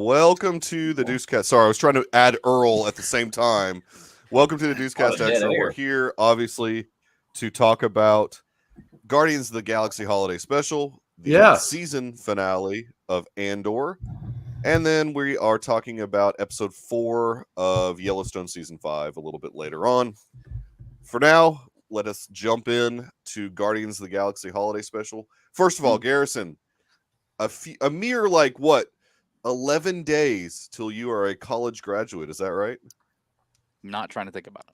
Welcome to the Deucecast. Sorry, I was trying to add Earl at the same time. Welcome to the Deucecast Extra. We're here, obviously, to talk about Guardians of the Galaxy Holiday Special, the season finale of Andor, and then we are talking about episode 4 of Yellowstone season 5 a little bit later on. For now, let us jump in to Guardians of the Galaxy Holiday Special. First of all, Garrison, a mere 11 days till you are a college graduate. Is that right? Not trying to think about it.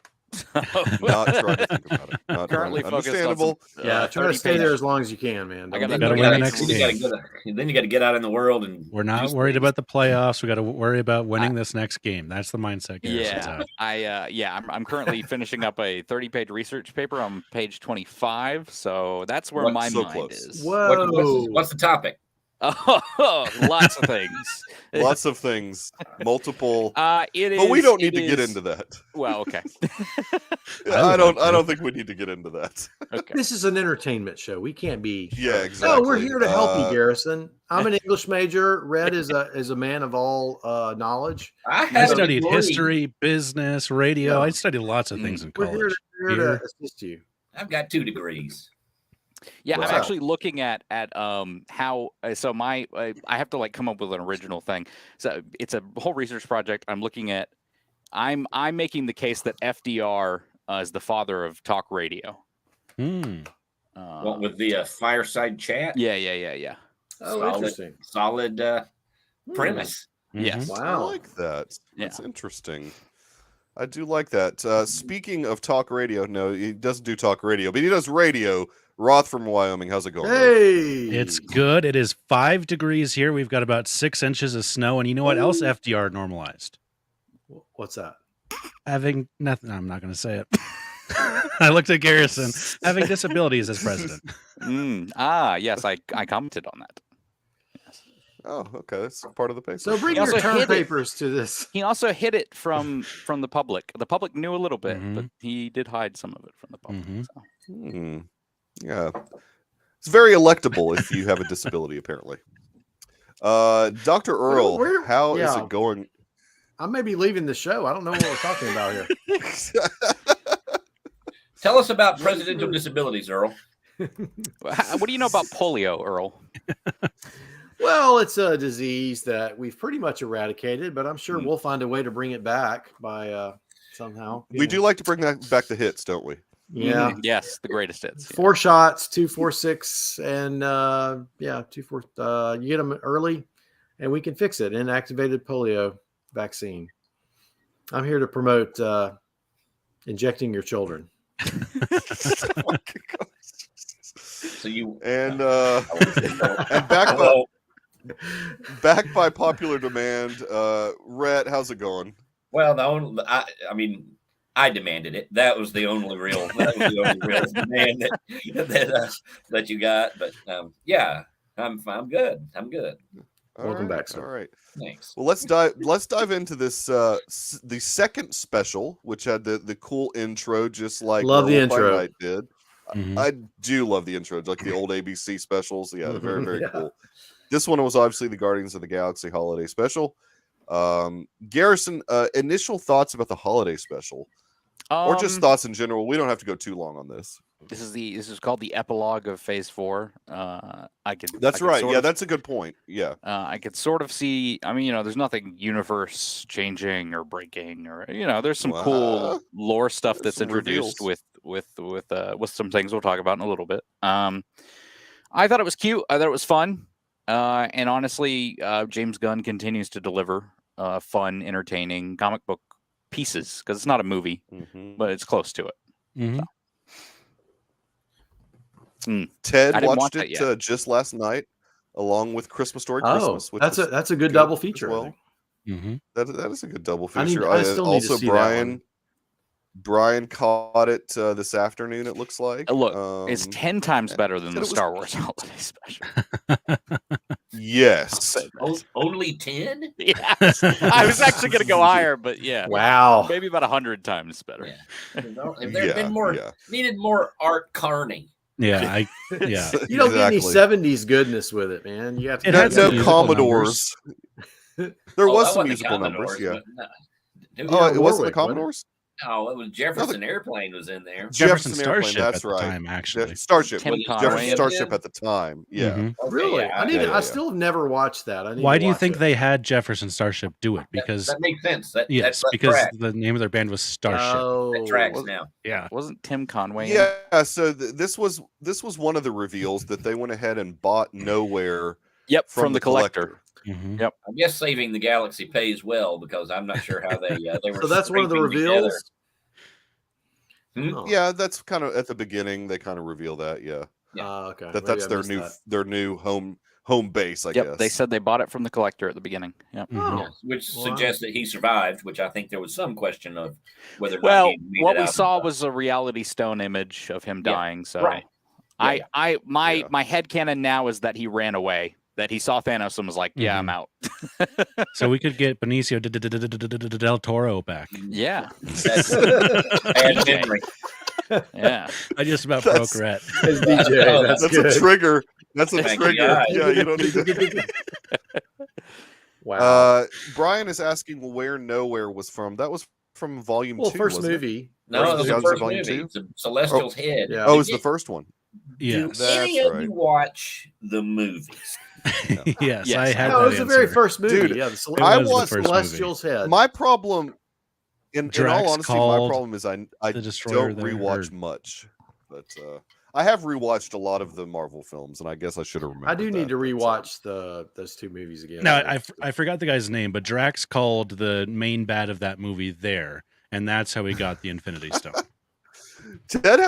Not trying to think about it. Not currently focused. Understandable. On try to stay there as long as you can, man. I gotta win the next game. Then you got to get out in the world, and we're not worried about the playoffs. We got to worry about winning this next game. That's the mindset. I'm currently finishing up a 30-page research paper on page 25, so that's where my mind is. Whoa! What's the topic? Oh, lots of things. Lots of things. Multiple. But we don't need to get into that. Well, okay. I don't think we need to get into that. Okay. This is an entertainment show. We can't be. Yeah, exactly. No, we're here to help you, Garrison. I'm an English major. Red is a man of all knowledge. I studied history, business, radio. I studied lots of things in college. We're here to assist you. I've got 2 degrees. Yeah, I'm actually looking at how. So I have to come up with an original thing. So it's a whole research project. I'm looking at. I'm making the case that FDR is the father of talk radio. What with the fireside chat? Yeah. Oh, interesting. Solid premise. Yes. Wow. I like that. That's interesting. I do like that. Speaking of talk radio, no, he doesn't do talk radio, but he does radio. Roth from Wyoming, how's it going? Hey, it's good. It is 5 degrees here. We've got about 6 inches of snow, and you know what else FDR normalized? What's that? Having nothing. I'm not going to say it. I looked at Garrison. Having disabilities as president. Yes, I commented on that. Yes. Oh, okay, that's part of the paper. So bring your term papers to this. He also hid it from the public. The public knew a little bit, but he did hide some of it from the public. So. Yeah, it's very electable if you have a disability, apparently. Dr. Earl, how is it going? I may be leaving the show. I don't know what we're talking about here. Tell us about presidential disabilities, Earl. What do you know about polio, Earl? Well, it's a disease that we've pretty much eradicated, but I'm sure we'll find a way to bring it back by somehow. We do like to bring back the hits, don't we? Yeah. Yes, the greatest hits. 4 shots, 2, 4, 6, and 2, 4. You get them early, and we can fix it. Inactivated polio vaccine. I'm here to promote injecting your children. So you and back by popular demand. Rhett, how's it going? Well, I demanded it. That was the only real demand that you got. But I'm good. I'm good. Welcome back, sir. All right. Thanks. Well, let's dive into this the second special, which had the cool intro, just like love the intro. Night did. I do love the intro, like the old ABC specials. Yeah, they're very, very cool. This one was obviously the Guardians of the Galaxy Holiday Special. Garrison, initial thoughts about the Holiday Special, or just thoughts in general. We don't have to go too long on this. This is called the epilogue of Phase 4. That's right. Yeah, that's a good point. Yeah. I could sort of see. There's nothing universe changing or breaking, or there's some cool lore stuff that's introduced with some things we'll talk about in a little bit. I thought it was cute. I thought it was fun. And honestly, James Gunn continues to deliver fun, entertaining comic book pieces, because it's not a movie, but it's close to it. Ted watched it just last night, along with Christmas Story Christmas. Which that's a good double feature. Well, that is a good double feature. I still need to see Brian caught it this afternoon. It looks like. Look, it's 10 times better than the Star Wars Holiday Special. Yes. Only 10? Yes. I was actually going to go higher, but yeah. Wow. Maybe about 100 times better. Yeah. If there had been needed more Art Carney. Yeah, You don't get any 70s goodness with it, man. You have to no Commodores. There was that some wasn't the musical numbers. Commodores, Yeah. but no. Oh, it wasn't the Warwick, wasn't it? Commodores? No, it was Jefferson Airplane was in there. Jefferson Airplane. Starship That's at the right. time, actually. Starship. Tim Jefferson Conway. Starship at the time. Yeah. Mhm. Okay, Really? yeah, I still have never watched that. I need Why to do you watch think it. they had Jefferson Starship do it? Because that makes sense. That because tracks. the name of their band was Starship. That tracks Oh, now. Yeah. Wasn't Tim Conway? in it? Yeah. So this was one of the reveals that they went ahead and bought Nowhere. Yep, from the collector. Mhm. Yep. I guess Saving the Galaxy pays well because I'm not sure how they were. so that's one of the scraping together. reveals. Hmm? Oh. Yeah, that's kind of at the beginning. They kind of reveal that. Yeah. Okay. That's their new home base. I Yep. guess. They said they bought it from the collector at the beginning. Yep. Mhm. Yes, which Wow. suggests that he survived, which I think there was some question of whether or not Well, he made what it we out. saw was a reality stone image of him Yeah, dying. So right. my Yeah. headcanon now is that he ran away. That he saw Thanos and was like, "Yeah, I'm out." So we could get Benicio del Toro back. Yeah, That's bad memory. yeah. I just about That's- broke Rhett. It's DJ. Oh, That's That's good. a trigger. That's a Thank trigger. God. Yeah, you don't need to. Wow. Brian is asking where Nowhere was from. That was from Volume 2. First wasn't it? movie. No, it was the Guardians of first Volume movie. 2? It's a Celestial's Head. Yeah. Oh, it was the first one. Yes. Do any That's of right. you watch the movies? Yes, Yes. I had No, that it was the very answer. first movie. Dude, Yeah, It I was the watched first movie. Celestial's Head. My problem, in Drax all honesty, my called problem is I the Destroyer don't there, rewatch or- much. But I have rewatched a lot of the Marvel films, and I guess I should have remembered. I do need to that, but, rewatch those two movies again. No, I forgot the guy's name, but Drax called the main bad of that movie there, and that's how he got the Infinity Stone. Ted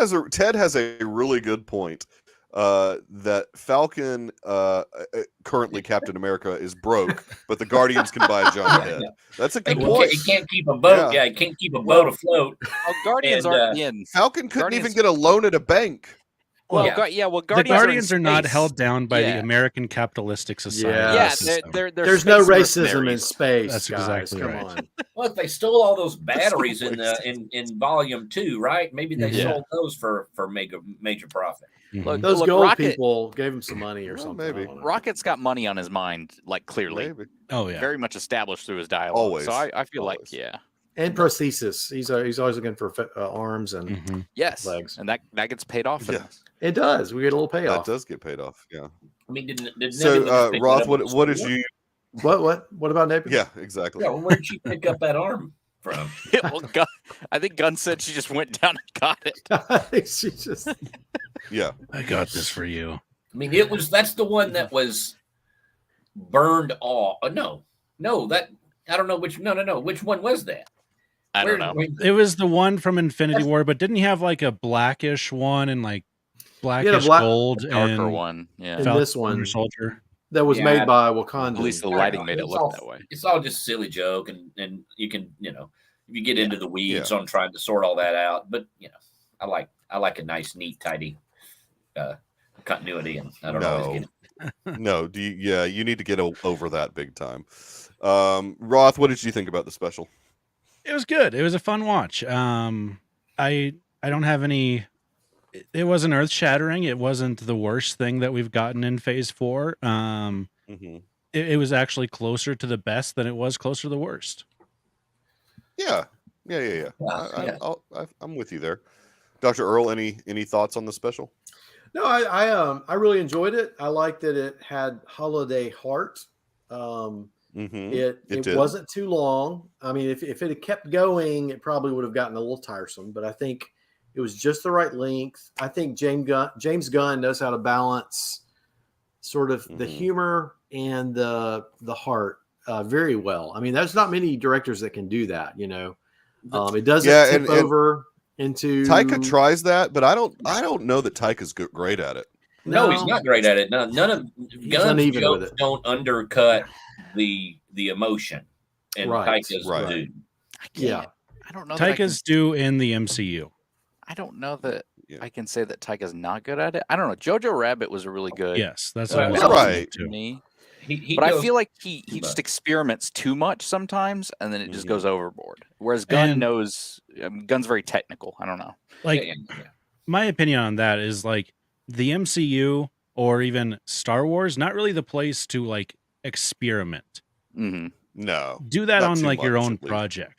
has a really good point. That Falcon, currently Captain America, is broke, but the Guardians can buy a giant head. That's a good point. He can't keep a boat. Yeah, he can't keep a boat afloat. Well, Guardians And, aren't in. Falcon couldn't Guardians- even get a loan at a bank. Well, Yeah. Well, The Guardians are, are not space. held down by the Yeah. American capitalistic society. Yeah, system. they're There's no space racism in mercenaries. space. That's guys. exactly Come right. on. Look, they stole all those batteries so in Volume 2, right? Maybe they Yeah. sold those for major profit. Mhm. Look, Those look, gold Rocket, people gave him some money or Well, something. maybe. I don't know. Rocket's got money on his mind, like clearly, Maybe. Oh yeah. very much established through his dialogue. Always. So I feel Always. like, yeah, And prosthesis. He's always looking for arms and Mhm. yes, legs. and that gets paid off. in Yeah. this. it does. We get a little That payoff. does get paid off. Yeah. I mean, did Nebula So, just pick Roth, that up what at did school? you? What about Nebula? Yeah, exactly. Yeah, well, where did she pick up that arm from? Well, I think Gunn said she just went down and got it. I think she just Yeah. I got this for you. I mean, that's the one that was burned off. No, that I don't know which. No. Which one was that? I don't know. It was the one from Infinity War, but didn't he have like a blackish one and like blackish black- gold Darker and one, yeah. In Falcon this one- Winter Soldier? that was Yeah. made by Wakanda. At least the I don't lighting know. made it It's look all- that way. It's all just a silly joke, and you can if you get into the weeds Yeah. on trying to sort all that out. But I like a nice, neat, tidy continuity, and I don't always get it. No. You need to get over that big time. Roth, what did you think about the special? It was good. It was a fun watch. I don't have any. It wasn't earth shattering. It wasn't the worst thing that we've gotten in Phase 4. Mm-hmm. It was actually closer to the best than it was closer to the worst. Yeah. Yeah. I'm with you there. Dr. Earl, any thoughts on the special? No, I really enjoyed it. I liked that it had holiday heart. Mm-hmm. It did. wasn't too long. I mean, if it had kept going, it probably would have gotten a little tiresome. But I think it was just the right length. I think James Gunn knows how to balance sort of the Mhm. humor and the heart very well. I mean, there's not many directors that can do that. It doesn't tip and over into Taika tries that, but I don't know that Taika's great at it. No, he's not great at it. None of Gunn's uneven with jokes it. don't undercut the emotion, and Right. Taika's Right. do. I can't. Yeah. I don't know. That Taika's due in the MCU. I don't know that Yeah. I can say that Taika's not good at it. I don't know. Jojo Rabbit was really good. Yes, that's Well, what I was well, thinking right. To too. me. He But I goes- feel like he just but- experiments too much sometimes, and then it just Mhm. goes overboard. Whereas Gunn And- knows, Gunn's very technical. I don't know. Like yeah. my opinion on that is like the MCU or even Star Wars, not really the place to like experiment. Mm-hmm. No, do that on like your own project.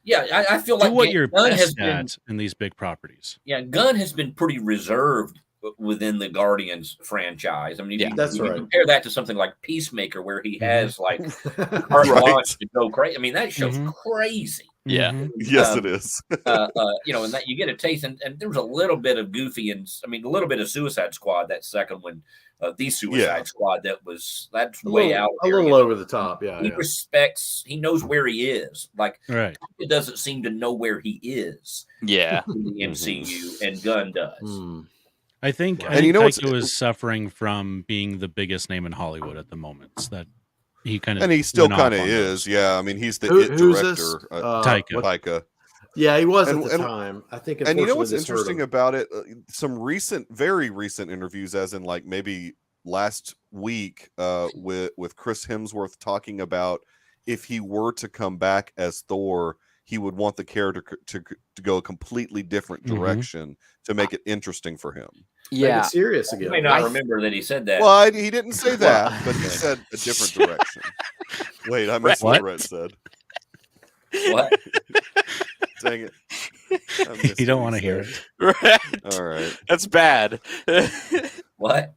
Yeah, I feel do like what you're Gunn best at in these big properties. Yeah, Gunn has been pretty reserved within the Guardians franchise. I mean, if you compare that to something like Peacemaker, where he has like carte blanche to go crazy. I mean, that show's crazy. Yeah. Yes, it is. You know, and that you get a taste, and there was a little bit of Goofy, and I mean, a little bit of Suicide Squad. That second one, the Suicide Squad, that's way out a little over the top. Yeah, he respects. He knows where he is. Like, it doesn't seem to know where he is. Yeah, in the MCU, and Gunn does. I think Taika was suffering from being the biggest name in Hollywood at the moment. So that he kind of, and he still kind of is. Yeah, I mean, he's the director, Taika. Yeah, he was at the time. I think. And you know what's interesting about it? Some very recent interviews, as in like maybe last week, with Chris Hemsworth talking about if he were to come back as Thor, he would want the character to go a completely different direction to make it interesting for him. Yeah, make it serious again. You may not remember that he said that. Well, he didn't say that, but he said a different direction. Wait, I missed what Rhett said. What? Dang it! You don't want to hear it. Right. All right. That's bad. What?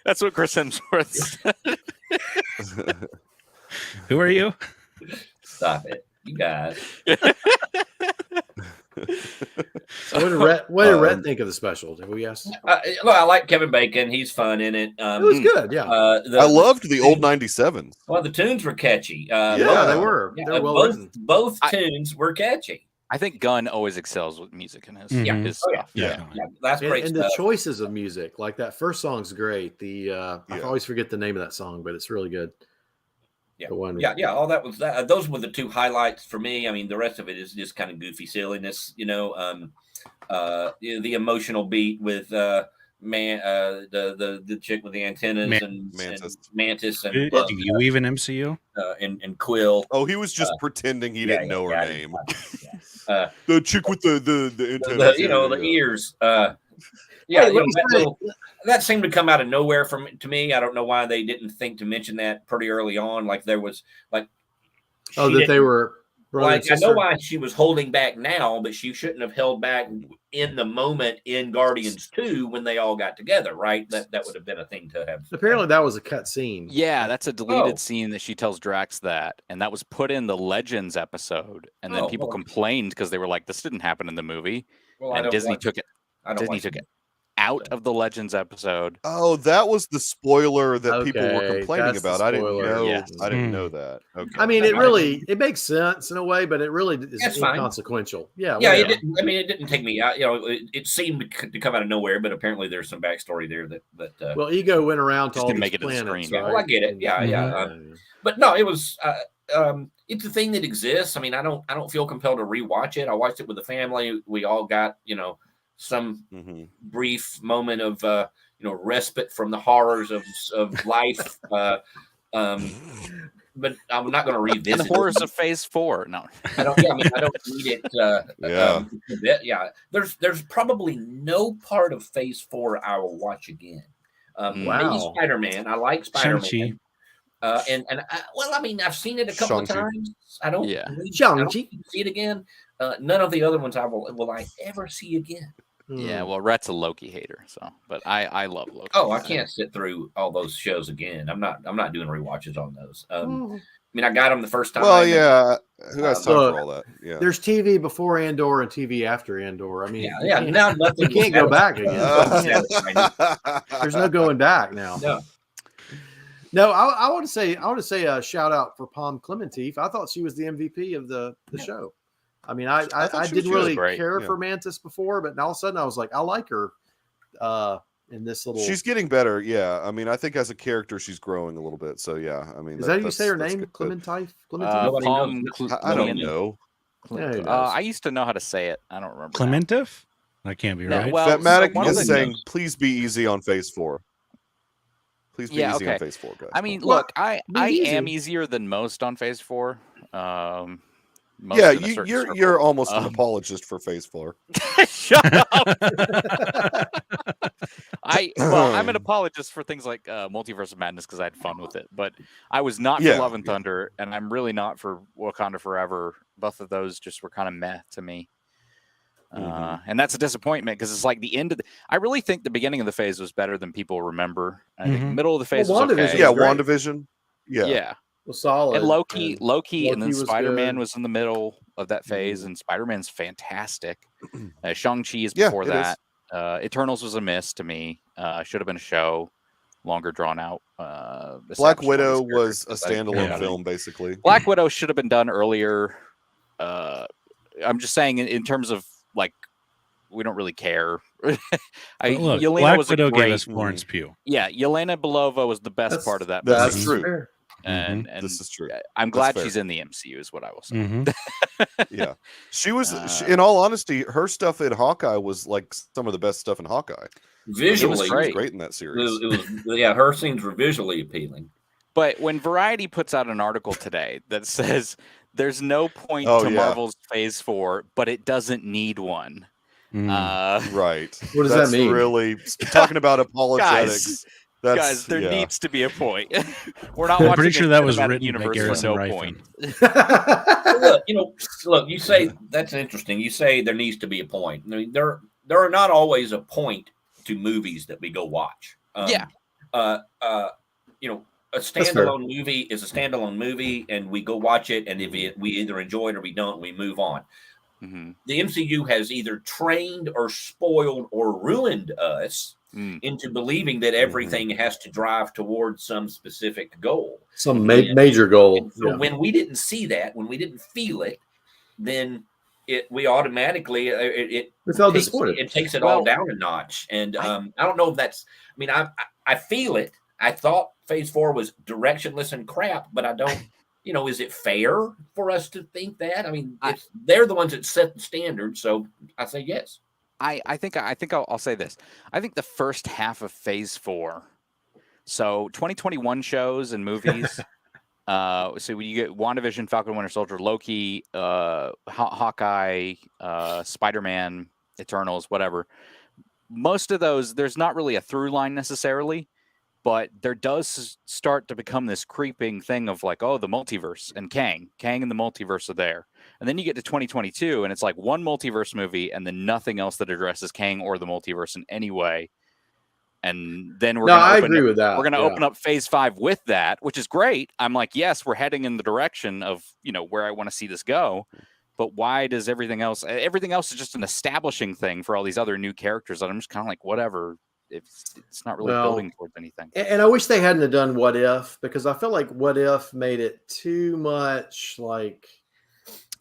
That's what Chris Hemsworth said. Who are you? Stop it, you guys. So what did Rhett think of the special? Did we ask? I like Kevin Bacon. He's fun in it. It was good. Yeah, I loved the old '97s. Well, the tunes were catchy. Yeah, they were. Yeah, They're well written. Both tunes were catchy. I think Gunn always excels with music in his stuff. Yeah, that's great. And the choices of music, like that first song's great. I always forget the name of that song, but it's really good. Yeah, all that was that. Those were the two highlights for me. I mean, the rest of it is just kind of goofy silliness, you know. The emotional beat with the chick with the antennas and Mantis and you even MCU and Quill. Oh, he was just pretending he didn't know her name. The chick with the antennas, the ears. That seemed to come out of nowhere to me. I don't know why they didn't think to mention that pretty early on. Like there was like, that they were like, I know why she was holding back now, but she shouldn't have held back in the moment in Guardians 2 when they all got together, right? That would have been a thing to have. Apparently, that was a cut scene. Yeah, that's a deleted scene that she tells Drax that, and that was put in the Legends episode, and then people complained because they were like, "This didn't happen in the movie," and Disney took it. Disney took it out of the Legends episode. Oh, that was the spoiler that people were complaining about. I didn't know. Yeah. I didn't know that. Okay. I mean, it makes sense in a way, but it really is inconsequential. Yeah. It didn't. I mean, it didn't take me out. You know, it seemed to come out of nowhere, but apparently there's some backstory there that. Well, Ego went around to all these make it planets. to the screen. Right? Well, I get it. Yeah. But no, it was. It's a thing that exists. I mean, I don't feel compelled to rewatch it. I watched it with the family. We all got some brief moment of respite from the horrors of life. But I'm not going to revisit and the horrors of Phase 4. No, I don't. Yeah, I mean, I don't need it. There's probably no part of Phase 4 I will watch again. Maybe Spider-Man. I like Spider-Man. I mean, I've seen it a couple of times. I don't see it again. None of the other ones will I ever see again. Yeah, well, Rhett's a Loki hater, but I love Loki. Oh, I can't sit through all those shows again. I'm not doing rewatches on those. I mean, I got them the first time. Well, yeah, who has time for all that? Yeah, there's TV before Andor and TV after Andor. I mean, now nothing. You can't go back again. There's no going back now. No, I want to say a shout out for Pom Klementieff. I thought she was the MVP of the show. I mean, I didn't really care for Mantis before, but all of a sudden I was like, I like her in this little. She's getting better. Yeah. I mean, I think as a character, she's growing a little bit. So, yeah. I mean, is that how you say her name? Klementieff? I don't know. I used to know how to say it. I don't remember. Klementieff? That can't be right. Well, Fatmatic is saying, please be easy on Phase 4. Please be easy on Phase 4, guys. I mean, look, I am easier than most on Phase 4. You're almost an apologist for Phase 4. Shut up. I'm an apologist for things like Multiverse of Madness because I had fun with it, but I was not for Love and Thunder, and I'm really not for Wakanda Forever. Both of those just were kind of meh to me. And that's a disappointment because it's like the end of I really think the beginning of the phase was better than people remember. I think the middle of the phase was okay. Yeah, WandaVision. Yeah. Was solid. And Loki, and then Spider-Man was in the middle of that phase, and Spider-Man's fantastic. Shang-Chi is before that. Eternals was a miss to me. Should have been a show, longer drawn out. Black Widow was a standalone film, basically. Black Widow should have been done earlier. I'm just saying in terms of like, we don't really care. Look, Black Widow gave us Florence Pugh. Yeah, Yelena Belova was the best part of that. That's true. And this is true. I'm glad she's in the MCU, is what I will say. Yeah, she was. In all honesty, her stuff in Hawkeye was like some of the best stuff in Hawkeye. Visually, she was great in that series. Her scenes were visually appealing. But when Variety puts out an article today that says there's no point to Marvel's Phase 4, but it doesn't need one. Right. What does that mean? Really talking about apologetics. Guys, there needs to be a point. We're not. I'm pretty sure that was written by Garrison point. Look. You say that's interesting. You say there needs to be a point. I mean, there are not always a point to movies that we go watch. A standalone movie is a standalone movie, and we go watch it, and if we either enjoy it or we don't, we move on. The MCU has either trained or spoiled or ruined us into believing that everything has to drive towards some specific goal, some major goal. So when we didn't see that, when we didn't feel it, then we automatically it felt disappointed. It takes it all down a notch. And I don't know if that's. I mean, I feel it. I thought Phase 4 was directionless and crap, but I don't. Is it fair for us to think that? I mean, they're the ones that set the standard, so I say yes. I think I'll say this. I think the first half of Phase 4, so 2021 shows and movies. So when you get WandaVision, Falcon and Winter Soldier, Loki, Hawkeye, Spider-Man, Eternals, whatever. Most of those, there's not really a through line necessarily. But there does start to become this creeping thing of like, the multiverse and Kang and the multiverse are there. And then you get to 2022 and it's like one multiverse movie and then nothing else that addresses Kang or the multiverse in any way. And then we're going to open up Phase 5 with that, which is great. I'm like, yes, we're heading in the direction of, where I want to see this go. But why does everything else is just an establishing thing for all these other new characters that I'm just kind of like, whatever. It's not really building towards anything. And I wish they hadn't done What If, because I feel like What If made it too much like,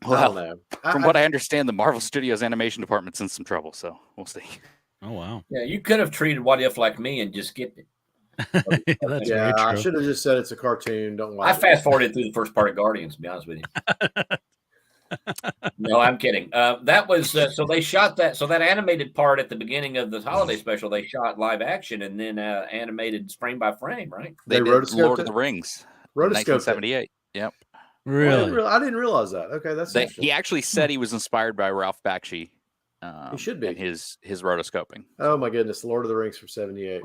I don't know. From what I understand, the Marvel Studios animation department's in some trouble, so we'll see. Oh, wow. Yeah, you could have treated What If like me and just skipped it. That's very true. I should have just said it's a cartoon. Don't watch I fast-forwarded through the first part of Guardians, to be honest with you. No, I'm kidding. That was so they shot that. So that animated part at the beginning of the holiday special, they shot live action and then animated frame by frame, right? They did Lord of the Rings, 1978. Yep. Really? I didn't realize that. Okay, he actually said he was inspired by Ralph Bakshi. He should be. And his rotoscoping. Oh my goodness, Lord of the Rings from '78.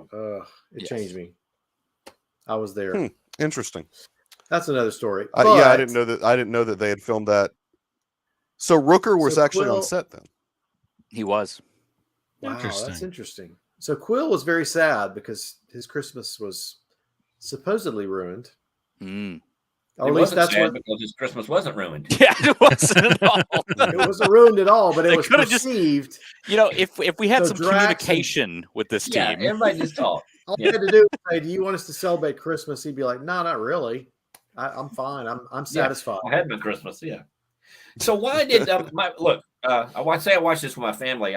It changed me. I was there. Interesting. That's another story. I didn't know that they had filmed that. So Rooker was actually on set then. He was. Wow, that's interesting. So Quill was very sad because his Christmas was supposedly ruined. Or at least that's what because his Christmas wasn't ruined. Yeah, it wasn't at all. It wasn't ruined at all, but it was perceived. If we had some communication with this team, everybody just talked. All he had to do was say, "Do you want us to celebrate Christmas?" He'd be like, "No, not really. I'm fine. I'm satisfied." I had my Christmas. Yeah. So why did I watched this with my family.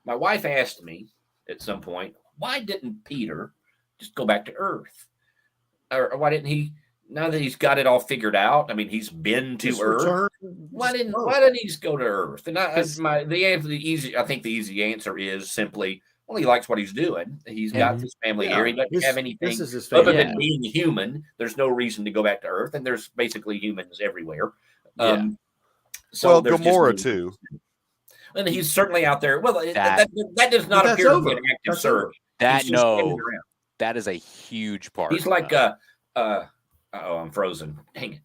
My wife asked me at some point, why didn't Peter just go back to Earth, or why didn't he? Now that he's got it all figured out, I mean, he's been to Earth. Why didn't he just go to Earth? And I think the easy answer is simply, well, he likes what he's doing. He's got his family here. He doesn't have anything other than being human. There's no reason to go back to Earth, and there's basically humans everywhere. So Gamora too. And he's certainly out there. Well, that does not appear to be an active surge. That that is a huge part. He's like I'm frozen. Dang it.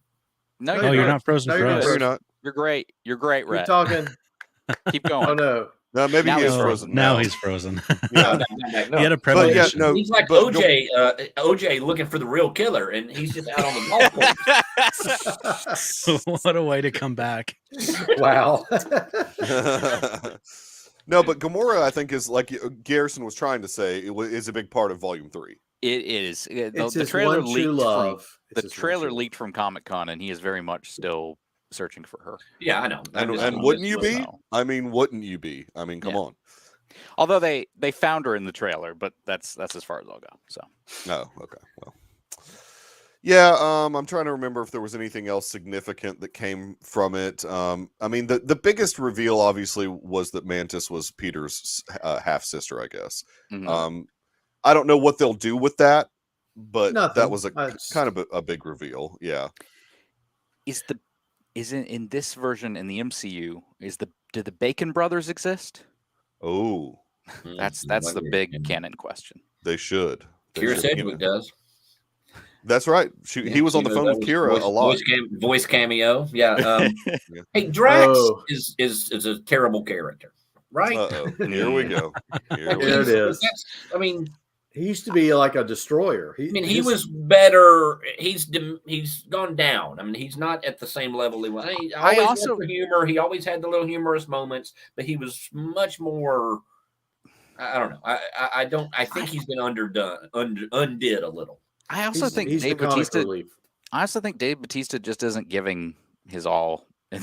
No, you're not frozen. No, you're not. You're great. You're great, Rhett. Keep talking. Keep going. Oh no. No, maybe Now he is he's frozen. Now he's frozen. Yeah. No. He had a But premonition. yeah, no, he's like OJ. OJ looking for the real killer, and he's just out on the golf course. What a way to come back. Wow. No, but Gamora, I think, is like Garrison was trying to say, is a big part of Volume 3. It is. The trailer leaked from Comic-Con, and he is very much still searching for her. Yeah, I know. And wouldn't you be? I mean, wouldn't you be? I mean, come on. Although they found her in the trailer, but that's as far as I'll go. So. Oh, okay. Well. Yeah, I'm trying to remember if there was anything else significant that came from it. I mean, the biggest reveal, obviously, was that Mantis was Peter's half-sister, I guess. Mm-hmm. I don't know what they'll do with that, but Nothing. that was kind of a big reveal. Yeah. Is in this version in the MCU, do the Bacon brothers exist? Oh. That's the big canon question. They should. Kira Sedgwick does. That's right. He was on the phone with Kira a lot. Voice cameo. Yeah. Hey, Drax is a terrible character, right? Here we go. Here it is. I mean, he used to be like a destroyer. He was better. He's gone down. I mean, he's not at the same level he was. I always loved the humor. He always had the little humorous moments, but he was much more. I don't know. I think he's been undid a little. I also think Dave Bautista just isn't giving his all. But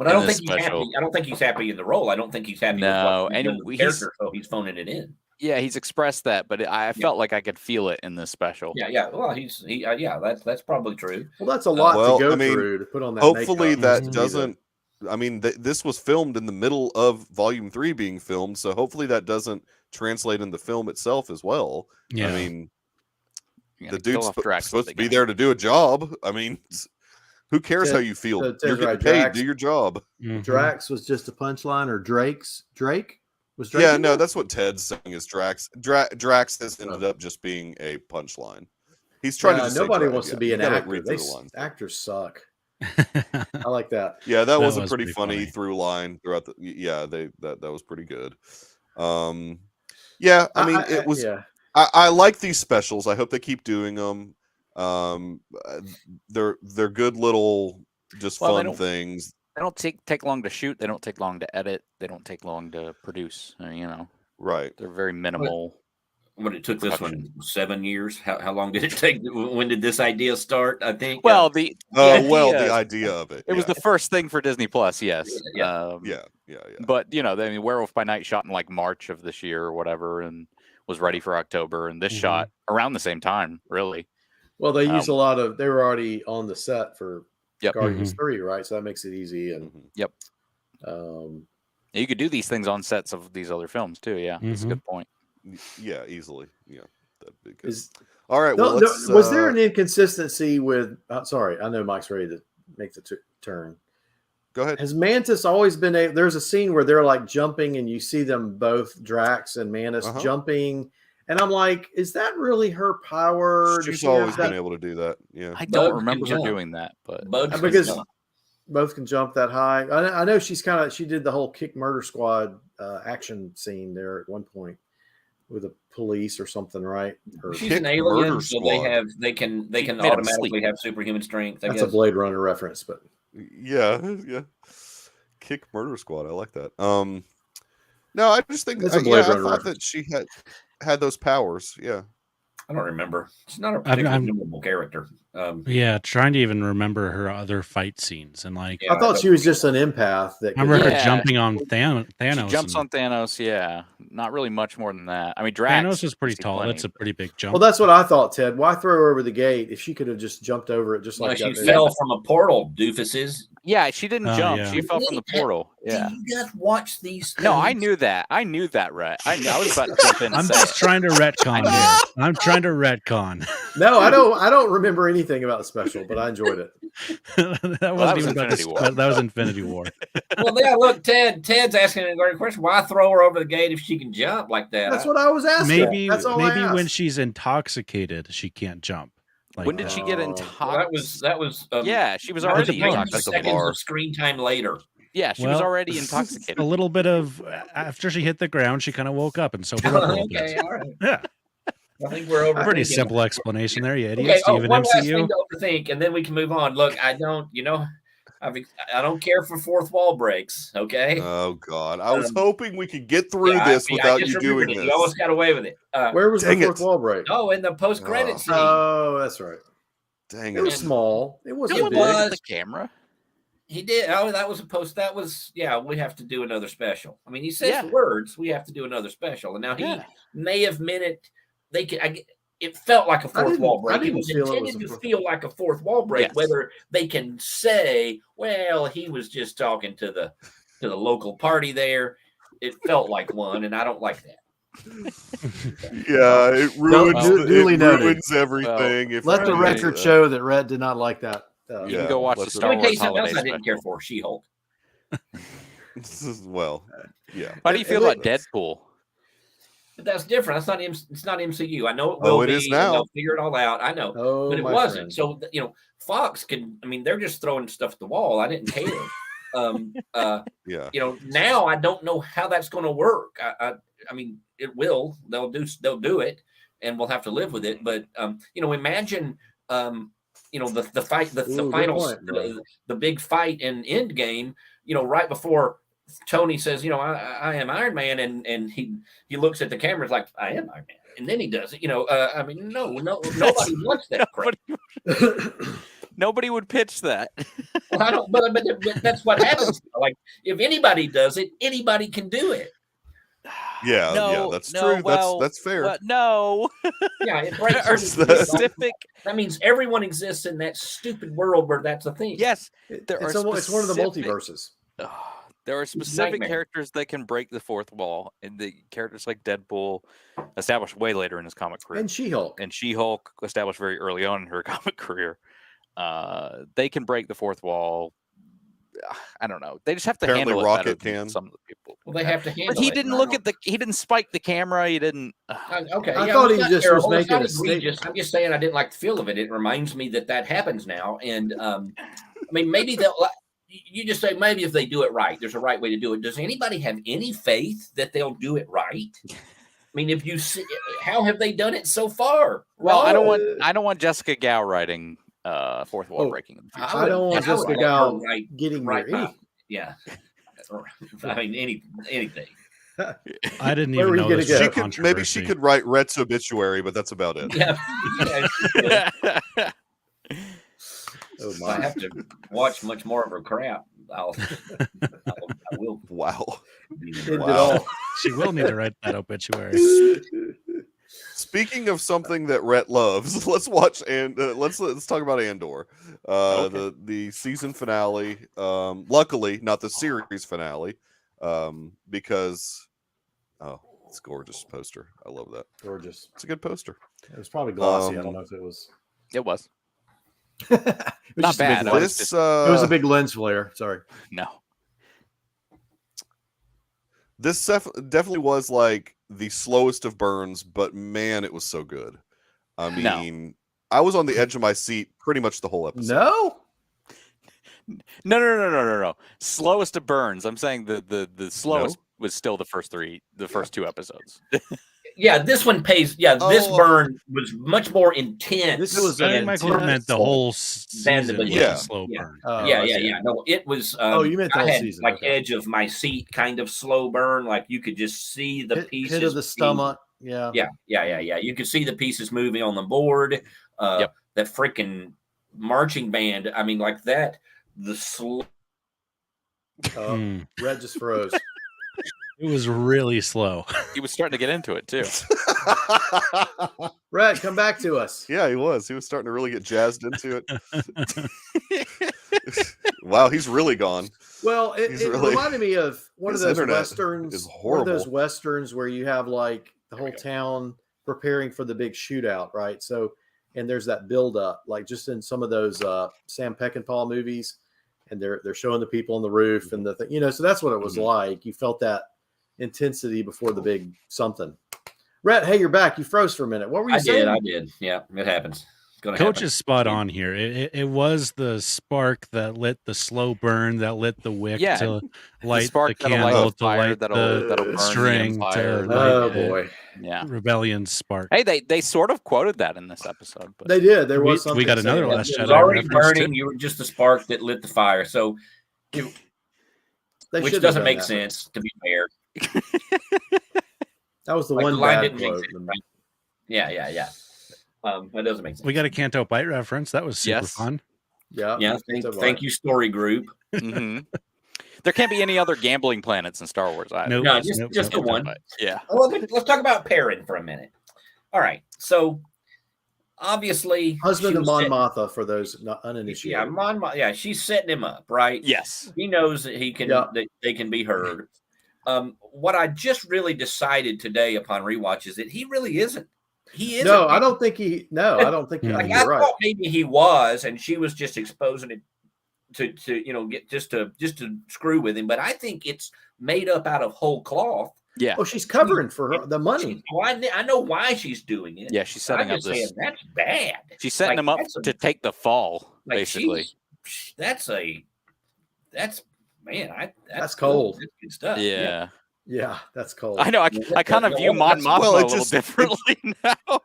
I don't think he's happy. I don't think he's happy in the role. I don't think he's happy. No, with the character, so he's phoning it in. Yeah, he's expressed that, but I felt like I could feel it in this special. Yeah. Well, that's probably true. Well, that's a lot to go through to put on that. Hopefully, that doesn't. I mean, this was filmed in the middle of Volume 3 being filmed, so hopefully that doesn't translate in the film itself as well. Yeah. I mean, the dude's supposed to be there to do a job. I mean, who cares how you feel? You're getting paid. Do your job. Mm-hmm. Drax was just a punchline, or Drake? Was Drake? Yeah, no, that's what Ted's saying is Drax. Drax has ended up just being a punchline. He's trying to. Nobody wants to be an actor. Actors suck. I like that. Yeah, that was a pretty funny through line throughout the. Yeah, that was pretty good. Yeah, I mean, it was. Yeah. I like these specials. I hope they keep doing them. They're good little fun things. They don't take long to shoot. They don't take long to edit. They don't take long to produce. Right? They're very minimal. When it took production. This one 7 years, how long did it take? When did this idea start? I think. Well, the idea of it. It was the first thing for Disney Plus. Yes. Yeah. But Werewolf by Night shot in like March of this year or whatever, and was ready for October, and this shot around the same time, really. Well, they used a lot of. They were already on the set for Guardians 3, right? So that makes it easy. And you could do these things on sets of these other films too. Yeah, that's a good point. Yeah, easily. Yeah, that'd be good. All right. Well, was there an inconsistency with? Sorry, I know Mike's ready to make the turn. Go ahead. Has Mantis always been there's a scene where they're like jumping and you see them both, Drax and Mantis, jumping. And I'm like, is that really her power? She's always been able to do that. Yeah. I don't remember her doing that, but because both can jump that high. I know she did the whole Kick Murder Squad action scene there at one point with the police or something, right? She's an alien, so they can automatically have superhuman strength. That's a Blade Runner reference, but yeah. Kick Murder Squad. I like that. No, I just think it's a Blade Runner I thought that she had those powers. Yeah. I don't remember. She's not a particularly memorable character. Trying to even remember her other fight scenes and I thought she was just an empath. I remember her jumping on Thanos. She jumps on Thanos. Yeah, not really much more than that. I mean, Drax Thanos is pretty tall. That's a pretty big jump. Well, that's what I thought, Ted. Why throw her over the gate if she could have just jumped over it? Just like she fell from a portal. Doofuses. Yeah, she didn't jump. Yeah. She fell from the portal. Yeah. Do you guys watch these things? No, I knew that. I knew that, right? I was about to jump in. I'm just trying to retcon here. I'm trying to retcon. No, I don't remember anything about the special, but I enjoyed it. that wasn't even Infinity War. That was Infinity War. Well, yeah, look, Ted's asking a great question. Why throw her over the gate if she can jump like that? That's what I was asking. Maybe when she's intoxicated, she can't jump. Like when did she get intoxicated? That was yeah, she was already seconds of screen time later. Yeah, she was already intoxicated. A little bit of after she hit the ground, she kind of woke up and sobered up a little bit. All right. Yeah. I think we're over. Pretty simple explanation there, you idiot. Okay, one last thing to overthink, and then we can move on. Look, I don't care for fourth wall breaks. Okay. Oh God, I was hoping we could get through this without you doing this. You almost got away with it. Where was the fourth wall break? Oh, in the post credit scene. Oh, that's right. Dang it! It was small. It wasn't big. The camera. He did. Oh, that was a post. That was we have to do another special. I mean, he says the words. We have to do another special, and now he may have meant it. They can. It felt like a fourth wall break. It was intended to feel like a fourth wall break. Yes. Whether they can say, "Well, he was just talking to the local party there," it felt like one, and I don't like that. Yeah, it ruins everything. Well, let the record show that Rhett did not like that. You can go watch the Star Wars holiday special. I didn't care for She-Hulk. Well, yeah. How do you feel about Deadpool? But that's different. That's not it's not MCU. I know it will be. Is now. They'll figure it all out. I know, but it wasn't. Friend. So Fox can. I mean, they're just throwing stuff at the wall. I didn't care. Yeah. Now I don't know how that's going to work. I mean, it will. They'll do it, and we'll have to live with it. But imagine. The fight, the finals, the big fight in Endgame. Right before Tony says, I am Iron Man, and he looks at the cameras like, I am Iron Man, and then he does it. I mean, no, nobody wants that crap. Nobody would pitch that. Well, I don't, but that's what happens. Like, if anybody does it, anybody can do it. Yeah, that's true. Well, that's fair. But no. Yeah, it breaks specific. That means everyone exists in that stupid world where that's a thing. Yes, it's one of the multiverses. There are specific characters that can break the fourth wall, and the characters like Deadpool, established way later in his comic career, and She-Hulk, established very early on in her comic career. They can break the fourth wall. I don't know. They just have to handle it Rocket better can. Some of the people. Well, they have to handle it. But he didn't look at he didn't spike the camera. He didn't. Okay. I thought he just was making a statement. I'm just saying I didn't like the feel of it. It reminds me that happens now. And I mean, maybe they'll. You just say maybe if they do it right, there's a right way to do it. Does anybody have any faith that they'll do it right? I mean, if you see, how have they done it so far? Well, I don't want Jessica Gao writing fourth wall breaking. I don't want Jessica Gao getting right. Yeah. I mean, anything. I didn't even know this. Maybe she could write Rhett's obituary, but that's about it. Yeah. I have to watch much more of her crap. I will. Wow. She will need to write that obituary. Speaking of something that Rhett loves, let's watch and let's talk about Andor, the season finale. Luckily, not the series finale, because it's a gorgeous poster. I love that. Gorgeous. It's a good poster. It was probably glossy. I don't know if it was. It was. Not bad. It was a big lens flare. Sorry. No. This definitely was like the slowest of burns, but man, it was so good. I mean, I was on the edge of my seat pretty much the whole episode. No. Slowest of burns. I'm saying the slowest was still the first two episodes. Yeah, this one pays. Yeah, this burn was much more intense. This was Michael meant the whole season. Slow burn. Yeah. No, it was. You meant the whole season. Like edge of my seat kind of slow burn. Like you could just see the pieces. Pit of the stomach. Yeah. You could see the pieces moving on the board. That freaking marching band. I mean, like that. The slow. Red just froze. It was really slow. He was starting to get into it too. Red, come back to us. Yeah, he was. He was starting to really get jazzed into it. Wow, he's really gone. Well, it reminded me of one of those westerns. One of those westerns where you have like the whole town preparing for the big shootout, right? So, and there's that build up, like just in some of those Sam Peckinpah movies, and they're showing the people on the roof and the thing, so that's what it was like. You felt that intensity before the big something. Rhett, hey, you're back. You froze for a minute. What were you saying? I did. Yeah, it happens. Coach is spot on here. It was the spark that lit the slow burn, that lit the wick to light the candle, to light the string, to light boy, rebellion spark. Hey, they sort of quoted that in this episode. But they did. There was something. We got another Last Jedi. It was already burning. You were just the spark that lit the fire. So, which doesn't make sense, to be fair. That was the one bad quote. Yeah. That doesn't make sense. We got a Canto Bite reference. That was super fun. Yeah. Thank you, story group. Mm-hmm. There can't be any other gambling planets in Star Wars. No, just the one. Yeah. Well, let's talk about Perrin for a minute. All right. So, obviously, husband of Mon Mothma for those uninitiated. Yeah, Mon Mothma. Yeah, she's setting him up, right? Yes. He knows that he can. That they can be heard. What I just really decided today upon rewatch is that he really isn't. He isn't. No, I don't think he. No, I don't think. Like, I thought maybe he was, and she was just exposing it to get just to screw with him. But I think it's made up out of whole cloth. Yeah. Oh, she's covering for the money. I know why she's doing it. Yeah, she's setting up this. That's bad. She's setting him up to take the fall, basically. That's cold. That's good stuff. Yeah. Yeah, that's cold. I know. I kind of view Mon Mothma a little differently now.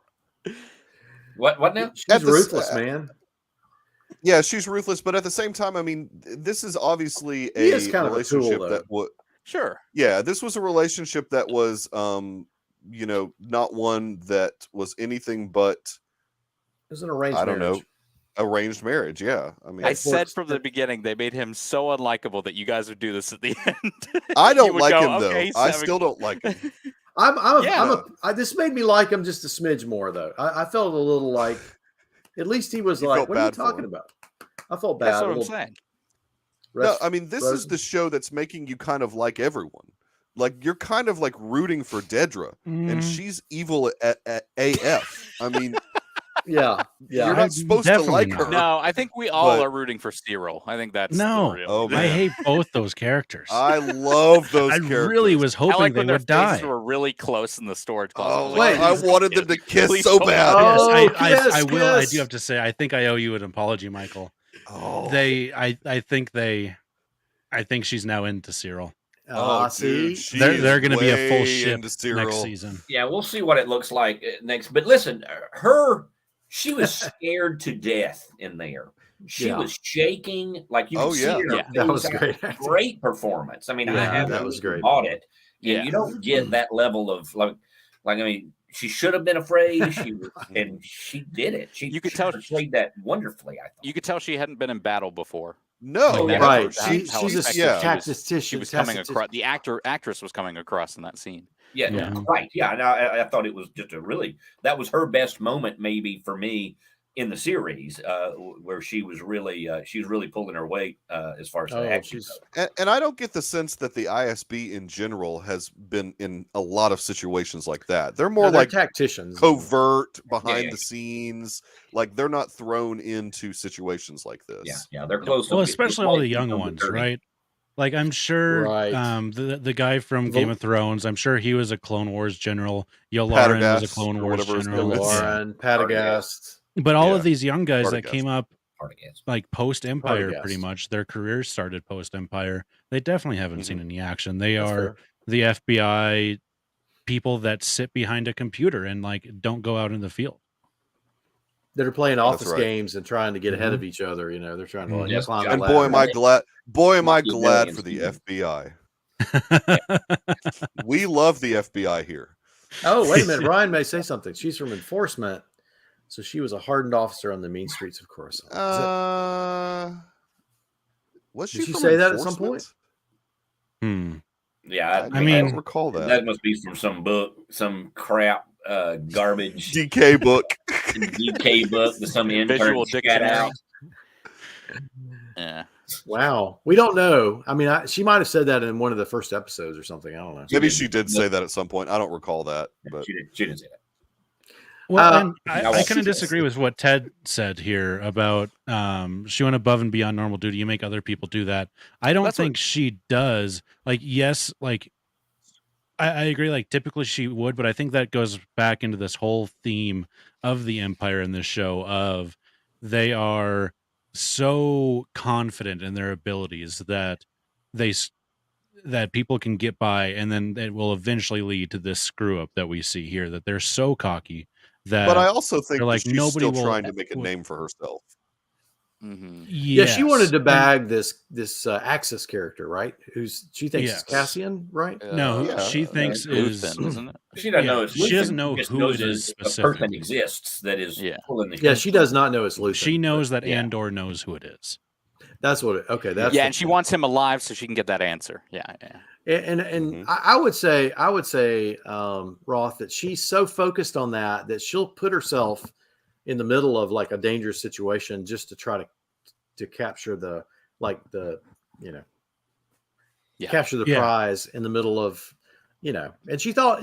What now? She's ruthless, man. Yeah, she's ruthless, but at the same time, I mean, this is obviously a relationship that would. Sure. Yeah, this was a relationship that was, not one that was anything but. It was an arranged marriage. I don't know. Arranged marriage, yeah. I mean, I said from the beginning they made him so unlikable that you guys would do this at the end. I don't like him though. I still don't like him. This made me like him just a smidge more though. I felt a little like, at least he was like, "What are you talking about?" I felt bad. That's what I'm saying. No, I mean, this is the show that's making you kind of like everyone. Like you're kind of like rooting for Dedra, and she's evil at AF. I mean. Yeah. You're not supposed to like her. No, I think we all are rooting for Cyril. I think that's no. The real. Oh, I hate both those characters. I love those characters. I really was hoping they would die. Were really close in the storage closet. Oh, wait, I wanted them to kiss so bad. Yes, I will. I do have to say, I think I owe you an apology, Michael. Oh, I think she's now into Cyril. See, they're going to be a full ship next season. Yeah, we'll see what it looks like next. But listen, she was scared to death in there. She was shaking, like you can see her. That was great. Great performance. I mean, that was great. Bought it. Yeah, you don't get that level of like. I mean, she should have been afraid. She was, and she did it. You could tell she played that wonderfully. I thought you could tell she hadn't been in battle before. No, right. She's a cactus tissue. She was coming across. The actress was coming across in that scene. Yeah. Right. Yeah, and I thought it was just that was her best moment, maybe for me in the series, where she was really pulling her weight as far as the action goes. And I don't get the sense that the ISB in general has been in a lot of situations like that. They're more like tacticians, covert, behind the scenes. Like they're not thrown into situations like this. Yeah, they're close. Well, especially all the young ones, right? Like I'm sure the guy from Game of Thrones, I'm sure he was a Clone Wars general. Yularen was a Clone Wars general. Yularen, Padagast. But all of these young guys that came up like post-Empire, pretty much, their careers started post-Empire. They definitely haven't seen any action. They are the FBI people that sit behind a computer and like don't go out in the field. That are playing office games and trying to get ahead of each other. You know, they're trying to like climb the and ladder. boy, am I glad for the FBI. We love the FBI here. Oh, wait a minute. Ryan may say something. She's from enforcement. So she was a hardened officer on the mean streets of Coruscant. Was she? Did she say that at some point? Yeah, I mean, I don't recall that. That must be from some book, some crap, garbage DK book. DK book that some intern got out. Yeah. Wow. We don't know. I mean, she might have said that in one of the first episodes or something. I don't know. Maybe she did say that at some point. I don't recall that, but she didn't say that. Well, and I kind of disagree with what Ted said here about she went above and beyond normal duty. You make other people do that. I don't think she does. Like, yes, like I agree. Like, typically she would, but I think that goes back into this whole theme of the Empire in this show of they are so confident in their abilities that that people can get by, and then it will eventually lead to this screw up that we see here. That they're so cocky. But I also think like she's still trying to make a name for herself. Mm-hmm. Yeah, she wanted to bag this Axis character, right? She thinks is Cassian, right? No, she thinks is Luthen, isn't it? She doesn't know it's Luthen. She doesn't know who it is specifically. A person exists that is pulling the. Yeah, she does not know it's Luthen. She knows that Andor knows who it is. That's what. That's and she wants him alive so she can get that answer. Yeah. And I would say, Roth, that she's so focused on that she'll put herself in the middle of like a dangerous situation just to try to capture capture the prize in the middle of, and she thought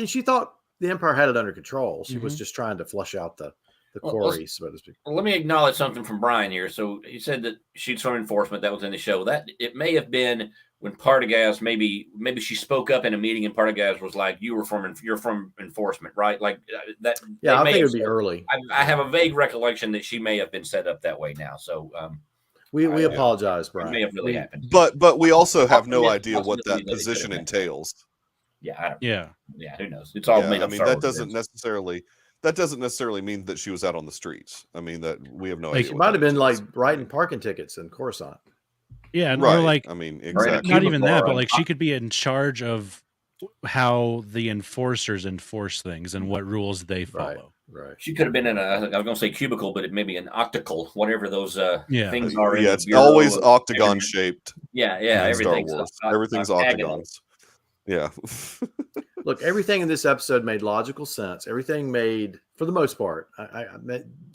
the Empire had it under control. She was just trying to flush out the quarry, so to speak. Well, let me acknowledge something from Brian here. So he said that she's from enforcement. That was in the show. That it may have been when Partagaz maybe she spoke up in a meeting and Partagaz was like, you're from enforcement, right? Like that. Yeah, I think it would be early. I have a vague recollection that she may have been set up that way now. So we apologize, Brian. It may have really happened. But we also have no idea what that position entails. Yeah. Who knows? It's all made up. I mean, that doesn't necessarily mean that she was out on the streets. I mean, that we have no idea. She might have been like writing parking tickets in Coruscant. Yeah, and or like, I mean, exactly. Not even that, but like she could be in charge of how the enforcers enforce things and what rules they follow. Right. She could have been in I was going to say cubicle, but it may be an octacle, whatever those things are. Yeah, it's always octagon shaped. Yeah. Everything's octagons. Yeah. Look, everything in this episode made logical sense. Everything made, for the most part.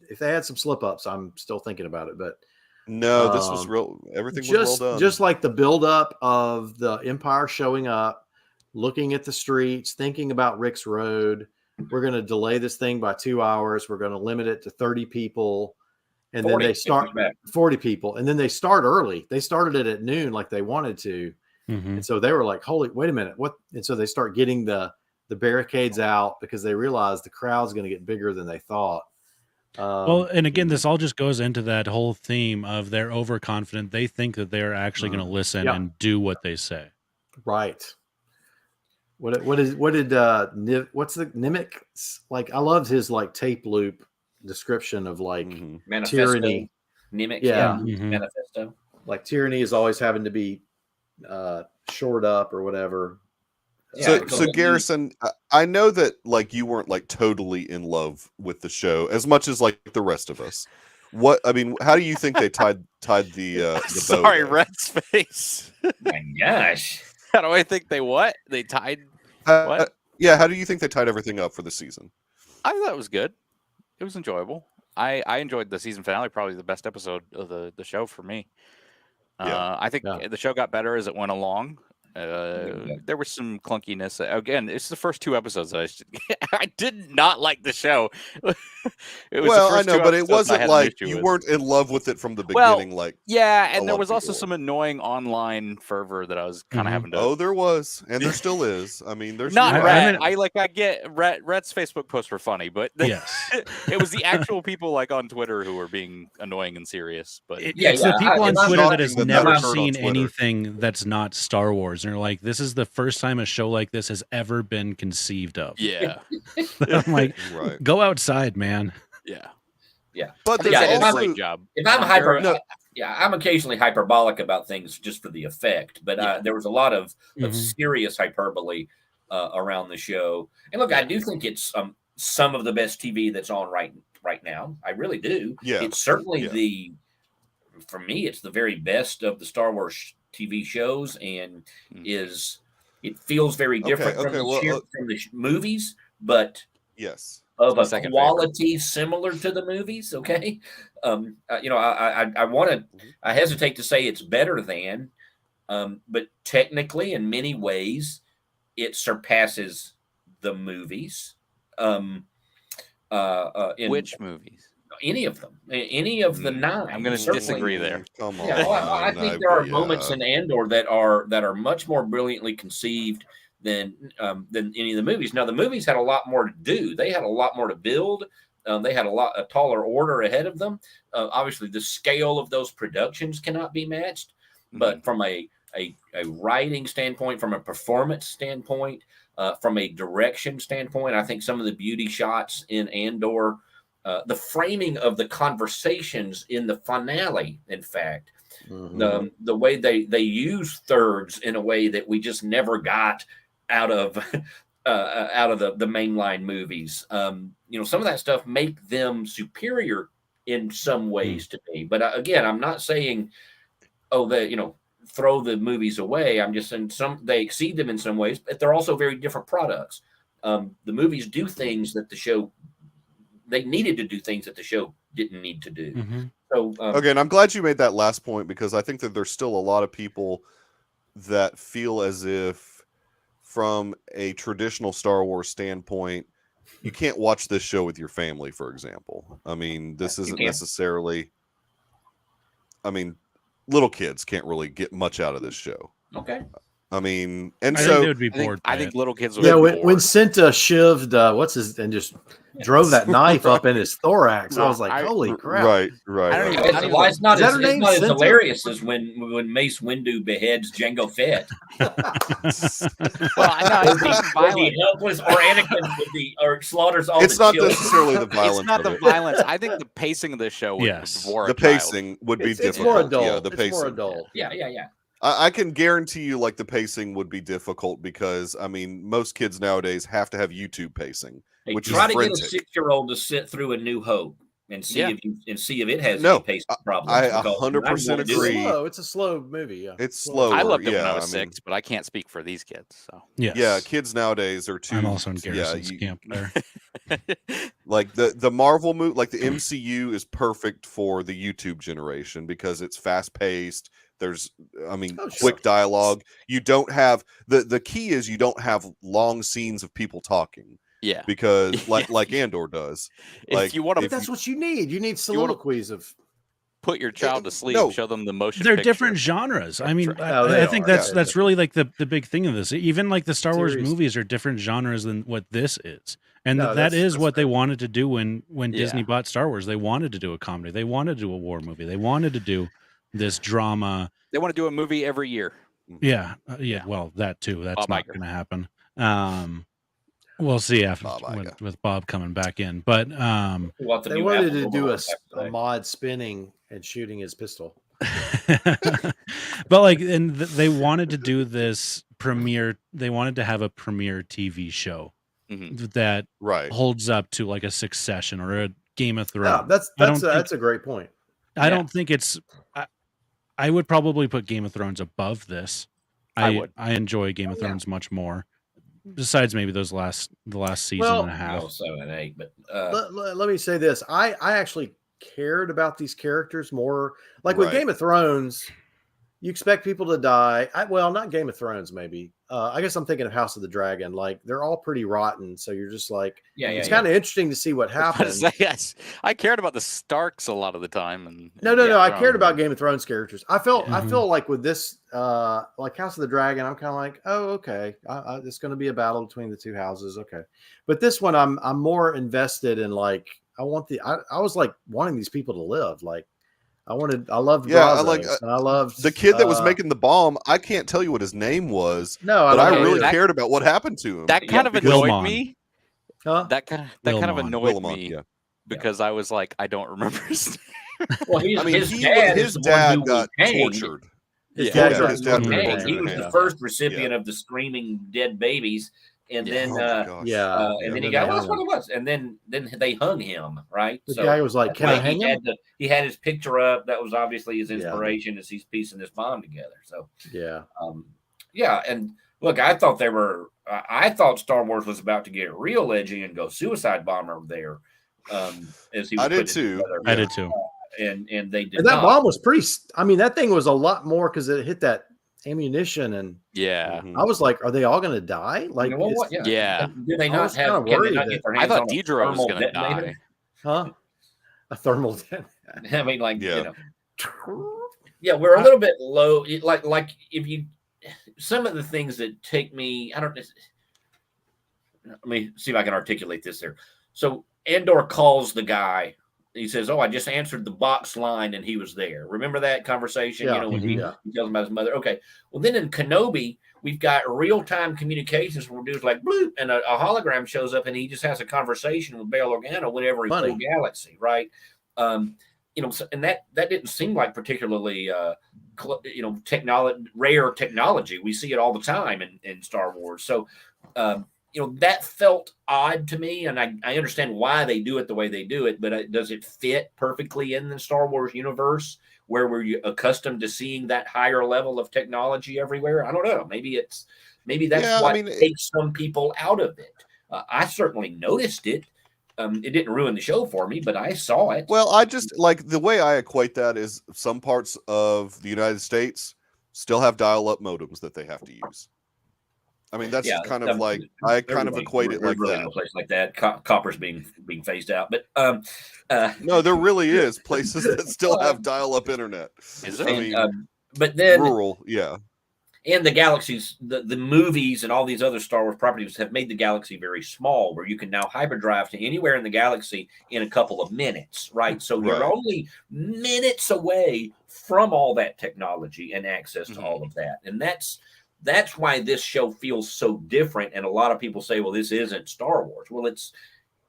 If they had some slip ups, I'm still thinking about it, but. No, this was real. Everything was well done. Just like the buildup of the Empire showing up, looking at the streets, thinking about Rick's Road. We're going to delay this thing by 2 hours. We're going to limit it to 30 people. And 40, then they start 40 people. And then they start early. They started it at noon like they wanted to. Mm-hmm. And so they were like, wait a minute. What? And so they start getting the barricades out because they realize the crowd's going to get bigger than they thought. Well, and again, this all just goes into that whole theme of they're overconfident. They think that they're actually going to listen and do what they say. Right. What's the Nimic? Like, I loved his like tape loop description of like tyranny. Nimic, manifesto. Like tyranny is always having to be shored up or whatever. So Garrison, I know that like you weren't like totally in love with the show as much as like the rest of us. How do you think they tied the Sorry, bow Red's face. My gosh. How do I think they tied what? Yeah, how do you think they tied everything up for the season? I thought it was good. It was enjoyable. I enjoyed the season finale, probably the best episode of the show for me. I think the show got better as it went along. There was some clunkiness. Again, it's the first 2 episodes. I did not like the show. I know, but it wasn't like you weren't in love with it from the beginning. And there was also some annoying online fervor that I was kind of having to. Oh, there was, and there still is. I mean, there's not Red. I get Red's Facebook posts were funny, but it was the actual people like on Twitter who were being annoying and serious. But it's the people on Twitter that has never seen anything that's not Star Wars. And they're like, this is the first time a show like this has ever been conceived of. Yeah. I'm like, go outside, man. Yeah. But there's also a great job. If I'm I'm occasionally hyperbolic about things just for the effect, but there was a lot of serious hyperbole around the show. And look, I do think it's some of the best TV that's on right now. I really do. Yeah. It's certainly for me, it's the very best of the Star Wars TV shows, and it feels very different from the movies, but of a quality similar to the movies. Okay, I hesitate to say it's better than, but technically, in many ways, it surpasses the movies. Which movies? Any of them, any of the 9. I'm going to disagree there. Come on. Yeah, I think there are moments in Andor that are much more brilliantly conceived than any of the movies. Now, the movies had a lot more to do. They had a lot more to build. They had a taller order ahead of them. Obviously, the scale of those productions cannot be matched. But from a writing standpoint, from a performance standpoint, from a direction standpoint, I think some of the beauty shots in Andor, the framing of the conversations in the finale, in fact, the way they use thirds in a way that we just never got out of the mainline movies. Some of that stuff make them superior in some ways to me. But again, I'm not saying, throw the movies away. I'm just saying they exceed them in some ways, but they're also very different products. The movies do things that the show, they needed to do things that the show didn't need to do. So again, I'm glad you made that last point, because I think that there's still a lot of people that feel as if, from a traditional Star Wars standpoint, you can't watch this show with your family, for example. I mean, this isn't necessarily, little kids can't really get much out of this show. Okay. I mean, I think they would be bored. I think little kids would be bored. When Cinta shivved and just drove that knife up in his thorax, I was like, holy crap. Right. It's not as hilarious as when Mace Windu beheads Jango Fett. Well, I know it's violent. Helpless, or Anakin or slaughters all it's the not children. necessarily the violence. It's not the violence. I think the pacing of the show would bore the a child. pacing would be it's difficult. More adult. Yeah, the it's pacing. More adult. Yeah. I can guarantee you, the pacing would be difficult, because most kids nowadays have to have YouTube pacing, which try is to get a 6-year-old to sit through A New Hope and see if it has any pacing problems. I 100% agree. It's a slow movie. Yeah, it's slow. I loved it when I was 6, but I can't speak for these kids. So yeah, kids nowadays are too. I'm also in Garrison's camp there. The Marvel movie, the MCU, is perfect for the YouTube generation because it's fast paced. There's, quick dialogue. You don't have the key is you don't have long scenes of people talking. Yeah, because like Andor does. If you want to, that's what you need. You need soliloquies of. Put your child to sleep. Show them the motion. They're picture. different genres. I mean, I think that's really the big thing of this. Even the Star Wars movies are different genres than what this is, and that is what they wanted to do when Disney bought Star Wars. They wanted to do a comedy. They wanted to do a war movie. They wanted to do this drama. They want to do a movie every year. Yeah. Well, that too. That's not going to happen. We'll see after with Bob coming back in, but they wanted to do a mod spinning and shooting his pistol. But they wanted to do this premiere. They wanted to have a premiere TV show that holds up to a Succession or a Game of Thrones. Yeah, that's a great point. I don't think it's. I would probably put Game of Thrones above this. I enjoy Game of Thrones much more. Besides maybe the last season and a half. 7 and 8, but let me say this: I actually cared about these characters more. With Game of Thrones, you expect people to die. Not Game of Thrones, maybe. I guess I'm thinking of House of the Dragon. They're all pretty rotten, so you're just it's kind of interesting to see what happens. Yes, I cared about the Starks a lot of the time, and no, I cared about Game of Thrones characters. I feel like with this, House of the Dragon, I'm kind of oh, okay, it's going to be a battle between the two houses, okay. But this one, I'm more invested in. I was wanting these people to live. I loved Brazos, and I loved the kid that was making the bomb. I can't tell you what his name was, but I really cared about what happened to him. That kind of annoyed me. Huh? That kind of annoyed me because I was I don't remember his name. Well, his dad got tortured. His dad was the first recipient of the screaming dead babies. And then, and then he got, that's what it was. And then they hung him, right? The guy was like, "Can I hang him?" He had his picture up. That was obviously his inspiration as he's piecing this bomb together. So, and look, I thought they were I thought Star Wars was about to get real edgy and go suicide bomber there. As he was I did too. I did too. And they did. And that bomb was pretty. I mean, that thing was a lot more because it hit that ammunition, and I was like, "Are they all going to die?" Like, you know what? Yeah. Do they not have? Can they not get their hands I thought on Deidre was going to die. Huh? A thermal detonator? I mean, like, you know. Yeah, we're a little bit low. Like if you, some of the things that take me, I don't. Let me see if I can articulate this there. So Andor calls the guy. He says, "Oh, I just answered the box line, and he was there." Remember that conversation? Yeah. You know, when he tells him about his mother. Okay. Well, then in Kenobi, we've got real-time communications where dudes like bloop, and a hologram shows up, and he just has a conversation with Bail Organa whenever he's in the galaxy, right? You know, and that didn't seem like particularly, you know, rare technology. We see it all the time in Star Wars. So, you know, that felt odd to me, and I understand why they do it the way they do it, but does it fit perfectly in the Star Wars universe where we're accustomed to seeing that higher level of technology everywhere? I don't know. Maybe that's what takes some people out of it. I certainly noticed it. It didn't ruin the show for me, but I saw it. Well, I just like the way I equate that is some parts of the United States still have dial-up modems that they have to use. I mean, that's kind of like I kind of equate it like really that. No place like that. Copper's being phased out, but no, there really is places that still have dial-up internet. Is there? I mean, but then rural, yeah. And the galaxies, the movies and all these other Star Wars properties have made the galaxy very small, where you can now hyperdrive to anywhere in the galaxy in a couple of minutes, right? So you're only minutes away from all that technology and access to all of that. And that's why this show feels so different. And a lot of people say, well, this isn't Star Wars. Well,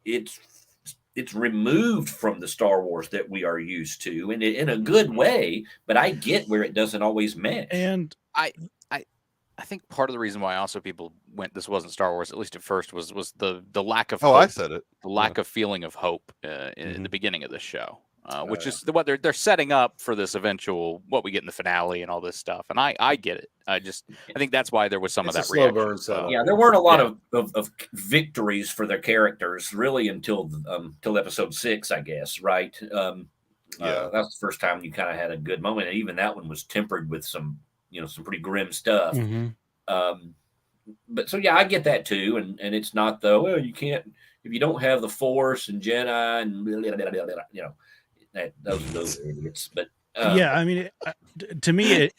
it's removed from the Star Wars that we are used to, and in a good way, but I get where it doesn't always mesh. And I think part of the reason why also people went this wasn't Star Wars, at least at first, was the lack of hope, I said it. The lack of feeling of hope in the beginning of the show, which is what they're setting up for this eventual what we get in the finale and all this stuff. And I get it. I think that's why there was some of that reaction. Burn, so. Yeah, there weren't a lot of victories for their characters really until episode 6, I guess, right? That's the first time you kind of had a good moment, and even that one was tempered with some pretty grim stuff. But so I get that too, and it's not though. Well, you can't if you don't have the Force and Jedi and those are idiots. But I mean, to me,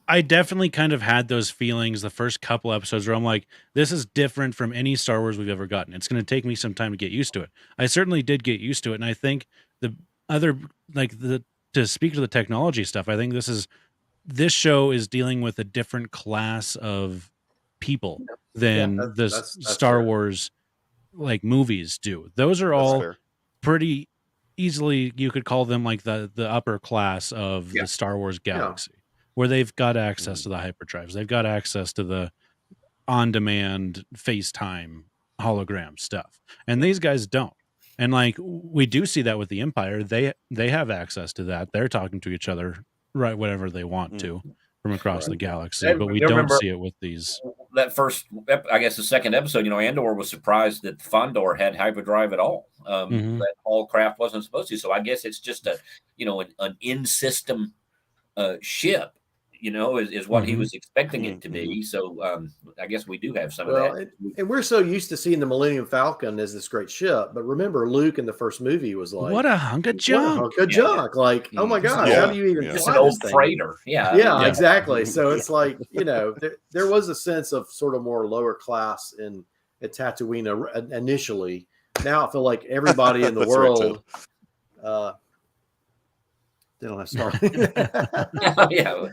I definitely kind of had those feelings the first couple episodes where I'm like, this is different from any Star Wars we've ever gotten. It's going to take me some time to get used to it. I certainly did get used to it, and I think the other to speak to the technology stuff, I think this show is dealing with a different class of people than that's Star Wars like movies do. Those are all pretty easily, you could call them like the upper class of the Star Wars galaxy, where they've got access to the hyperdrives, they've got access to the on-demand FaceTime hologram stuff, and these guys don't. And like we do see that with the Empire, they have access to that. They're talking to each other right whatever they want to from across the galaxy, but we don't see it with these. That first, I guess, the second episode, Andor was surprised that Fondor had hyperdrive at all. That all craft wasn't supposed to. So I guess it's just an in-system ship, is what he was expecting it to be. So I guess we do have some of that. And we're so used to seeing the Millennium Falcon as this great ship, but remember, Luke in the first movie was like, "What a hunk of junk! Like, oh my gosh, how do you even just an old freighter?" Yeah, exactly. So it's like there was a sense of sort of more lower class at Tatooine initially. Now I feel like everybody in the world. They don't have Starlink. They don't.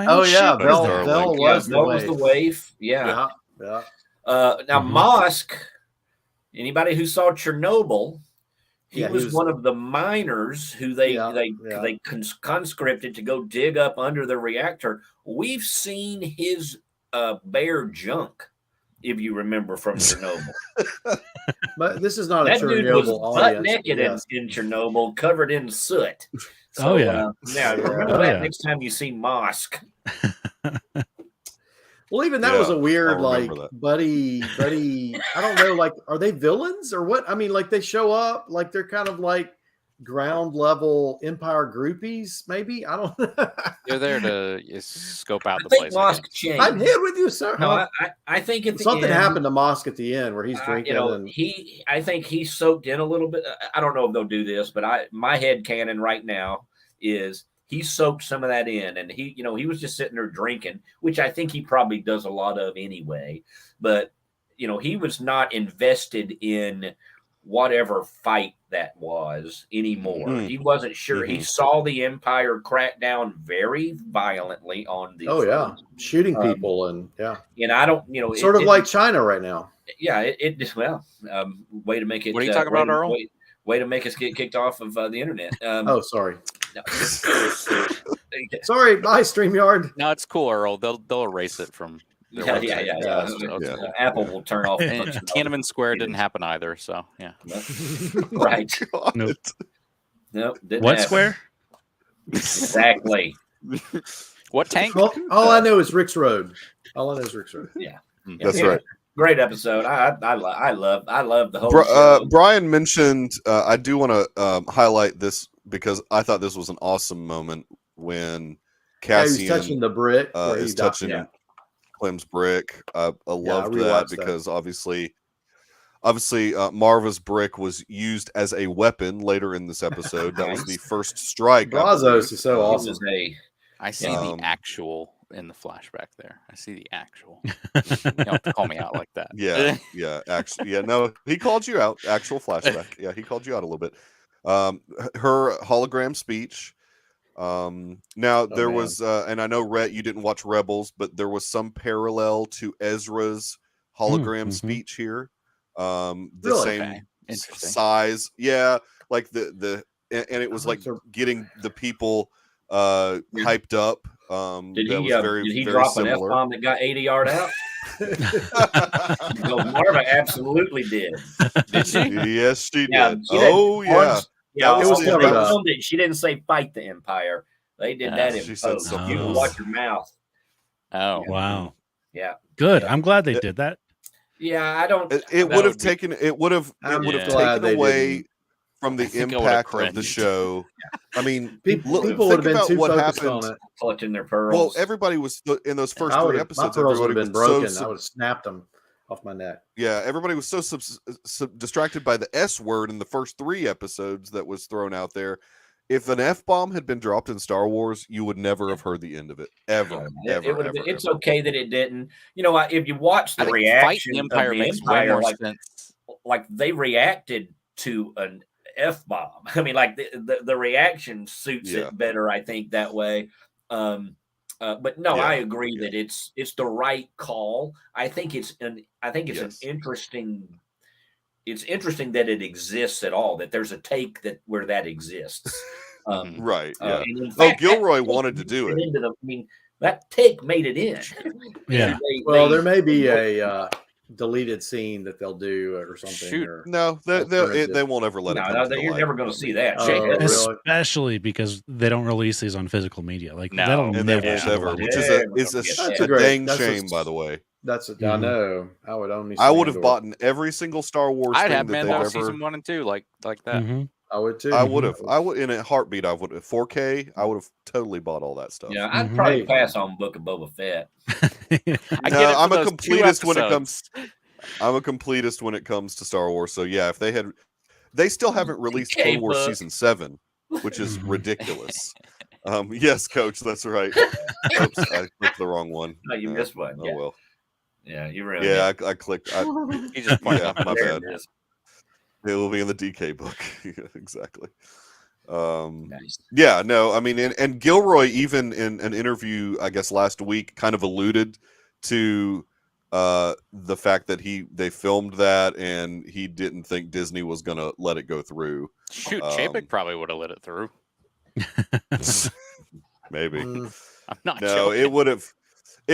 Oh yeah, Bell was the waif. Yeah. Now Mosk. Anybody who saw Chernobyl, he was one of the miners who they conscripted to go dig up under the reactor. We've seen his bare junk, if you remember, from Chernobyl. But this is not a Chernobyl dude was audience. Butt naked in Chernobyl, covered in soot. So, remember that next time you see Mosk. Well, even that was a weird, like, buddy. I don't know, like, are they villains or what? I mean, like, they show up, like, they're kind of like ground level Empire groupies, maybe. I don't know. They're there to scope out the place. I'm here with you, sir. No, I think at the something end, happened to Mosk at the end where he's drinking. I think he soaked in a little bit. I don't know if they'll do this, but my head canon right now is he soaked some of that in, and he was just sitting there drinking, which I think he probably does a lot of anyway. But he was not invested in whatever fight that was anymore. Mm-hmm. He wasn't sure. Mm-hmm. He saw the Empire crack down very violently on these. Oh yeah, shooting people and I don't, sort of like China right now. Yeah, way to make it. What are you talking about, Earl? Way to make us get kicked off of the internet. Oh, sorry. No. Sorry, bye, StreamYard. No, it's cool, Earl. They'll erase it from. Yeah. Apple will turn off. And Tiananmen Square didn't happen either, so yeah. Right. Nope. Didn't what happen. square? Exactly. What tank? All I know is Rick's Road. All I know is Rick's Road. Yeah. That's right. Great episode. I love the whole show. Brian mentioned. I do want to highlight this because I thought this was an awesome moment when Cassian he's touching the brick. Is touching Clem's brick. I loved that because obviously, Marva's brick was used as a weapon later in this episode. That was the first strike. Brazos is so awesome. I see the actual in the flashback there. I see the actual. You don't have to call me out like that. Yeah. Actually, no, he called you out. Actual flashback. Yeah, he called you out a little bit. Her hologram speech. Now there was, and I know Rhett, you didn't watch Rebels, but there was some parallel to Ezra's hologram speech here. The same size. Yeah. Like and it was like getting the people hyped up. Did he drop an F-bomb that got 80 yard out? Marva absolutely did. Did she? Yes, she did. Yeah, Yeah, it was covered up. She didn't say fight the Empire. They did that in post. You can watch your mouth. Oh, wow. Yeah. Good. I'm glad they did that. Yeah, I don't. It would have taken taken away from the impact of the show. I mean, people would have been too what focused happened. on it. Collecting their pearls. Well, everybody was in those first 3 episodes. My pearls would have been broken. I would have snapped them off my neck. Yeah, everybody was so distracted by the S word in the first 3 episodes that was thrown out there. If an F-bomb had been dropped in Star Wars, you would never have heard the end of it. Ever. It's okay that it didn't. If you watch the reaction, the Empire makes way more sense. Like they reacted to an F-bomb. I mean, like the reaction suits it better, I think, that way. But no, I agree that it's the right call. I think it's an interesting. It's interesting that it exists at all. That there's a take where that exists. Right. Yeah. Fact, Gilroy wanted to do it. That take made it in. Yeah. There may be a deleted scene that they'll do or something. Shoot. No, they won't ever let it come to you're light. never going to see that. Especially because they don't release these on physical media. Like that'll never, which is a dang shame, by the way. I know. I would only. I would have bought every single Star Wars. I'd have Mandalorian season 1 and 2 like that. Mm-hmm. I would too. I would in a heartbeat. I would 4K. I would have totally bought all that stuff. Yeah, I'd probably pass on Book of Boba Fett. I'm a completist when it comes. I'm a completist when it comes to Star Wars. So yeah, if they still haven't released Clone Wars season 7, which is ridiculous. Yes, Coach, that's right. Oops, I clicked the wrong one. No, you missed one. Oh well. Yeah, you really. Yeah, I clicked. You just pointed out. My bad. It will be in the DK book. Exactly. Nice. Yeah, no, I mean, and Gilroy, even in an interview, I guess last week, kind of alluded to the fact that they filmed that and he didn't think Disney was going to let it go through. Shoot, Chapek probably would have let it through. Maybe. I'm not. No, joking. it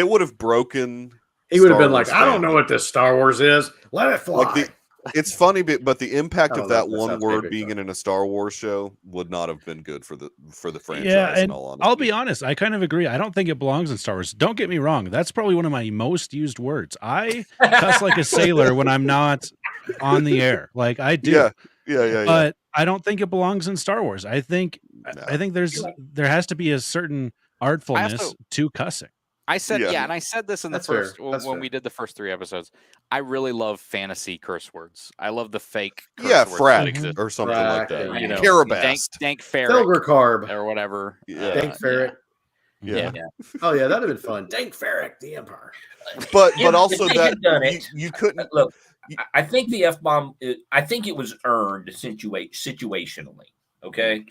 would have broken. He would have been like, I don't know what this Star Wars is. Let it fly. It's funny, but the impact of that one word being in a Star Wars show would not have been good for the franchise. Yeah, and in all honesty. I'll be honest, I kind of agree. I don't think it belongs in Star Wars. Don't get me wrong. That's probably one of my most used words. I cuss like a sailor when I'm not on the air. Like I do. Yeah. But I don't think it belongs in Star Wars. I think there has to be a certain artfulness to cussing. I said, and I said this in the first when we did the first 3 episodes. I really love fantasy curse words. I love the fake curse words that exist. Or something like that. You know, Carabast, dank ferret, Felger carb, or whatever. Dank ferret. Yeah. Oh yeah, that'd have been fun. Dank ferret, the Empire. But also that you couldn't look. I think the F-bomb. I think it was earned situationally. Okay.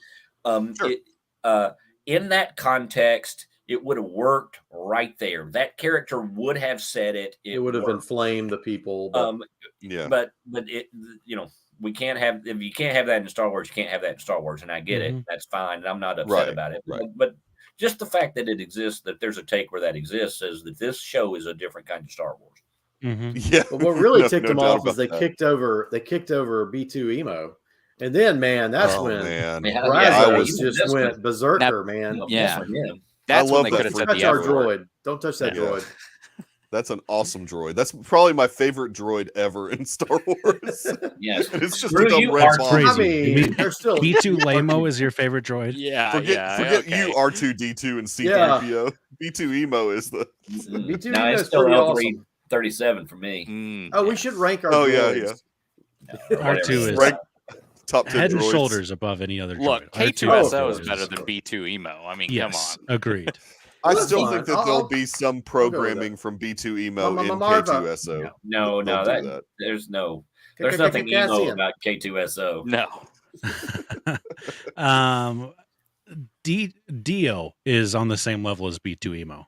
Sure. In that context, it would have worked right there. That character would have said it. It would have inflamed the people. But it, we can't have, if you can't have that in Star Wars, you can't have that in Star Wars, and I get it. That's fine, and I'm not upset about it. Right. But just the fact that it exists, that there's a take where that exists, says that this show is a different kind of Star Wars. Yeah. But what really ticked them off is they kicked over B2 Emo. And then, man, that's when Rise just went berserker, man. That's when they that. could have said touch our droid. Don't touch that droid. That's an awesome droid. That's probably my favorite droid ever in Star Wars. Yes. It's just a dumb red bomb. I mean, they're still B2 Lamo is your favorite droid? Yeah. Forget you, R2D2 and C3PO. B2 Emo is the B2 Emo is still awesome. 37 for me. We should rank our droids. R2 is rank top 10 head and droids. shoulders above any other droid. Look, K2SO is better than B2 Emo. I mean, come on. Agreed. I still think that there'll be some programming from B2 Emo in K2SO. No, there's nothing emo about K2SO. No. Dio is on the same level as B2 Emo.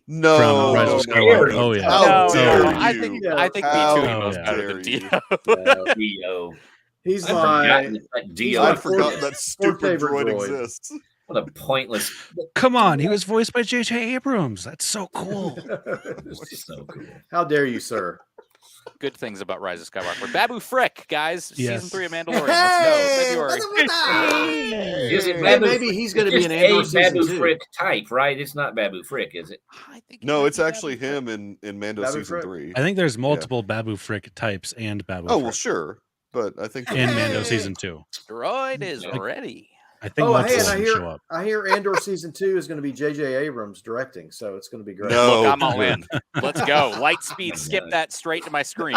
No, from Rise of Skywalker. Oh yeah. I think B2 Emo is better than Dio. Dio. He's I forgot that stupid droid exists. What a pointless. Come on, he was voiced by J.J. Abrams. That's so cool. So cool. How dare you, sir? Good things about Rise of Skywalker. Babu Frick, guys. Season 3 of Mandalorian. Let's go. February. Maybe he's going to be an Andor season Babu Frick type, right? It's not Babu Frick, is it? No, it's actually him in Mando Babu season Frick? 3. I think there's multiple Babu Frick types and Babu Oh, Frick. well, sure. But I think in Mando season 2. Droid is ready. I think show up. I hear Andor season 2 is going to be J.J. Abrams directing, so it's going to be great. No. Look, I'm all in. Let's go. Lightspeed, skip that straight to my screen.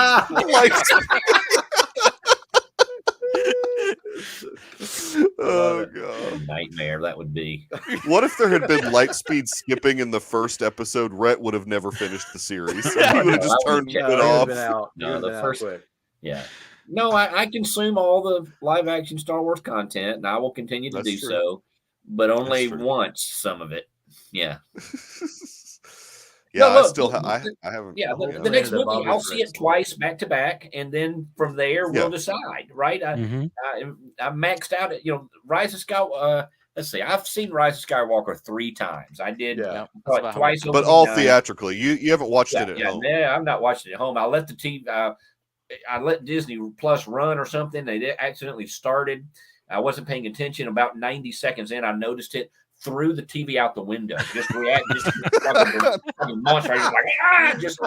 Oh god, nightmare that would be. What if there had been Lightspeed skipping in the first episode? Rhett would have never finished the series. He would have just turned it off. No, the first. Yeah. No, I consume all the live action Star Wars content, and I will continue to do so, but only once some of it. Yeah. Yeah, look, I haven't. Yeah, the next movie, I'll see it twice back to back, and then from there we'll decide. Right? I'm maxed out at Rise of Skywalker. Let's see, I've seen Rise of Skywalker 3 times. I did twice, but all theatrically. You haven't watched it at home. Yeah, I'm not watching it at home. I let the TV. I let Disney Plus run or something. They accidentally started. I wasn't paying attention. About 90 seconds in, I noticed it. Threw the TV out the window. Just fucking monster. Just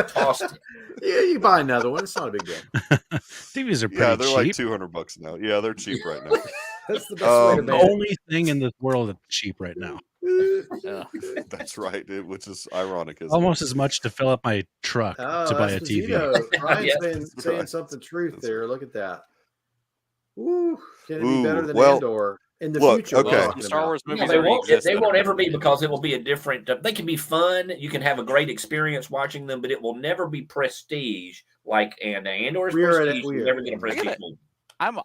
tossed it. Yeah, you buy another one. It's not a big deal. TVs are pretty cheap. Yeah, they're like $200 now. Yeah, they're cheap right now. That's the best way to the only thing in this world that's cheap right now. That's right, which is ironic. Almost as much to fill up my truck to buy a TV. Ryan's saying something truth there. Look at that. Ooh, can it be better than Andor in the future? Okay, Star Wars movies they won't ever be, because it will be a different. They can be fun. You can have a great experience watching them, but it will never be prestige like Andor is prestige. You'll never get a prestige movie. I'm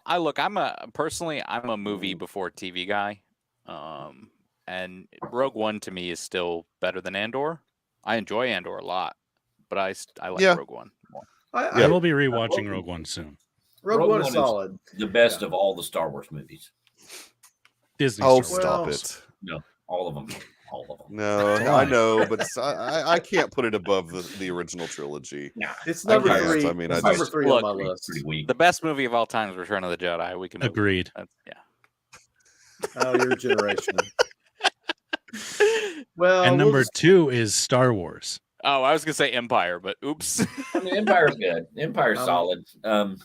a movie before TV guy. And Rogue One to me is still better than Andor. I enjoy Andor a lot, but I like Rogue One more. I will be rewatching Rogue One soon. Rogue One is solid. The best of all the Star Wars movies. Disney. Oh, stop it! No, all of them. all of them. No, I know, but I can't put it above the original trilogy. Nah, it's number three. I mean, it's number three on my list. The best movie of all time is Return of the Jedi. We can agreed. Oh, your generation. Well, and number 2 is Star Wars. Oh, I was gonna say Empire, but oops. I mean, Empire's good. Empire's solid. I'm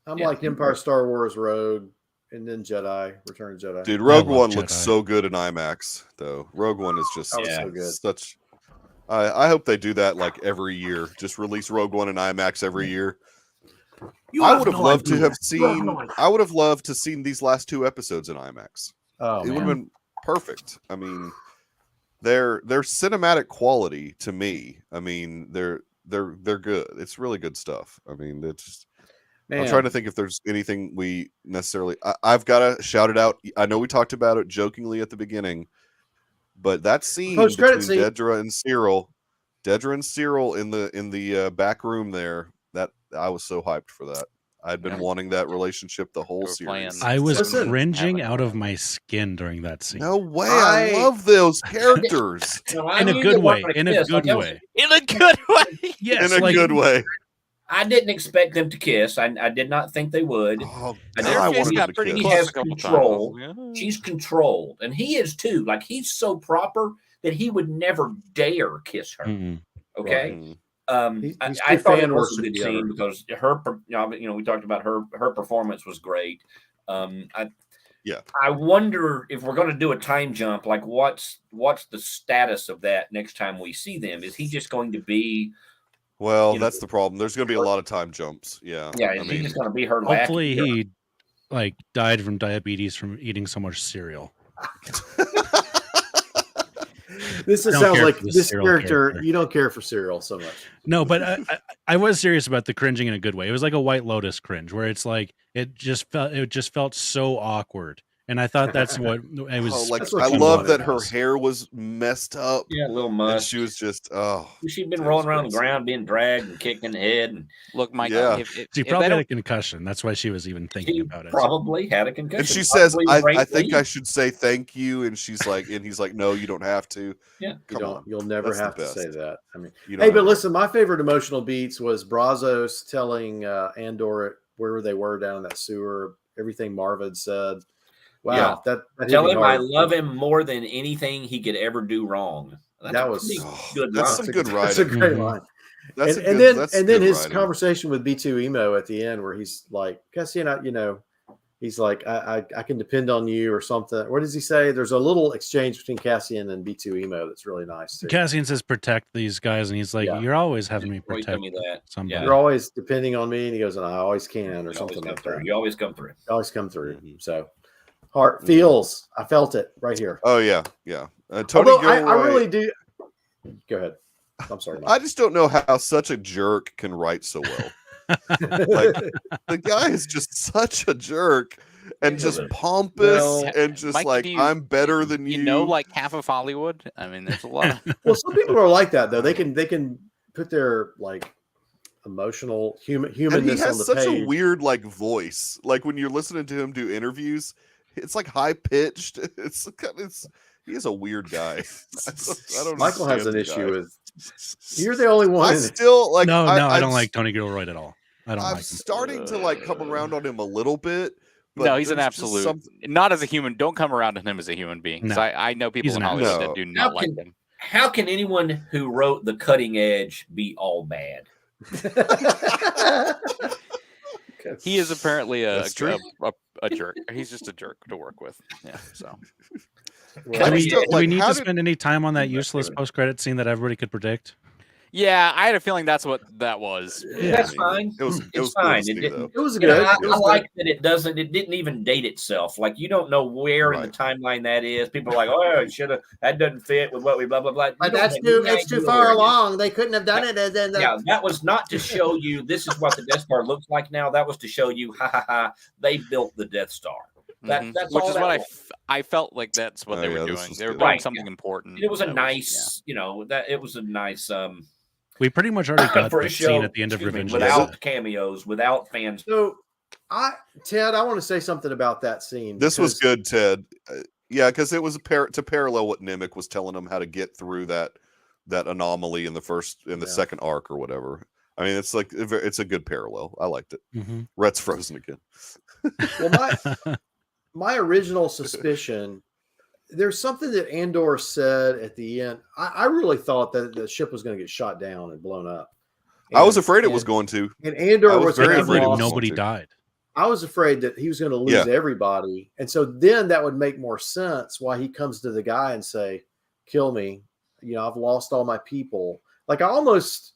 like Empire, Star Wars, Rogue, and then Jedi, Return of Jedi. Dude, Rogue One looks so good in IMAX, though. Rogue One is just so good. Such. I hope they do that like every year. Just release Rogue One in IMAX every year. I would have loved to have seen. I would have loved to seen these last 2 episodes in IMAX. Oh, it would have been perfect. I mean, they're cinematic quality to me. I mean, they're good. It's really good stuff. I mean, it's. I'm trying to think if there's anything we necessarily. I've got to shout it out. I know we talked about it jokingly at the beginning, but that scene between Dedra and Cyril in the back room there, that I was so hyped for that. I'd been wanting that relationship the whole series. I was cringing out of my skin during that scene. No way! I love those characters in a good way. In a good way. In a good way. Yes, in a good way. I didn't expect them to kiss. I did not think they would. Oh, I wanted them to kiss. He has control. She's controlled, and he is too. Like, he's so proper that he would never dare kiss her. Mm-hmm. Okay. Right. I thought it was a good scene because her, we talked about her performance was great. I wonder if we're going to do a time jump. Like, what's the status of that next time we see them? Is he just going to be? Well, that's the problem. There's going to be a lot of time jumps. Yeah. Yeah. He's just going to be her. Hopefully, he died from diabetes from eating so much cereal. This sounds like this character. You don't care for cereal so much. No, but I was serious about the cringing in a good way. It was like a White Lotus cringe, where it's like it just felt so awkward. And I thought that's what it was. I love that her hair was messed up. Yeah, a little mush. And she was just she'd been rolling around the ground, being dragged and kicked in the head. And look, Mike, she probably had a concussion. That's why she was even thinking about it. Probably had a concussion. And she says, "I think I should say thank you." And she's like, and he's like, "No, you don't have to." Yeah, you'll never have to say that. I mean, hey, but listen, my favorite emotional beats was Brazos telling Andor where they were down in that sewer. Everything Marva said. Wow, that tell him I love him more than anything he could ever do wrong. That was good. That's some good writing. That's a great line. And then his conversation with B2 Emo at the end, where he's like, Cassian, he's like, I can depend on you or something. What does he say? There's a little exchange between Cassian and B2 Emo that's really nice too. Cassian says, "Protect these guys," and he's like, "You're always having me protect somebody. You're always depending on me," and he goes, "And I always can," or something like that. You always come through. You always come through. So. Heart feels. I felt it right here. Oh yeah. Tony Gilroy, I really do. Go ahead. I'm sorry, Mike. I just don't know how such a jerk can write so well. Like, the guy is just such a jerk and just pompous and just Mike, like I'm better than you. You know, like half of Hollywood. I mean, there's a lot. Well, some people are like that though. They can put their like emotional humanness on the page. He has such a weird like voice. Like when you're listening to him do interviews. It's like high pitched. He is a weird guy. I don't. Michael has an issue with. You're the only one. I still like. No, I don't like Tony Gilroy at all. I'm starting to like come around on him a little bit. But no, he's an absolute. Not as a human. Don't come around on him as a human being. No. I know people in Hollywood that do not like him. How can anyone who wrote The Cutting Edge be all bad? He is apparently a jerk. He's just a jerk to work with. Yeah. So, do we need to spend any time on that useless post-credit scene that everybody could predict? Yeah, I had a feeling that's what that was. Yeah. That's fine. It was fine. It was good. I like that it didn't even date itself. Like, you don't know where in the timeline that is. People are like, oh, that doesn't fit with what we blah blah blah. But it's too far along. They couldn't have done it. Yeah, that was not to show you this is what the Death Star looks like now. That was to show you, they built the Death Star. That's which is what I felt like that's what they were doing. They were doing something important. It was a nice, it was a nice we pretty much already got the scene at the end of Revenge. Without cameos, without fans. So, Ted, I want to say something about that scene. This was good, Ted. Yeah, because it was to parallel what Nimic was telling them how to get through that anomaly in the second arc or whatever. I mean, it's like it's a good parallel. I liked it. Rhett's frozen again. Well, my original suspicion, there's something that Andor said at the end. I really thought that the ship was going to get shot down and blown up. I was afraid it was going to. And Andor was very afraid nobody died. I was afraid that he was going to lose everybody. And so then that would make more sense why he comes to the guy and say, kill me. I've lost all my people. Like I'm almost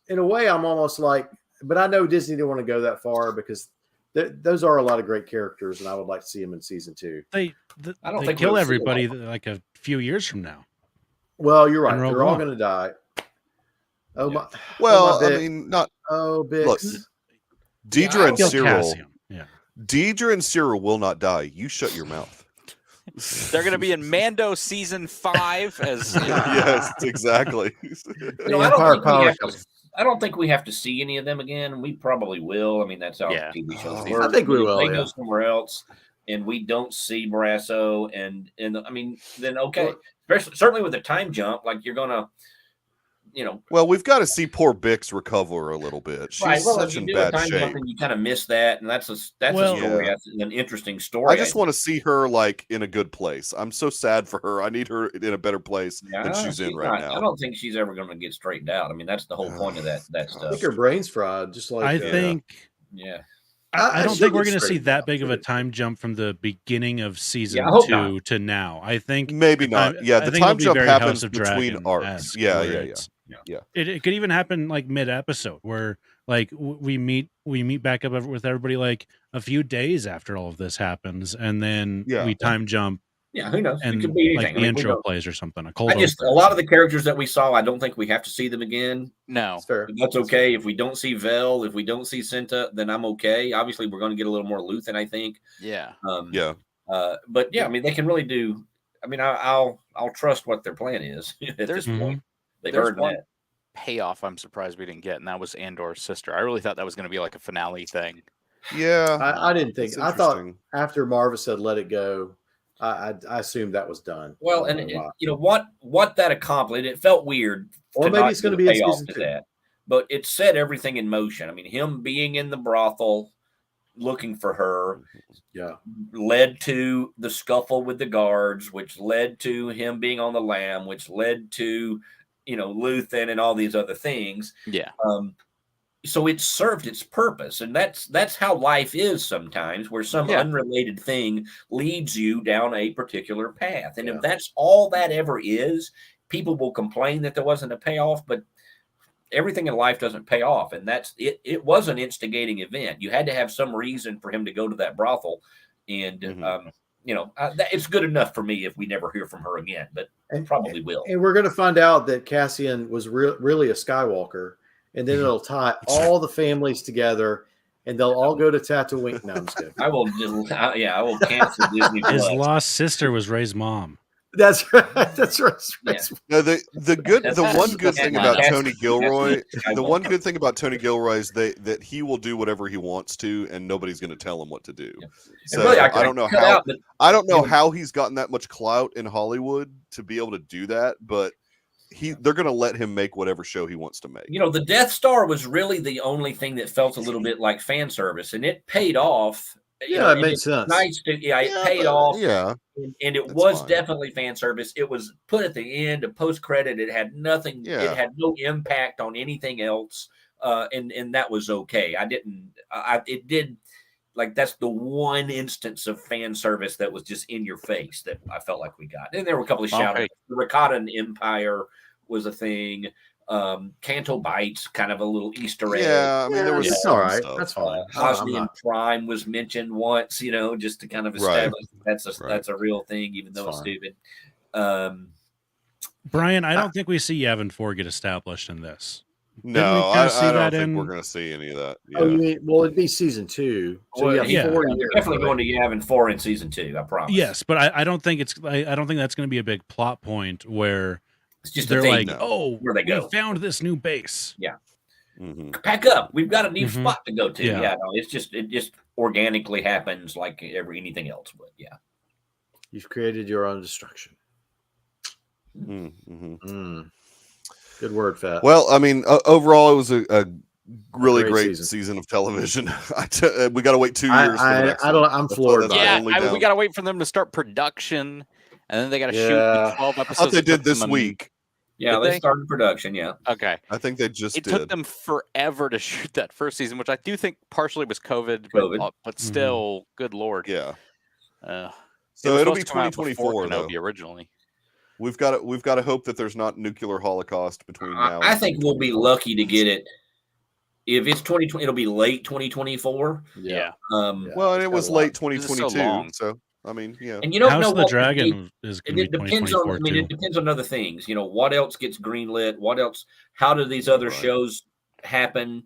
like, but I know Disney didn't want to go that far because those are a lot of great characters and I would like to see them in season 2. They kill everybody like a few years from now. Well, you're right. They're all going to die. Oh my. Well, I mean, not. Oh, Bix. Look, Deidre and Cyril. Yeah. Deidre and Cyril will not die. You shut your mouth. They're going to be in Mando season 5 as yes, exactly. I don't think we have to see any of them again. We probably will. I mean, that's how TV shows. I think we will. They go somewhere else, and we don't see Brasso, and I mean, then okay. Certainly with the time jump, like you're gonna. Well, we've got to see poor Bix recover a little bit. She's such in bad shape. You kind of miss that, and that's a story. That's an interesting story. I just want to see her like in a good place. I'm so sad for her. I need her in a better place than she's in right now. I don't think she's ever going to get straightened out. I mean, that's the whole point of that stuff. I think her brain's fried. Just like I think. Yeah. I don't think we're going to see that big of a time jump from the beginning of season 2 to now. I think maybe not. The time jump happens between arcs. Yeah. It could even happen like mid-episode where like we meet back up with everybody like a few days after all of this happens, and then we time jump. Yeah, who knows? And it could be anything. Like the intro plays or something. A lot of the characters that we saw, I don't think we have to see them again. No, that's okay. If we don't see Vel, if we don't see Cinta, then I'm okay. Obviously, we're going to get a little more Luthen, I think. Yeah. But I mean, they can really do. I mean, I'll trust what their plan is at this point. They've heard that payoff. I'm surprised we didn't get, and that was Andor's sister. I really thought that was going to be like a finale thing. Yeah, I didn't think. I thought after Marva said "let it go," I assumed that was done. Well, and what that accomplished, it felt weird. Or maybe it's going to be a season 2. That, but it set everything in motion. I mean, him being in the brothel, looking for her, led to the scuffle with the guards, which led to him being on the lam, which led to Luthen and all these other things. Yeah. So it served its purpose, and that's how life is sometimes, where some unrelated thing leads you down a particular path. And if that's all that ever is, people will complain that there wasn't a payoff, but everything in life doesn't pay off. And that's it. It was an instigating event. You had to have some reason for him to go to that brothel. And, it's good enough for me if we never hear from her again, but probably will. And we're going to find out that Cassian was really a Skywalker. And then it'll tie all the families together, and they'll all go to Tatooine. No, I'm just kidding. I will cancel Disney Plus. His lost sister was Ray's mom. That's right. That's right. Yeah. No, the one good thing about Tony Gilroy, is that he will do whatever he wants to, and nobody's going to tell him what to do. Yeah. So really, I don't know how he's gotten that much clout in Hollywood to be able to do that, but they're going to let him make whatever show he wants to make. The Death Star was really the only thing that felt a little bit like fan service, and it paid off. It made sense. Nice to, it paid off. Yeah, and it was definitely fan service. It was put at the end, a post credit. It had nothing. Yeah. It had no impact on anything else, and that was okay. It did. Like that's the one instance of fan service that was just in your face that I felt like we got. And there were a couple of shout-outs. The Rakatan Empire was a thing. Canto Bites, kind of a little Easter egg. Yeah, I mean there was all right. Stuff. That's fine. Hosnian Prime was mentioned once, just to kind of establish that's a real thing, even though it's stupid. Brian, I don't think we see Yavin 4 get established in this. No, I don't think we're going to see any of that. Yeah. Oh, you mean, well, it'd be season 2. So you're definitely going to Yavin 4 in season 2. I promise. Yes, but I don't think that's going to be a big plot point where it's just they're like, where they go. We found this new base. Yeah. Mm-hmm. Pack up. We've got a new spot to go to. Yeah. No, it just organically happens like anything else. But yeah. You've created your own destruction. Mm-hmm. Good word, Fat. Well, I mean, overall, it was a really great season of television. We got to wait 2 years for the next one. I'm floored by it. Yeah, we got to wait for them to start production, and then they got to shoot the 12 episodes. I thought they did this week. Yeah, they started production, yeah. Okay. I think they just It took them forever to shoot that first season, which I do think partially was COVID. But still, good Lord. Yeah. So it'll be 2024, though. Originally. We've got to hope that there's not nuclear holocaust between now. I think we'll be lucky to get it. If it's 2020, it'll be late 2024. Yeah. Well, and it was late 2022. So I mean, yeah. And you don't know the Dragon is going to be 2024 on. I mean, it depends on other things. You know, what else gets greenlit? What else? How do these other shows happen?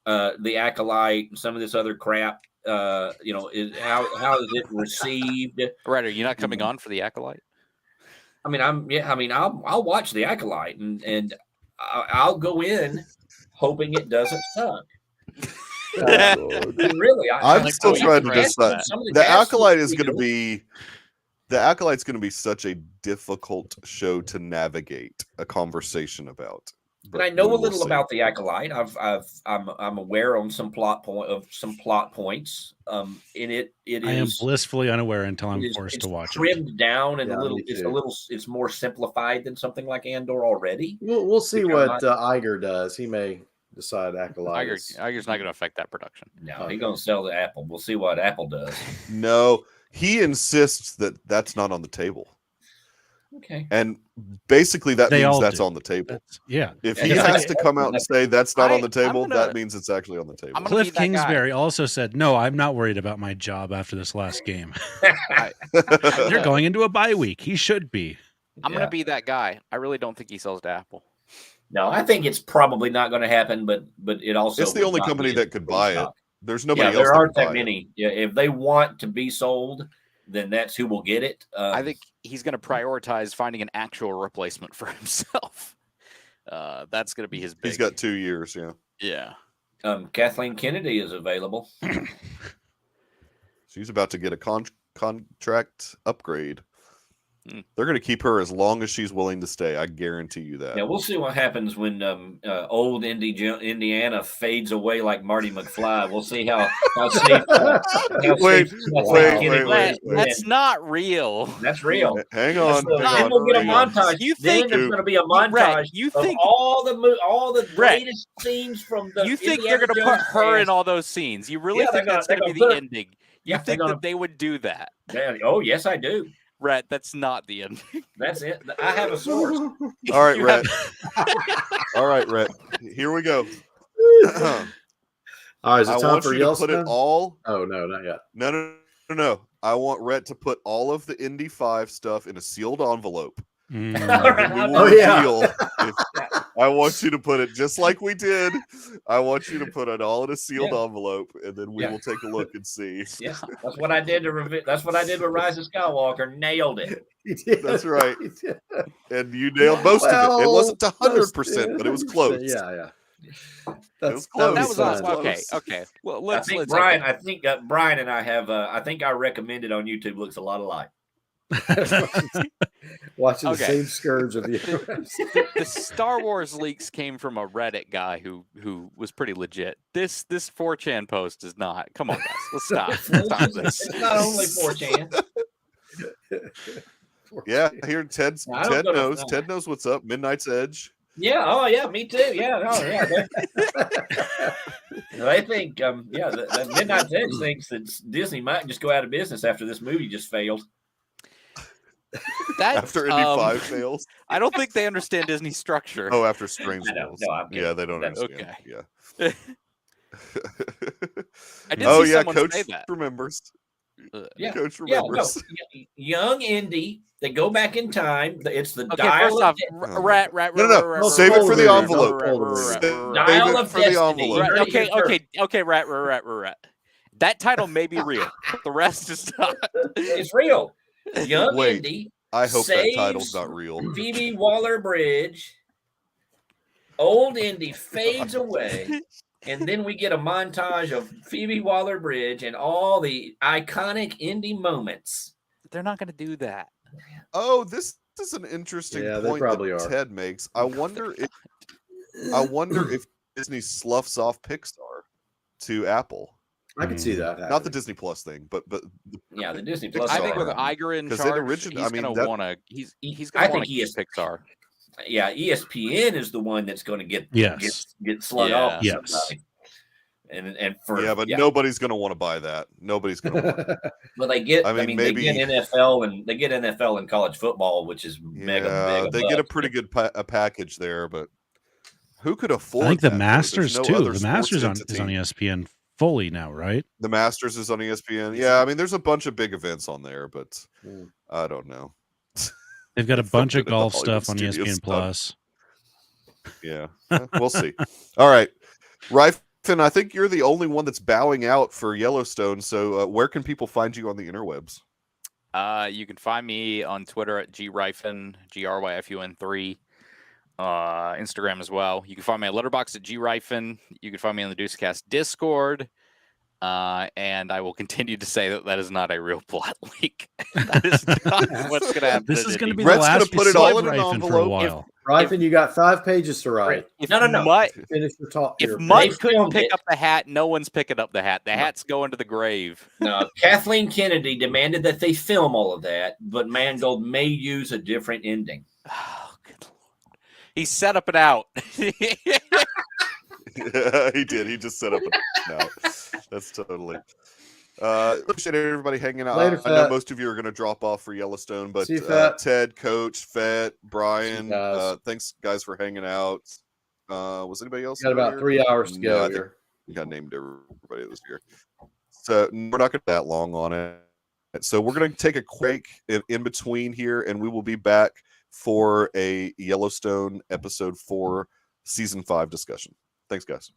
The Acolyte and some of this other crap. How is it received? Right? Are you not coming on for the Acolyte? I mean, I'll watch the Acolyte and I'll go in hoping it doesn't suck. Really, I'm still trying to decide. The Acolyte is going to be. The Acolyte's going to be such a difficult show to navigate a conversation about. But I know a little about the Acolyte. I'm aware on some plot points. In it, I am blissfully unaware until I'm forced to watch it. Trimmed down and it's more simplified than something like Andor already. We'll see what Iger does. He may decide Acolyte. Iger's not going to affect that production. No, he's going to sell to Apple. We'll see what Apple does. No, he insists that that's not on the table. Okay. And basically that means that's on the table. If he has to come out and say that's not on the table, that means it's actually on the table. Cliff Kingsbury also said, "No, I'm not worried about my job after this last game." They're going into a bye week. He should be. I'm going to be that guy. I really don't think he sells to Apple. No, I think it's probably not going to happen, but it also it's the only company that could buy it. There's nobody else. There aren't that many. Yeah, if they want to be sold, then that's who will get it. I think he's going to prioritize finding an actual replacement for himself. That's going to be his big. He's got 2 years, Yeah. Kathleen Kennedy is available. She's about to get a contract upgrade. They're going to keep her as long as she's willing to stay. I guarantee you that. Yeah, we'll see what happens when old Indiana fades away like Marty McFly. We'll see how safe. Wait. That's not real. That's real. Hang on. Then we'll get a montage. You think there's going to be a montage of all the greatest scenes from the. You think they're going to put her in all those scenes? You really think that's going to be the ending? You think that they would do that? Oh, yes, I do. Rhett, that's not the ending. That's it. I have a source. All right, Rhett. All right, Rhett. Here we go. All right, is it time for Yellowstone? Put it all. Oh no, not yet. No. I want Rhett to put all of the Indy 5 stuff in a sealed envelope. I want you to put it just like we did. I want you to put it all in a sealed envelope, and then we will take a look and see. Yeah, that's what I did That's what I did with Rise of Skywalker. Nailed it. That's right. And you nailed most of it. It wasn't 100%, but it was close. Yeah. It was close. That was awesome. Okay. Well, let's. Brian. I think Brian and I have. I think I recommended on YouTube looks a lot alike. Watching the same scourge of you. The Star Wars leaks came from a Reddit guy who was pretty legit. This 4chan post is not. Come on, guys, let's stop. Stop this. It's not only 4chan. Yeah, here Ted knows. Ted knows what's up. Midnight's Edge. Yeah. Oh, yeah. Me too. Yeah. Oh, yeah. They think. The Midnight's Edge thinks that Disney might just go out of business after this movie just failed. After Indy 5 fails, I don't think they understand Disney's structure. Oh, after Strange fails, they don't understand. Okay. Yeah. I did see someone Coach say that. remembers. Coach remembers. Young Indy. They go back in time. It's the dial. First off, rat. No. Save it for the envelope. Dial of Destiny. Okay. Rat. That title may be real. The rest is not. It's real. Young Indy. I hope that title's not real. Phoebe Waller-Bridge. Old Indy fades away, and then we get a montage of Phoebe Waller-Bridge and all the iconic Indy moments. but they're not going to do that. Oh, this is an interesting point that Ted makes. I wonder if Disney sloughs off Pixar to Apple. I could see that. Not the Disney Plus thing, but the Disney Plus. I think with Iger in charge, he's going to want to. He's going to want to use Pixar. Yeah, ESPN is the one that's going to get slung off. Yes. And nobody's going to want to buy that. Nobody's going to want it. Well, they get. Maybe they get NFL and college football, which is mega. They get a pretty good package there, but who could afford? I think the Masters too. The Masters is on ESPN fully now, right? The Masters is on ESPN. Yeah, I mean, there's a bunch of big events on there, but I don't know. They've got a bunch of golf stuff on ESPN Plus. Yeah, we'll see. All right, Ryfin, I think you're the only one that's bowing out for Yellowstone. So where can people find you on the interwebs? You can find me on Twitter at GRyfun, GRYFUN3. Instagram as well. You can find me at Letterboxd at GRyfun. You can find me on the Deucecast Discord. And I will continue to say that is not a real plot leak. That is not what's going to happen. This is going to be the last put it all in an envelope for a while. Ryfun, you got 5 pages to write. No. Finish your talk. If Mike couldn't pick up the hat, no one's picking up the hat. The hat's going to the grave. No, Kathleen Kennedy demanded that they film all of that, but Mangold may use a different ending. Oh, good Lord. He set up and out. Yeah, he did. He just set up and out. That's totally. Appreciate everybody hanging out. Later, I know most of you are going to drop off for Yellowstone, but Ted, Coach, Fett, Brian, thanks guys for hanging out. Was anybody else? Got about 3 hours to go here. We got named everybody this year, so we're not going to that long on it. So we're going to take a quick in between here, and we will be back for a Yellowstone episode 4, season 5 discussion. Thanks, guys.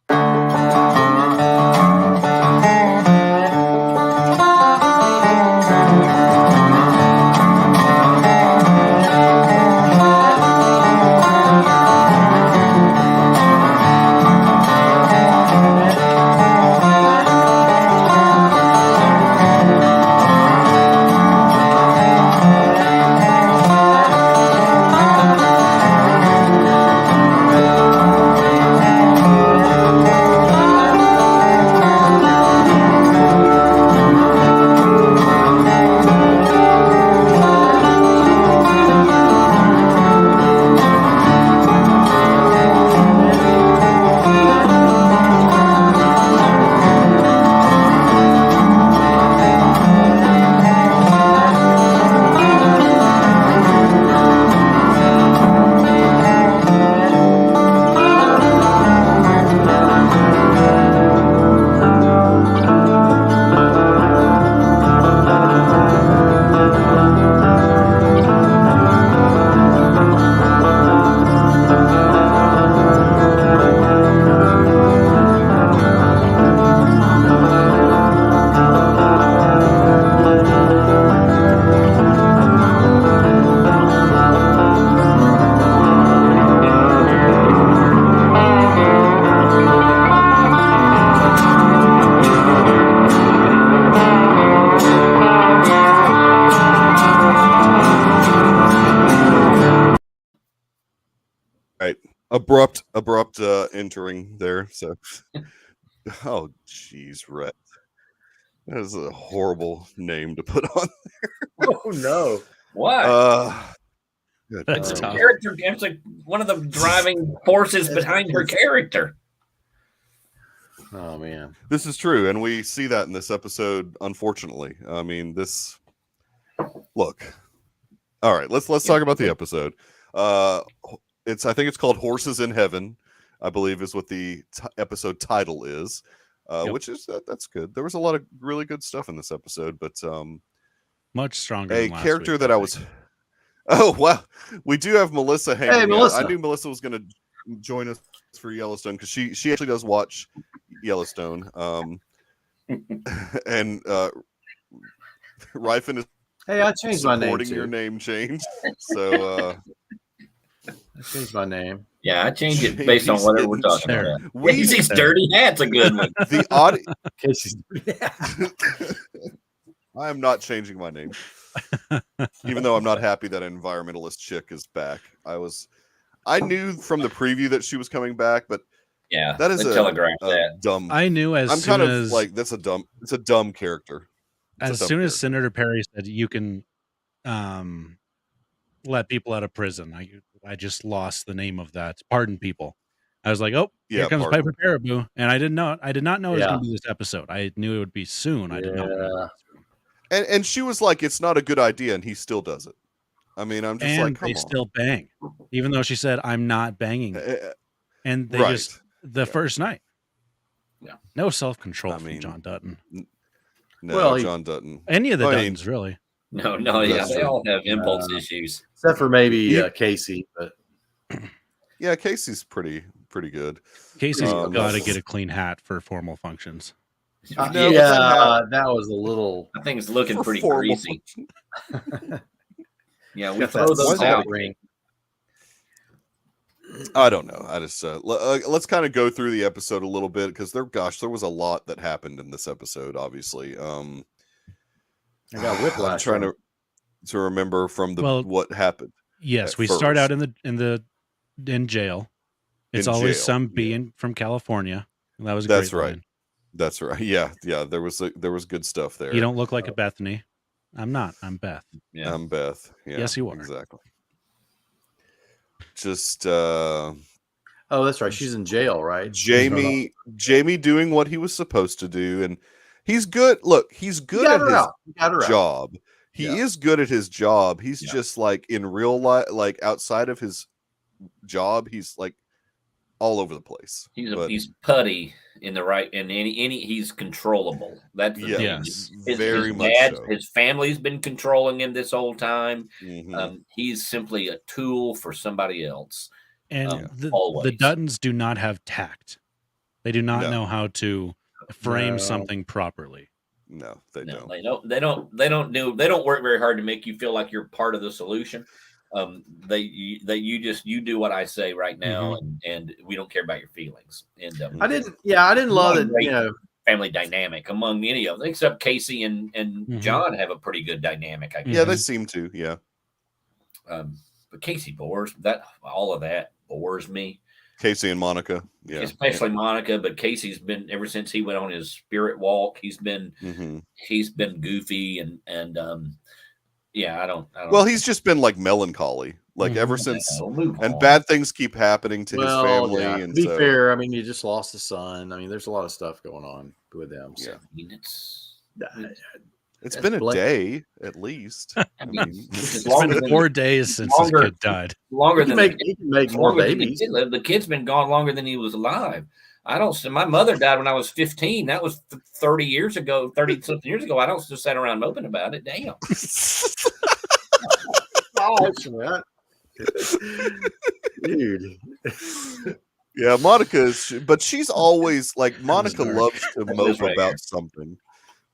Abrupt entering there. So, oh, geez, Rhett. That is a horrible name to put on there. Oh, no. What? That's it's tough. Character. It's like one of the driving forces behind her character. Oh, man. This is true, and we see that in this episode, unfortunately. I mean, this... Look. All right, let's talk about the episode. I think it's called Horses in Heaven, I believe is what the episode title is, which is that's good. There was a lot of really good stuff in this episode, but much stronger. A character week, that I was. Oh wow, we do have Melissa hanging. Hey, Melissa. I knew Melissa was going to join us for Yellowstone because she actually does watch Yellowstone. And Ryfun is. Hey, I changed my name. Supporting your name change, so. I changed my name. Yeah, I changed it based on whatever we're talking about. Weezy's dirty hat's a good one. The audio. I am not changing my name. Even though I'm not happy that an environmentalist chick is back. I knew from the preview that she was coming back, but yeah, that is a dumb. I knew as I'm soon kind of as like it's a dumb character. As soon as Senator Perry said you can let people out of prison, I just lost the name of that. Pardon people. I was like, oh, here comes Piper Perabo, and I did not know it was going to be this episode. I knew it would be soon. I did not know. And she was like, it's not a good idea, and he still does it. I mean, I'm just like, come on. They still bang, even though she said, I'm not banging. And they just, the first night. Yeah. No self-control from John Dutton. No, John Dutton. Any of the Duttons, really. No, yeah, they all have impulse issues. Except for maybe Casey, but... Yeah, Casey's pretty good. Casey's got to get a clean hat for formal functions. That was a little... I think it's looking pretty greasy. Yeah, we throw those out. I don't know. I just let's kind of go through the episode a little bit because there was a lot that happened in this episode. Obviously, I got whiplash. I'm trying to remember from what happened. Yes, we start out in jail. It's always some being from California. And that was a great line. That's right. Yeah. There was good stuff there. You don't look like a Bethany. I'm not. I'm Beth. Yeah. I'm Beth. Yeah, yes, you are. Exactly. Just that's right. She's in jail, right? Jamie doing what he was supposed to do, and he's good. Look, he's good at his job. He is good at his job. He's just like in real life, like outside of his job, he's like all over the place. He's putty in the right, and he's controllable. That's the thing. Very much so. His family's been controlling him this whole time. Mm-hmm. He's simply a tool for somebody else. And the Duttons do not have tact. They do not know how to frame something properly. No, they don't. They don't work very hard to make you feel like you're part of the solution. You do what I say right now, and we don't care about your feelings. And I didn't love it. Family dynamic among any of them, except Casey and John have a pretty good dynamic. I guess. Yeah, they seem to. Yeah. But Casey bores all of that bores me. Casey and Monica, especially Monica. But Casey's been ever since he went on his spirit walk. He's been goofy and I don't. Well, he's just been like melancholy, like ever since, and bad things keep happening to his family. Yeah. And to be fair, I mean, you just lost a son. I mean, there's a lot of stuff going on with them. So. Yeah, it's been a day at least. I mean, it's been 4 days since his kid died. Longer than he can make more babies. The kid's been gone longer than he was alive. My mother died when I was 15. That was 30 years ago, 30 something years ago. I don't just sit around moping about it. Damn. Dude. Yeah, but she's always like, Monica loves to mope about something.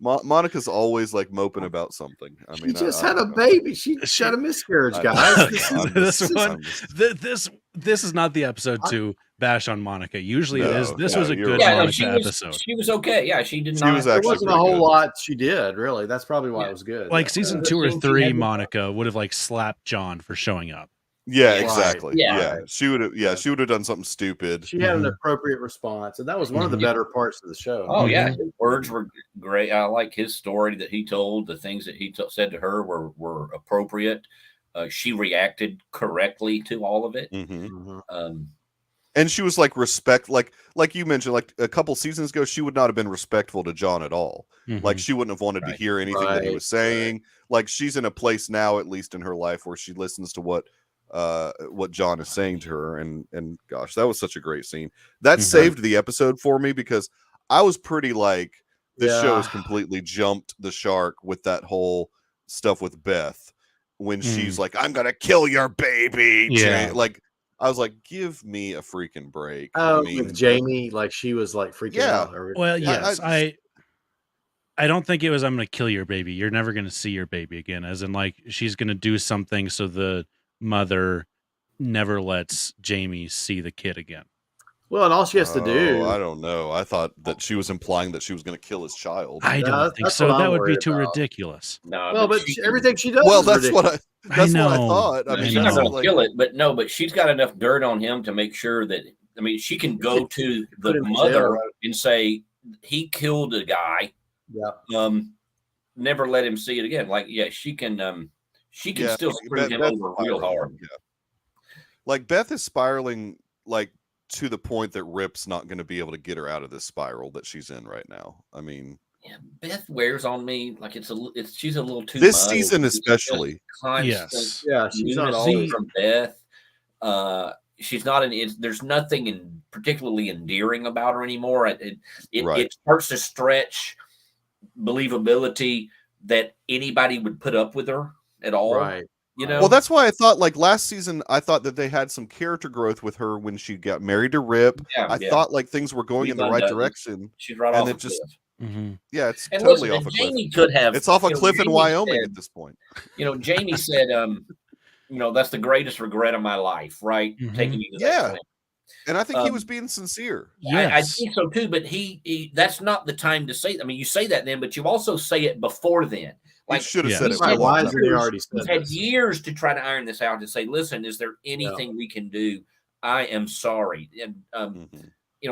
Monica's always like moping about something. I mean, she just had a baby. She had a miscarriage, guys. This is not the episode to bash on Monica. Usually it is. This was a good Monica episode. She was okay. Yeah, she did not. There wasn't a whole lot she did, really. That's probably why it was good. Like season 2 or 3, Monica would have like slapped John for showing up. Yeah, exactly. Yeah. She would have. Yeah, she would have done something stupid. She had an appropriate response, and that was one of the better parts of the show. Oh yeah, his words were great. I like his story that he told. The things that he said to her were appropriate. She reacted correctly to all of it. And she was like like you mentioned, like a couple seasons ago, she would not have been respectful to John at all. Like she wouldn't have wanted to hear anything that he was saying. Like she's in a place now, at least in her life, where she listens to what John is saying to her, and gosh, that was such a great scene. That saved the episode for me because I was pretty like this show has completely jumped the shark with that whole stuff with Beth when she's like, I'm gonna kill your baby. Like I was like, give me a freaking break. With Jamie, like she was like freaking out. Well, yes, I don't think it was I'm gonna kill your baby. You're never gonna see your baby again. As in, like she's gonna do something so the mother never lets Jamie see the kid again. Well, and all she has to do. I don't know. I thought that she was implying that she was going to kill his child. I don't think so. That would be too ridiculous. No, well, but everything she does. Well, is that's ridiculous. what I thought. I mean, she's not going to kill it, but she's got enough dirt on him to make sure that. I mean, she can go to the mother and say he killed a guy. Yeah. Never let him see it again. Like, she can still screw him over real hard. Yeah. Like Beth is spiraling like to the point that Rip's not going to be able to get her out of this spiral that she's in right now. I mean, Beth wears on me like she's a little too. This season, especially. Yes. Yeah, she's not always from Beth. She's not there's nothing particularly endearing about her anymore. It starts to stretch believability that anybody would put up with her at all. Right. Well, that's why I thought like last season, I thought that they had some character growth with her when she got married to Rip. I thought like things were going in the right direction. She's right off a cliff. It's totally off a cliff. Jamie could have. It's off a cliff in Wyoming at this point. Jamie said, that's the greatest regret of my life, right? Taking you to that point. And I think he was being sincere. Yes. I think so too, but he that's not the time to say. I mean, you say that then, but you also say it before then. Like, should have said it. Right. Why is he already said He's had years to try to iron this out and say, listen, is there anything we can do? I am sorry. And,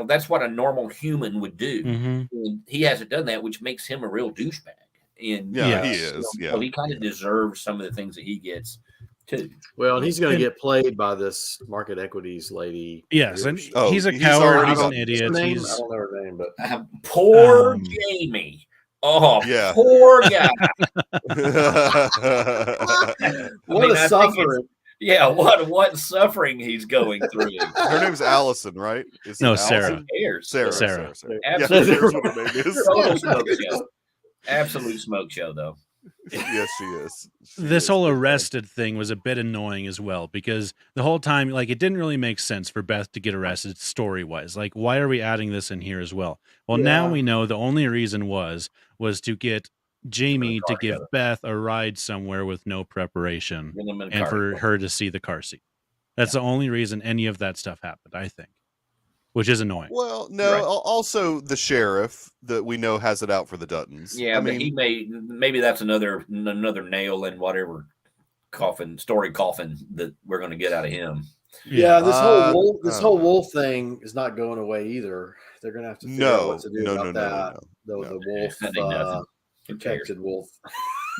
that's what a normal human would do. And he hasn't done that, which makes him a real douchebag. And he is. So he kind of deserves some of the things that he gets too. Well, and he's going to get played by this market equities lady. Yes, and he's a coward. He's an idiot. I don't know her name, but poor Jamie. Oh, poor guy. What a suffering. Yeah, what suffering he's going through. Her name's Allison, right? No, Sarah. Sarah. Absolute smoke show, though. Yes, she is. This whole arrested thing was a bit annoying as well, because the whole time, like, it didn't really make sense for Beth to get arrested story-wise. Like, why are we adding this in here as well? Well, now we know the only reason was to get Jamie to give Beth a ride somewhere with no preparation and for her to see the car seat. That's the only reason any of that stuff happened, I think, which is annoying. Well, no, also the sheriff that we know has it out for the Duttons. Yeah, but he maybe that's another nail in whatever story coffin that we're going to get out of him. Yeah, this whole wolf thing is not going away either. They're going to have to figure out what to do about that. The wolf, protected wolf.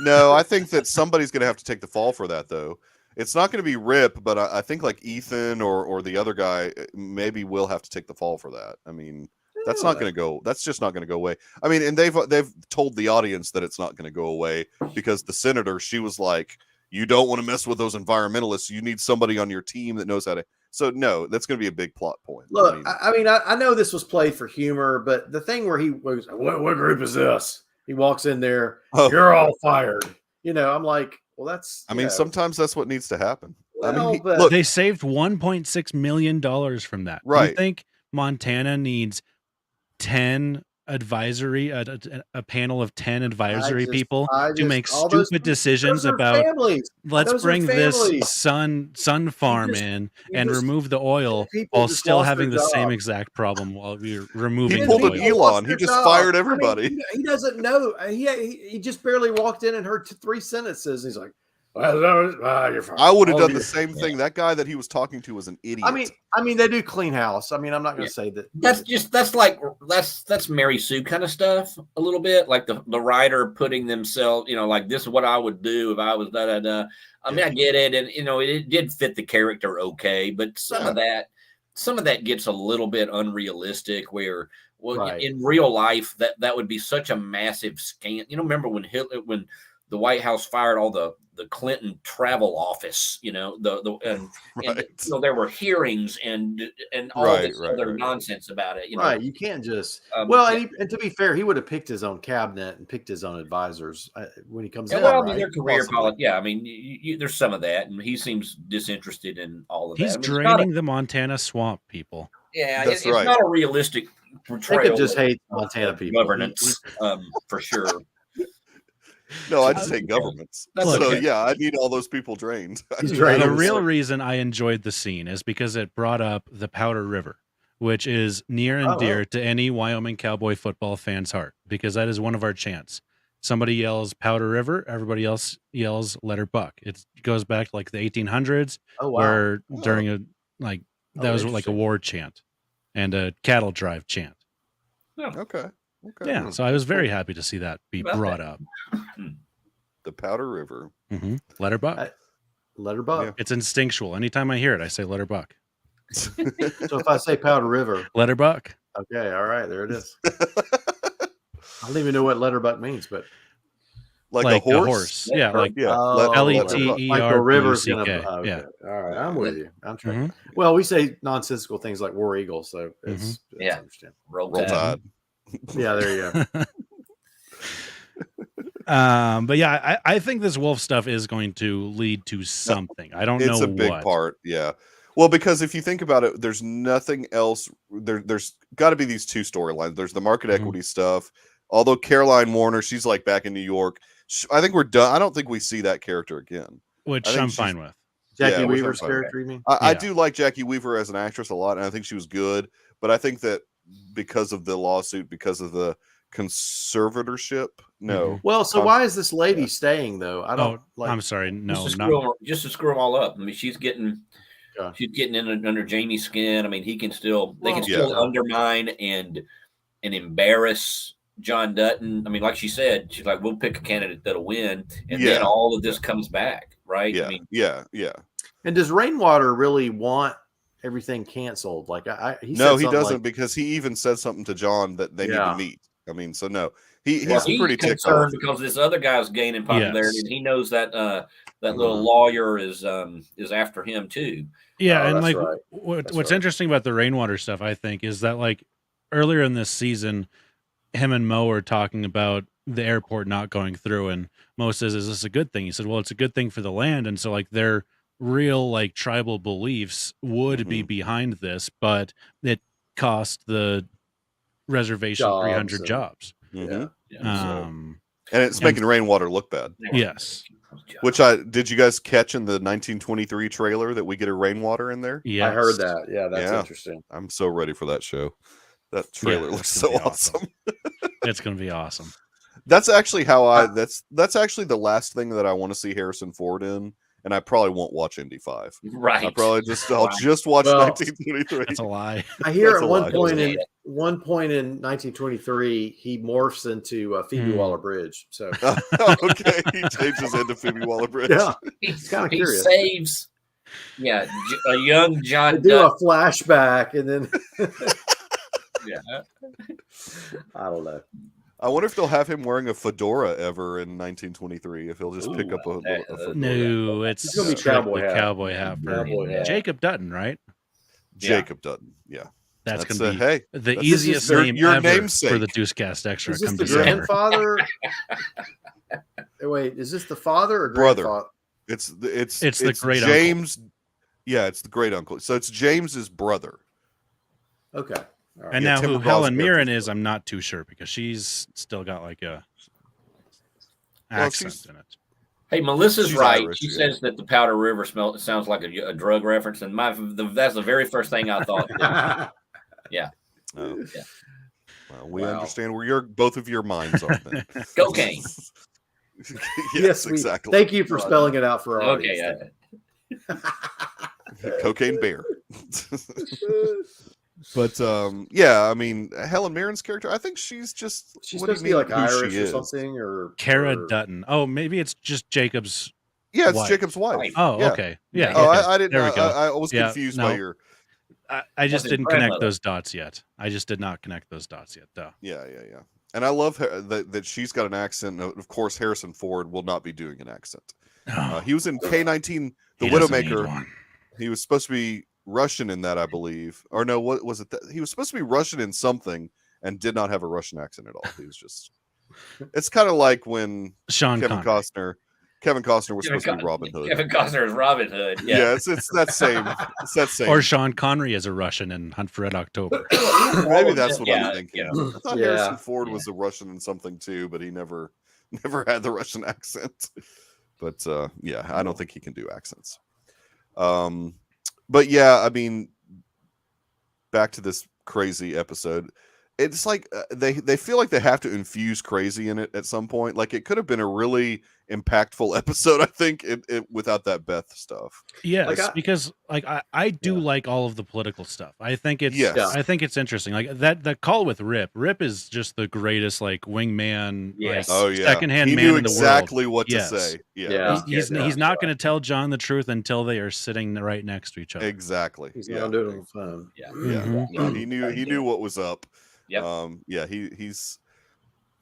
No, I think that somebody's going to have to take the fall for that, though. It's not going to be Rip, but I think like Ethan or the other guy maybe will have to take the fall for that. I mean, that's not going to go. That's just not going to go away. I mean, and they've told the audience that it's not going to go away because the senator, she was like, "You don't want to mess with those environmentalists. You need somebody on your team that knows how to." So no, that's going to be a big plot point. Look, I know this was played for humor, but the thing where he was, what group is this? He walks in there, you're all fired. I'm like, well, that's. I mean, sometimes that's what needs to happen. Well, I mean, look, they saved $1.6 million from that. Right? Do you think Montana needs 10 advisory, a panel of 10 advisory people to make stupid decisions about families. Let's bring this sun farm in and remove the oil while still having the same exact problem while we're removing. He pulled an Elon. He just fired everybody. I mean, he doesn't know. He just barely walked in and heard 3 sentences. And he's like, you're fine. I would have done the same thing. That guy that he was talking to was an idiot. I mean, they do clean house. I mean, I'm not going to say that. That's Mary Sue kind of stuff a little bit, like the writer putting themselves, like this is what I would do if I was da da da. I mean, I get it, and it did fit the character okay, but some of that gets a little bit unrealistic. Where in real life that would be such a massive scam. Remember when the White House fired all the Clinton travel office, and there were hearings and all this other nonsense about it. Right. You can't just, and to be fair, he would have picked his own cabinet and picked his own advisors when he comes in. Well, I mean, their career politics. Yeah. I mean, there's some of that, and he seems disinterested in all of that. He's draining the Montana swamp people. Yeah. It's not a realistic portrayal. I could just hate Montana people. Governance, for sure. No, I just hate governments. I need all those people drained. The real reason I enjoyed the scene is because it brought up the Powder River, which is near and dear to any Wyoming cowboy football fan's heart, because that is one of our chants. Somebody yells Powder River, everybody else yells Let Her Buck. It goes back to like the 1800s, where during a that was like a war chant and a cattle drive chant. Okay. Yeah, so I was very happy to see that be brought up. The Powder River. Mm-hmm. Let Her Buck. Let Her Buck. Yeah. It's instinctual. Anytime I hear it, I say Let Her Buck. So if I say Powder River, Let Her Buck. Okay, all right, there it is. I don't even know what Let Her Buck means, but like a horse? Yeah, like L-E-T-E-R-B-U-C-K. Like the river's gonna. Okay. Yeah. All right, I'm with you. I'm trying. Well, we say nonsensical things like War Eagle, so it's understandable. Roll Tide. Yeah, there you go. But yeah, I think this wolf stuff is going to lead to something. I don't know. It's a big part. Yeah. Well, because if you think about it, there's nothing else. There's got to be these two storylines. There's the market equity stuff. Although Caroline Warner, she's like back in New York. I think we're done. I don't think we see that character again. Which I'm fine with. Jackie Weaver's character, you mean? I do like Jackie Weaver as an actress a lot, and I think she was good. But I think that because of the lawsuit, because of the conservatorship, no. Well, so why is this lady staying though? I don't. I'm sorry, no, just to screw them all up. I mean, she's getting in under Jamie's skin. I mean, they can still undermine and embarrass John Dutton. I mean, like she said, she's like, we'll pick a candidate that'll win, and then all of this comes back, right? Yeah, I mean, yeah. And does Rainwater really want everything canceled? Like, he doesn't, because he even said something to John that they need to meet. I mean, so no, he's pretty concerned because this other guy's gaining popularity, and he knows that that little lawyer is after him too. Yeah, and like what's interesting about the Rainwater stuff, I think, is that like earlier in this season, him and Mo are talking about the airport not going through, and Mo says, "Is this a good thing?" He said, "Well, it's a good thing for the land," and so like their real like tribal beliefs would be behind this, but it cost the reservation 300 jobs. And it's making Rainwater look bad. Yes. Which did you guys catch in the 1923 trailer that we get a Rainwater in there? Yeah, I heard that. Yeah, that's interesting. I'm so ready for that show. That trailer looks so awesome. It's going to be awesome. That's actually that's actually the last thing that I want to see Harrison Ford in. And I probably won't watch Indy 5. Right. I'll just watch 1923. That's a lie. I hear at one point in 1923 he morphs into Phoebe Waller-Bridge. So okay, he changes into Phoebe Waller-Bridge. Yeah, he's kind of curious. He saves, a young John. They do a flashback and then. I don't know. I wonder if they'll have him wearing a fedora ever in 1923. If he'll just pick up a fedora. No, it's going to be cowboy hat for Jacob Dutton, right? Jacob Dutton, yeah. That's going to be the easiest name ever for the Deucecast Extra. Is this the grandfather? Wait, is this the father or brother? It's the great James. Uncle. Yeah, it's the great uncle. So it's James's brother. Okay. Right. And now who Helen Mirren is, I'm not too sure, because she's still got like a accent in it. Hey, Melissa's right. Irish, she says that the Powder River sounds like a drug reference, and that's the very first thing I thought. Yeah. Oh. Yeah. Well, we understand where both of your minds are. Then. Cocaine. yes, exactly. Thank you for spelling it out for our audience. Cocaine bear. But I mean, Helen Mirren's character, I think she's supposed to be like Irish or something, or Cara Dutton. Oh, maybe it's just Jacob's. Yeah, it's Jacob's wife. Oh, okay. Yeah. Oh, I didn't. There we go. I was confused by your. I just didn't connect those dots yet. I just did not connect those dots yet, though. Yeah. And I love her, that she's got an accent. Of course, Harrison Ford will not be doing an accent. He was in K-19, The Widowmaker. He was supposed to be Russian in that, I believe. Or no, what was it? He was supposed to be Russian in something and did not have a Russian accent at all. He was just. It's kind of like when Kevin Costner was supposed to be Robin Hood. Kevin Costner is Robin Hood. Yeah, it's that same. It's that same. Or Sean Connery as a Russian in Hunt for Red October. Maybe that's what I'm thinking. I thought Harrison Ford was a Russian in something too, but he never had the Russian accent. But I don't think he can do accents. But yeah, I mean, back to this crazy episode. It's like they feel like they have to infuse crazy in it at some point. Like it could have been a really impactful episode, I think, without that Beth stuff. Yes, because like I do like all of the political stuff. I think it's interesting. Like that call with Rip. Rip is just the greatest like wingman, like secondhand man in the world. He knew exactly what to say. He's not going to tell John the truth until they are sitting right next to each other. Exactly. He's not doing it on the phone. No, he knew what was up. Yep.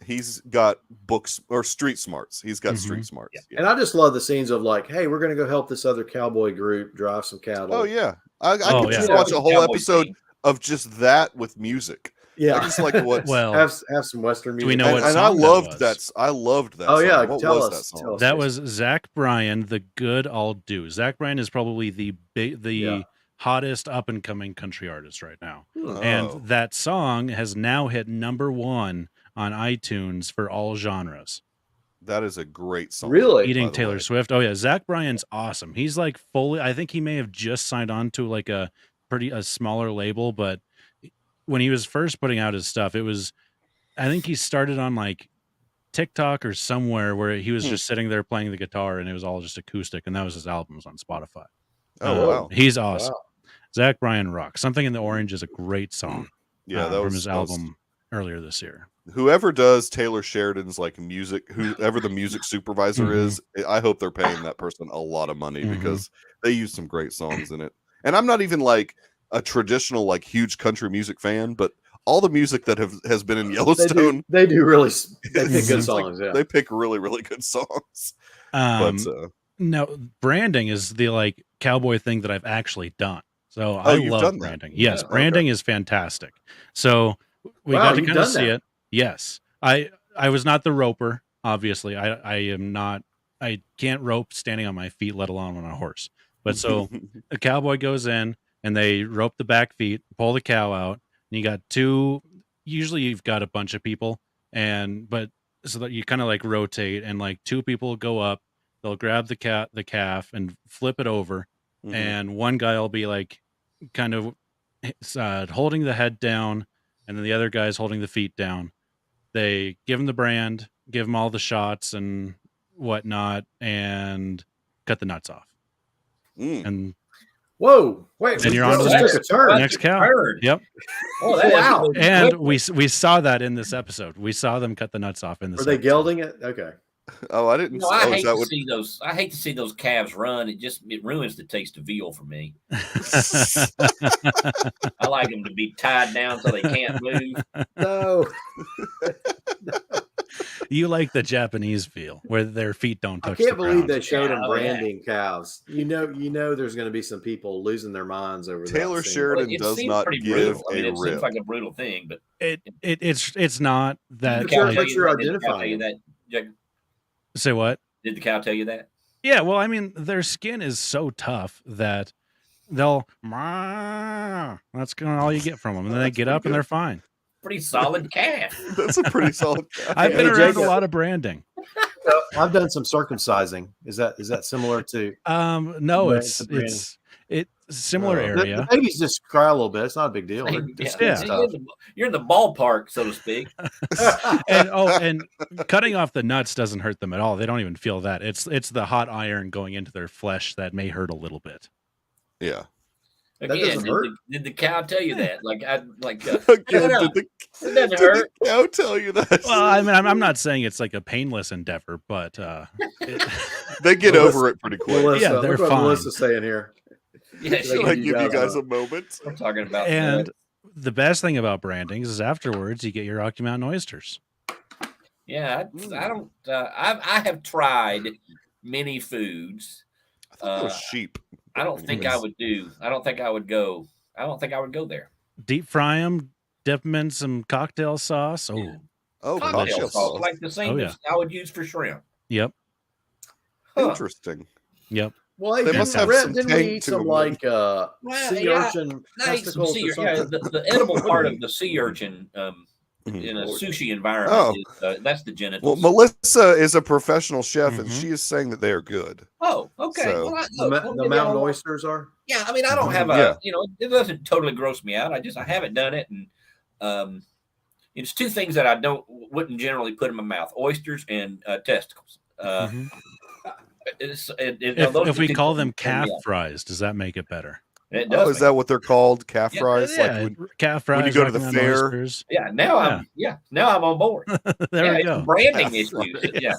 He's got books or street smarts. He's got street smarts. Yeah. And I just love the scenes of like, hey, we're going to go help this other cowboy group drive some cattle. Oh yeah, I could just watch a whole episode of just that with music. Yeah, I just like what. Well, have some Western music. Do we know what? And I loved that. I loved that. Oh yeah, what tell was us. that song? That was Zach Bryan, the good I'll do. Zach Bryan is probably the hottest up and coming country artist right now. And that song has now hit #1 on iTunes for all genres. That is a great song. Really? Beating Taylor Swift. Oh yeah, Zach Bryan's awesome. He's like fully, I think he may have just signed on to like a smaller label, but when he was first putting out his stuff, I think he started on like TikTok or somewhere where he was just sitting there playing the guitar and it was all just acoustic, and that was his albums on Spotify. Oh wow. He's awesome. Wow. Zach Bryan rocks. Something in the Orange is a great song. Yeah, that was from his album earlier this year. Whoever does Taylor Sheridan's like music, whoever the music supervisor is, I hope they're paying that person a lot of money because they use some great songs in it. And I'm not even like a traditional like huge country music fan, but all the music that has been in Yellowstone, they pick good songs. They pick really, really good songs. No, branding is the like cowboy thing that I've actually done. So I love branding. Yes, branding is fantastic. So we got to kind of see it. Yes. I was not the roper, obviously. I am not, I can't rope standing on my feet, let alone on a horse. But so a cowboy goes in and they rope the back feet, pull the cow out, and you got usually you've got a bunch of people, but so that you kind of like rotate and like two people go up, they'll grab the calf and flip it over. And one guy will be like kind of holding the head down, and then the other guy's holding the feet down. They give him the brand, give him all the shots and whatnot, and cut the nuts off. And whoa, wait! And you're on to the next cow. Yep. Oh, wow! And we saw that in this episode. We saw them cut the nuts off in this. Were they gelding it? Okay. Oh, I didn't. No, I hate to see those. I hate to see those calves run. It ruins the taste of veal for me. I like them to be tied down so they can't move. No. You like the Japanese veal where their feet don't touch. I can't believe they showed them branding cows. You know, there's going to be some people losing their minds over Taylor Sheridan does not give a rip. It seems like a brutal thing, but it's not that. But you're identifying that. Say what? Did the cow tell you that? Yeah, well, I mean, their skin is so tough that they'll. That's kind of all you get from them, and then they get up and they're fine. Pretty solid calf. That's a pretty solid calf. I've been around a lot of branding. I've done some circumcising. Is that similar to? No, it's similar area. The babies just cry a little bit. It's not a big deal. You're in the ballpark, so to speak. and cutting off the nuts doesn't hurt them at all. They don't even feel that. It's the hot iron going into their flesh that may hurt a little bit. Yeah. Again, did the cow tell you that? Did the cow tell you that? Well, I mean, I'm not saying it's like a painless endeavor, but they get over it pretty quick. Melissa, yeah, they're fine. Melissa's saying here. Yeah, give you guys a moment. We're talking about and the best thing about branding is afterwards you get your Rocky Mountain oysters. Yeah, I don't. I have tried many foods. I thought it was sheep. I don't think I would do. I don't think I would go. I don't think I would go there. Deep fry them, dip them in some cocktail sauce. Cocktail sauce, like the same as I would use for shrimp. Yep. Interesting. Yep. Well, they must have didn't we eat some like sea urchin testicles or something? Yeah, the edible part of the sea urchin in a sushi environment. That's the genitals. Well, Melissa is a professional chef, and she is saying that they are good. Oh, okay. So, the mountain oysters are. Yeah, I mean, I don't have it doesn't totally gross me out. I haven't done it, and it's two things that I wouldn't generally put in my mouth: oysters and testicles. If we call them calf fries, does that make it better? It does. Is that what they're called? Calf fries? Yeah, like calf fries. When you go to the fair. Oysters. Yeah. Now I'm on board. There we go. Branding issues. Yeah.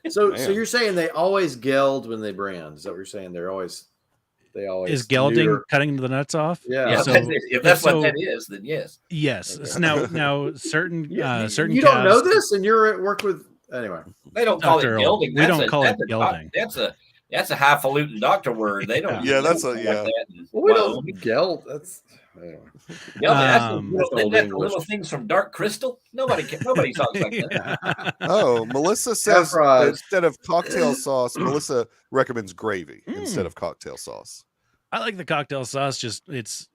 So you're saying they always geld when they brand? Is that what you're saying? They always is gelding cutting the nuts off? Yeah. So, if that's what that is, then yes. Yes. Okay. So now certain certain you don't know this, and you're at work with anyway. They don't call it gelding. We don't call it gelding. That's a highfalutin doctor word. They don't. Yeah, that's like that. We don't geld. That's. Anyway. That's the little things from Dark Crystal. Nobody talks like that. Oh, Melissa says instead of cocktail sauce, Melissa recommends gravy instead of cocktail sauce. I like the cocktail sauce. It's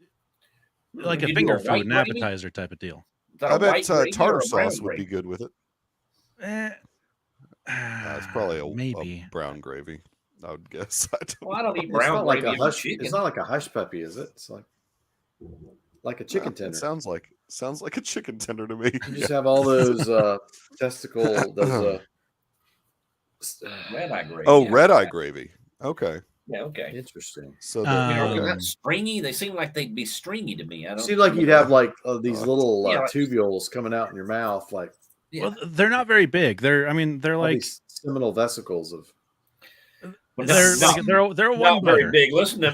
like a finger food, an appetizer type of deal. I bet tartar sauce would be good with it. It's probably a brown gravy, I would guess. I don't eat brown gravy. It's not like a hush puppy, is it? It's like a chicken tender. It sounds like a chicken tender to me. You just have all those testicle. Those red eye gravy. Oh, red eye gravy. Okay. Yeah. Okay. Interesting. So they're not stringy. They seem like they'd be stringy to me. I don't. Seem like you'd have like these little tubules coming out in your mouth, like. Yeah. Well, they're not very big. They're like seminal vesicles of. They're one not very big. Listen to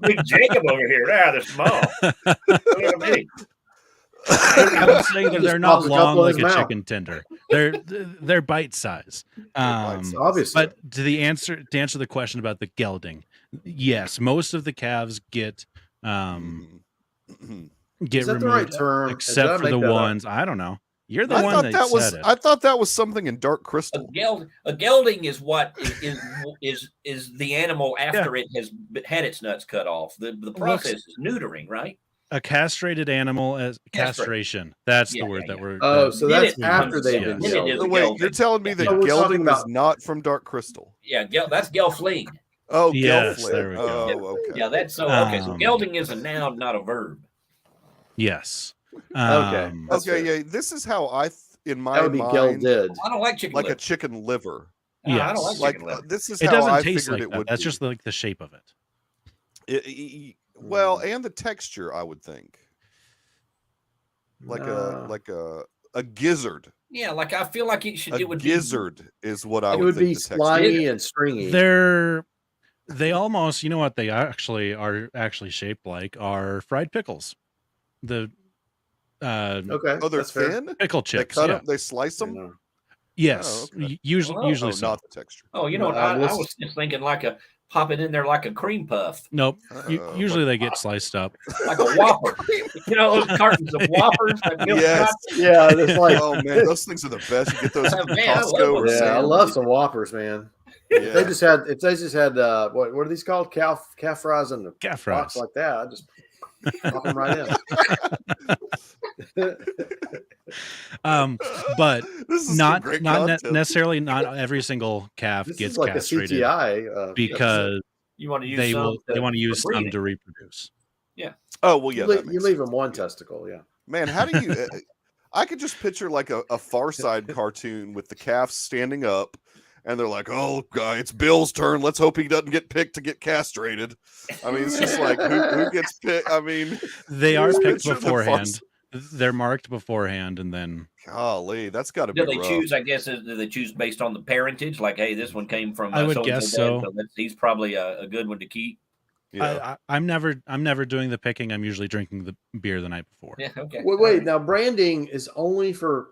big Jacob over here. They're small. Look at me. I'm saying that they're not long like a chicken tender. They're bite size. Obviously, but to answer the question about the gelding, yes, most of the calves get removed, the right term? Except for the ones I don't know. You're the one that said it. I thought that was something in Dark Crystal. A gelding is what is the animal after it has had its nuts cut off. The process is neutering, right? A castrated animal as castration. That's the word that we're. Oh, so that's after they've been gelded. Wait, you're telling me that gelding is not from Dark Crystal? Yeah, that's gelfling. Oh, yes, gelfling. There we go. Oh, okay. Yeah, that's so okay. So gelding is a noun, not a verb. Yes. Okay. Yeah. This is how in my mind. Gelded. I don't like chicken. Like liver. a chicken liver. Yeah, I don't like chicken liver. This is it how doesn't I taste figured like it that. would. That's be. just like the shape of it. Well, and the texture, I would think. Like a gizzard. Yeah, like I feel like it would gizzard is what I would would think. It would be slimy and stringy. They almost, you know what they actually are shaped like are fried pickles. Okay. Oh, they're thin. Pickle chips. They cut them. They slice them. Yes. Oh, okay. Usually so. Not the texture. Oh, you know what? I was just thinking pop it in there like a cream puff. Nope. Usually they get sliced up. Like a Whopper. You know those cartons of Whoppers? Yes. Yeah. There's like, oh, man. Those things are the best. You get those from Costco. I love some Whoppers, man. Yeah. If they just had what are these called? Calf fries in the box like that. I just pop them right in. But not necessarily not every single calf gets like castrated a CTI, because you want to use they want to use some to reproduce. Yeah. Oh well, yeah. You leave them one testicle. Yeah. Man, how do you? I could just picture like a Far Side cartoon with the calves standing up. And they're like, "Oh, guy, it's Bill's turn. Let's hope he doesn't get picked to get castrated." I mean, it's just like who gets picked. I mean, they are picked beforehand. They're marked beforehand, and then golly, that's got to be. Do they choose? I guess do they choose based on the parentage? Like, hey, this one came from. I would guess so. He's probably a good one to keep. Yeah. I'm never doing the picking. I'm usually drinking the beer the night before. Yeah. Okay. Wait. Now, branding is only for.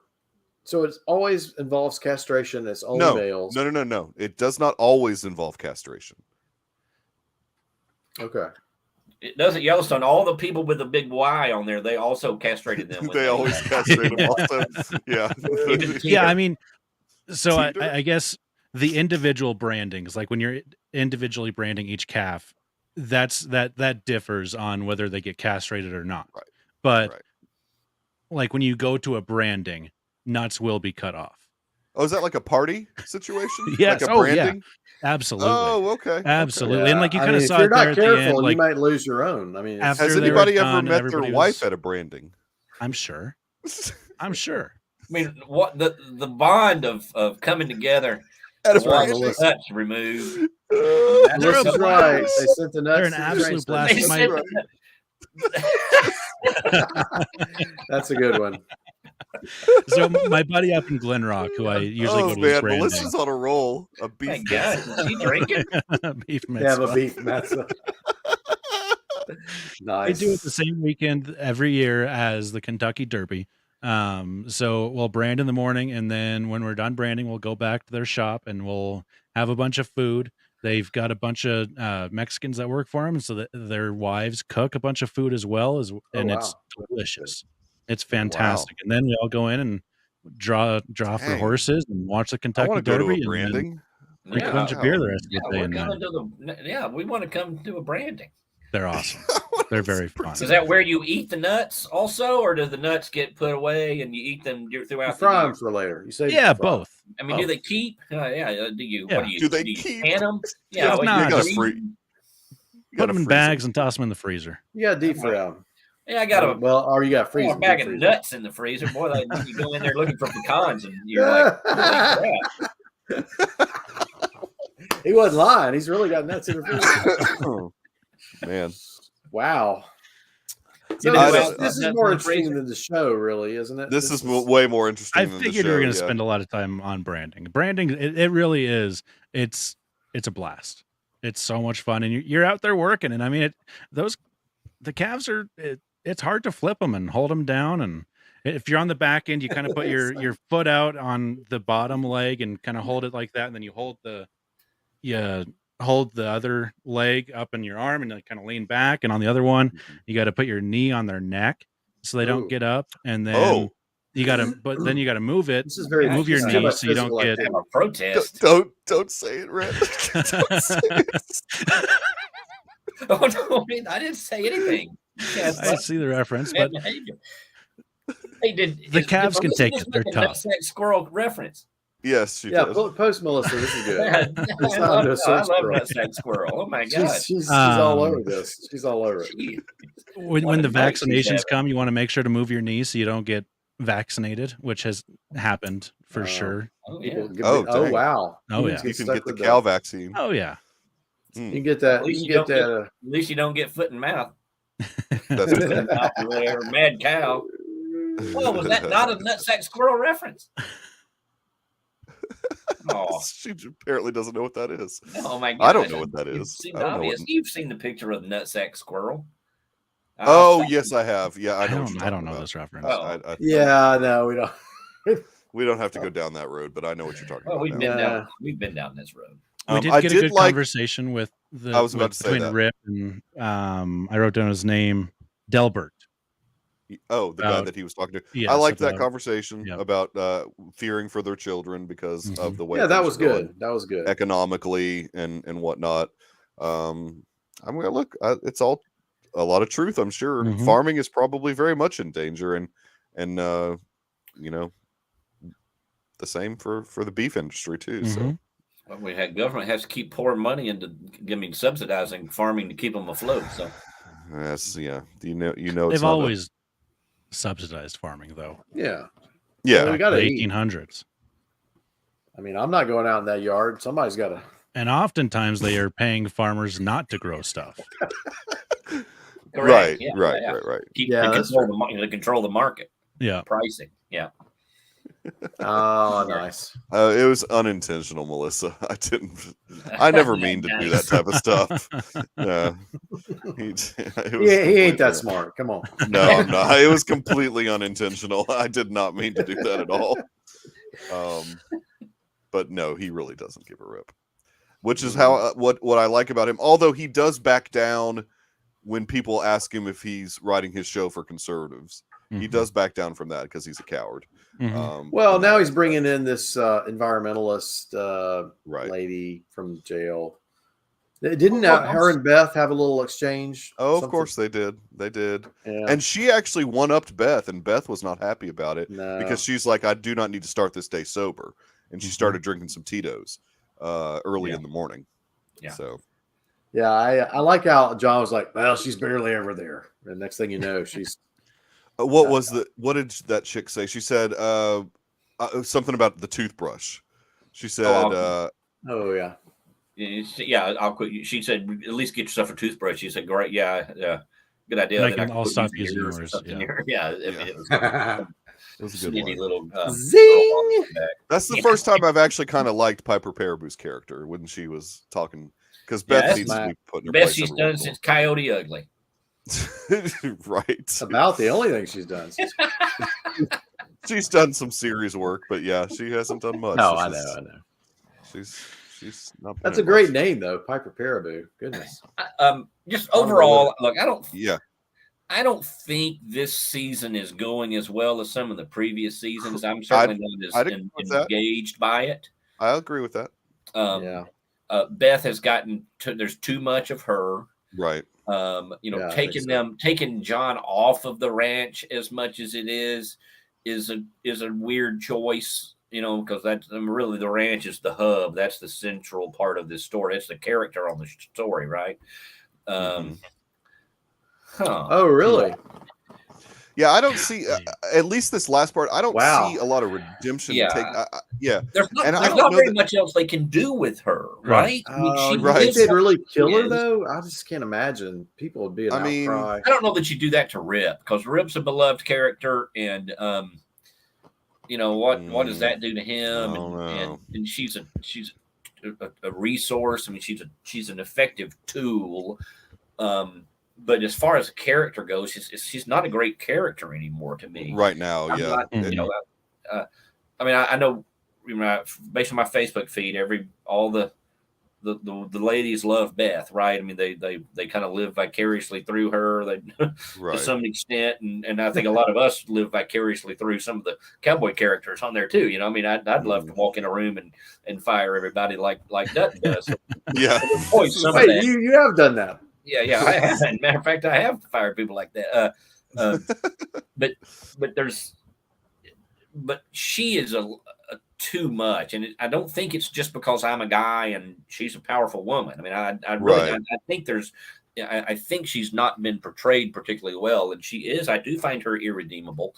So it always involves castration. It's only males. No. It does not always involve castration. Okay. It does at Yellowstone. All the people with the big Y on there, they also castrated them. They always castrate them also. Yeah. Yeah, I mean, so I guess the individual brandings, like when you're individually branding each calf, that differs on whether they get castrated or not. Right. But like when you go to a branding, nuts will be cut off. Oh, is that like a party situation? Yes. Like a branding? Absolutely. Oh, okay. Absolutely. Yeah. And like you kind of saw if you're it there not at the end, careful, like, you might lose your own. I mean, has anybody ever met their wife at a branding? I'm sure. I'm sure. I mean, what the bond of coming together at a branding, Melissa. nuts removed. Melissa's right. They sent the nuts. They're an absolute blast. That's a good one. So my buddy up in Glen Rock, who I usually go to his branding. Melissa's on a roll. A beef. God, is she drinking? Beef mitzvah. Yeah, a beef mitzvah. Nice. They do it the same weekend every year as the Kentucky Derby. So we'll brand in the morning, and then when we're done branding, we'll go back to their shop and we'll have a bunch of food. They've got a bunch of Mexicans that work for them, so that their wives cook a bunch of food as well, it's delicious. It's fantastic. And then we all go in and draw for horses and watch the Kentucky Derby. To a branding. And drink a bunch of beer the rest of the day. We want to come to a branding. They're awesome. They're very fun. Is that where you eat the nuts also, or do the nuts get put away and you eat them throughout the fry year? them for later. You say both. I mean, do they keep? Do you? Yeah. What do you? Do they you keep? can them? Yeah, you gotta put them in bags and toss them in the freezer. You got deep fry them. Yeah, I got a or you got freezer. A bag of nuts in the freezer. Boy, like, you go in there looking for pecans, and you're like, holy crap. He wasn't lying. He's really got nuts in the freezer. Man. Wow. So this is more interesting than the show, really, isn't it? This is way more interesting. I figured we were going to spend a lot of time on branding. Branding, it really is. It's a blast. It's so much fun, and you're out there working. And I mean, the calves are. It's hard to flip them and hold them down. And if you're on the back end, you kind of put your foot out on the bottom leg and kind of hold it like that, and then you hold the other leg up in your arm and like kind of lean back. And on the other one, you got to put your knee on their neck so they don't get up. And then you got to move it. This is very move your knee so you don't get a protest. Don't say it, Red. Don't say it. Oh, no, I didn't say anything. I see the reference, but hey, the calves can take it. They're tough. Squirrel reference. Yes, she does. Post Melissa. This is good. I love that squirrel. Oh my god, she's all over this. She's all over it. When the vaccinations come, you want to make sure to move your knee so you don't get vaccinated, which has happened for sure. Oh yeah. Wow. Oh yeah. You can get the cow vaccine. Oh yeah. You can get that. At least you don't get foot and mouth. That's whatever. Mad cow. Well, was that not a nutsack squirrel reference? Oh, she apparently doesn't know what that is. Oh my god! I don't know what that is. You've seen the picture of the nutsack squirrel. Yes, I have. Yeah, I don't know this reference. No, we don't. We don't have to go down that road, but I know what you're talking about. We've been down this road. We did get a good conversation with the. I was about to say between Rip and I wrote down his name, Delbert. Oh, the guy that he was talking to. Yes, I liked that conversation about fearing for their children because of the way. Yeah, that was good. That was good economically and whatnot. I'm gonna look. It's all a lot of truth. I'm sure farming is probably very much in danger, and you know, the same for the beef industry too. So. Well, we had government has to keep pouring money into subsidizing farming to keep them afloat. So. Yes. Yeah. You know. They've always subsidized farming, though. Yeah. Well, we got the 1800s. I mean, I'm not going out in that yard. Somebody's got to. And oftentimes they are paying farmers not to grow stuff. Right. Yeah, right. Control the market. Yeah. Pricing. Yeah. Oh, nice. It was unintentional, Melissa. I never mean to do that type of stuff. He ain't that smart. Come on. No, it was completely unintentional. I did not mean to do that at all. But no, he really doesn't give a rip. Which is how what I like about him. Although he does back down when people ask him if he's writing his show for conservatives. He does back down from that because he's a coward. Well, now he's bringing in this environmentalist right. lady from jail. Didn't her and Beth have a little exchange? Oh, of course they did. Yeah. And she actually one-upped Beth, and Beth was not happy about it because she's like, I do not need to start this day sober. And she started drinking some Tito's early in the morning. Yeah. So, yeah, I like how John was like, well, she's barely ever there. And next thing you know, she's. What did that chick say? She said something about the toothbrush. She said, oh, yeah. Yeah, I'll quit. She said, at least get yourself a toothbrush. She said, great. Yeah. Good idea. I'll stop using yours. Yeah. It was a good one. Little, zing. That's the first time I've actually kind of liked Piper Paraboo's character when she was talking, because Beth needs to be put in her place. Best she's done since Coyote Ugly. Right. About the only thing she's done. She's done some serious work, but yeah, she hasn't done much. No, I know. She's not. That's a great name, though, Piper Paraboo. Goodness. Just overall, look, I don't think this season is going as well as some of the previous seasons. I'm certainly not as engaged by it. I agree with that. Beth has gotten there's too much of her. Right. Taking John off of the ranch as much as it is a weird choice. Because that's really the ranch is the hub. That's the central part of this story. It's the character on the story, right? Oh, really? Yeah, I don't see at least this last part. I don't see a lot of redemption. There's not very much else they can do with her, right? Did they really kill her though? I just can't imagine people would be an outcry. I don't know that you do that to Rip, because Rip's a beloved character, and what does that do to him? And she's a resource. I mean, she's an effective tool. But as far as a character goes, she's not a great character anymore to me right now. I know, based on my Facebook feed, all the ladies love Beth, right? I mean, they kind of live vicariously through her, to some extent, and I think a lot of us live vicariously through some of the cowboy characters on there too. I'd love to walk in a room and fire everybody like Dutton does. You have done that. Yeah, I have. Matter of fact, I have fired people like that. But she is a too much, and I don't think it's just because I'm a guy and she's a powerful woman. I mean, I think I think she's not been portrayed particularly well, and she is. I do find her irredeemable.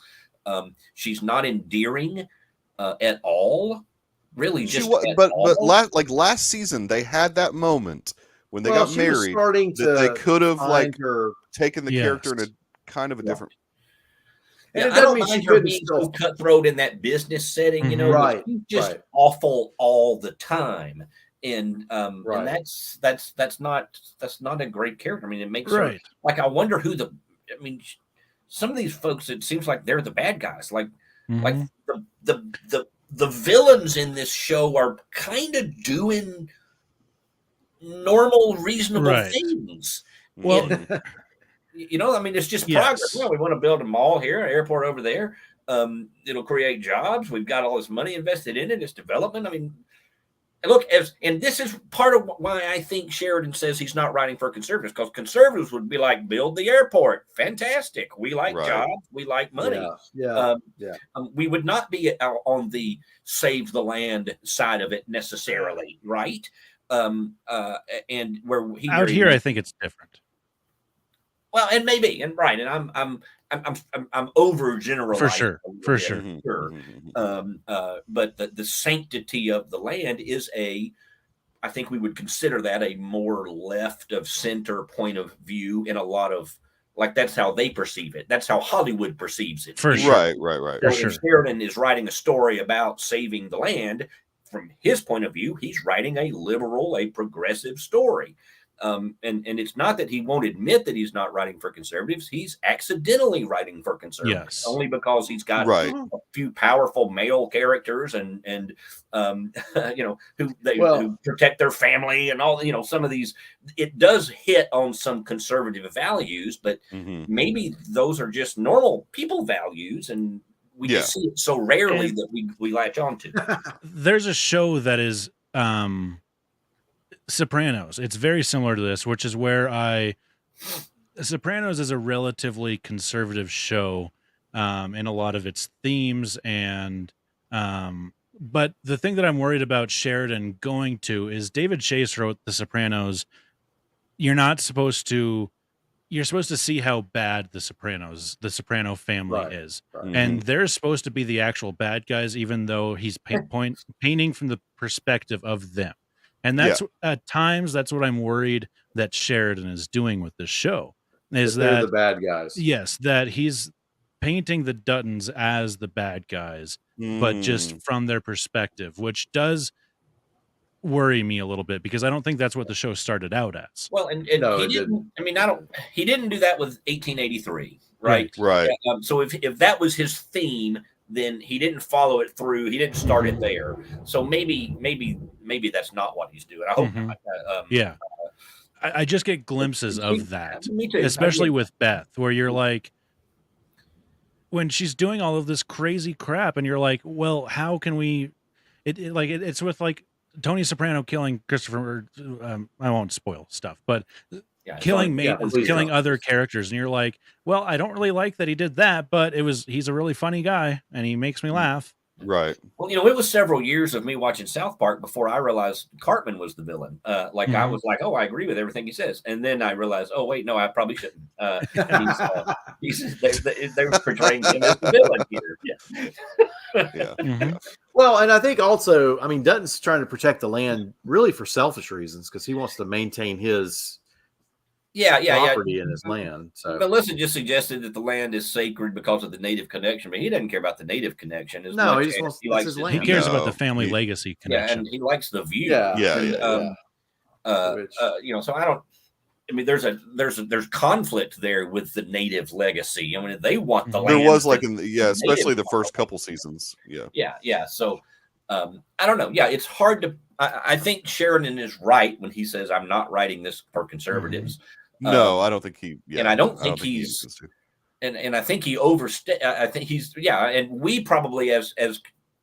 She's not endearing at all. Really, last season they had that moment when they got married, they could have taken the character in a kind of a different. I don't mind her being so cutthroat in that business setting, She's just awful all the time, and that's not a great character. I mean, it makes her like, I wonder who some of these folks, it seems like they're the bad guys, like the villains in this show are kind of doing normal, reasonable things. Well, it's just progress. Well, we want to build a mall here, an airport over there. It'll create jobs. We've got all this money invested in it. It's development. I mean, look, and this is part of why I think Sheridan says he's not writing for conservatives, because conservatives would be like, build the airport. Fantastic. We like jobs. We like money. We would not be on the save the land side of it necessarily, right? And where he out here, I think it's different. Well, and maybe, and I'm overgeneralizing for sure. But the sanctity of the land is I think we would consider that a more left of center point of view in a lot of, like, that's how they perceive it. That's how Hollywood perceives it. For sure. Right. So if Sheridan is writing a story about saving the land, from his point of view, he's writing a liberal, a progressive story. And it's not that he won't admit that he's not writing for conservatives. He's accidentally writing for conservatives, only because he's got a few powerful male characters and who protect their family and all, some of these. It does hit on some conservative values, but maybe those are just normal people values, and we just see it so rarely that we latch on to. There's a show that is Sopranos. It's very similar to this, which is where Sopranos is a relatively conservative show in a lot of its themes, and but the thing that I'm worried about Sheridan going to is David Chase wrote The Sopranos. You're supposed to see how bad the Soprano family is. Right. And they're supposed to be the actual bad guys, even though he's painting from the perspective of them. And that's at times, that's what I'm worried that Sheridan is doing with this show. Is that they're the bad guys? Yes, that he's painting the Duttons as the bad guys, but just from their perspective, which does worry me a little bit because I don't think that's what the show started out as. Well, and no, he didn't. I mean, he didn't do that with 1883, right? Right. So if that was his theme, then he didn't follow it through. He didn't start it there. So maybe that's not what he's doing. I hope not. I just get glimpses of that, especially with Beth, where you're like, when she's doing all of this crazy crap, and you're like, well, how can we? It's with like Tony Soprano killing Christopher. I won't spoil stuff, but killing other characters, and you're like, well, I don't really like that he did that, but he's a really funny guy, and he makes me laugh. Right. Well, it was several years of me watching South Park before I realized Cartman was the villain. I was like, oh, I agree with everything he says. And then I realized, oh, wait, no, I probably shouldn't. They're portraying him as the villain here. Well, and I think also, I mean, Dutton's trying to protect the land really for selfish reasons because he wants to maintain his property in his land. So Melissa just suggested that the land is sacred because of the native connection, but he doesn't care about the native connection. He likes his land. He cares about the family legacy connection. And he likes the view. So I don't. I mean, there's conflict there with the native legacy. I mean, they want the land. There was especially the first couple seasons. Yeah. So I don't know. Yeah, it's hard to. I think Sheridan is right when he says I'm not writing this for conservatives. No, I don't think he. Yeah, and I don't think he's. And I think he overstayed. I think he's. Yeah, and we probably as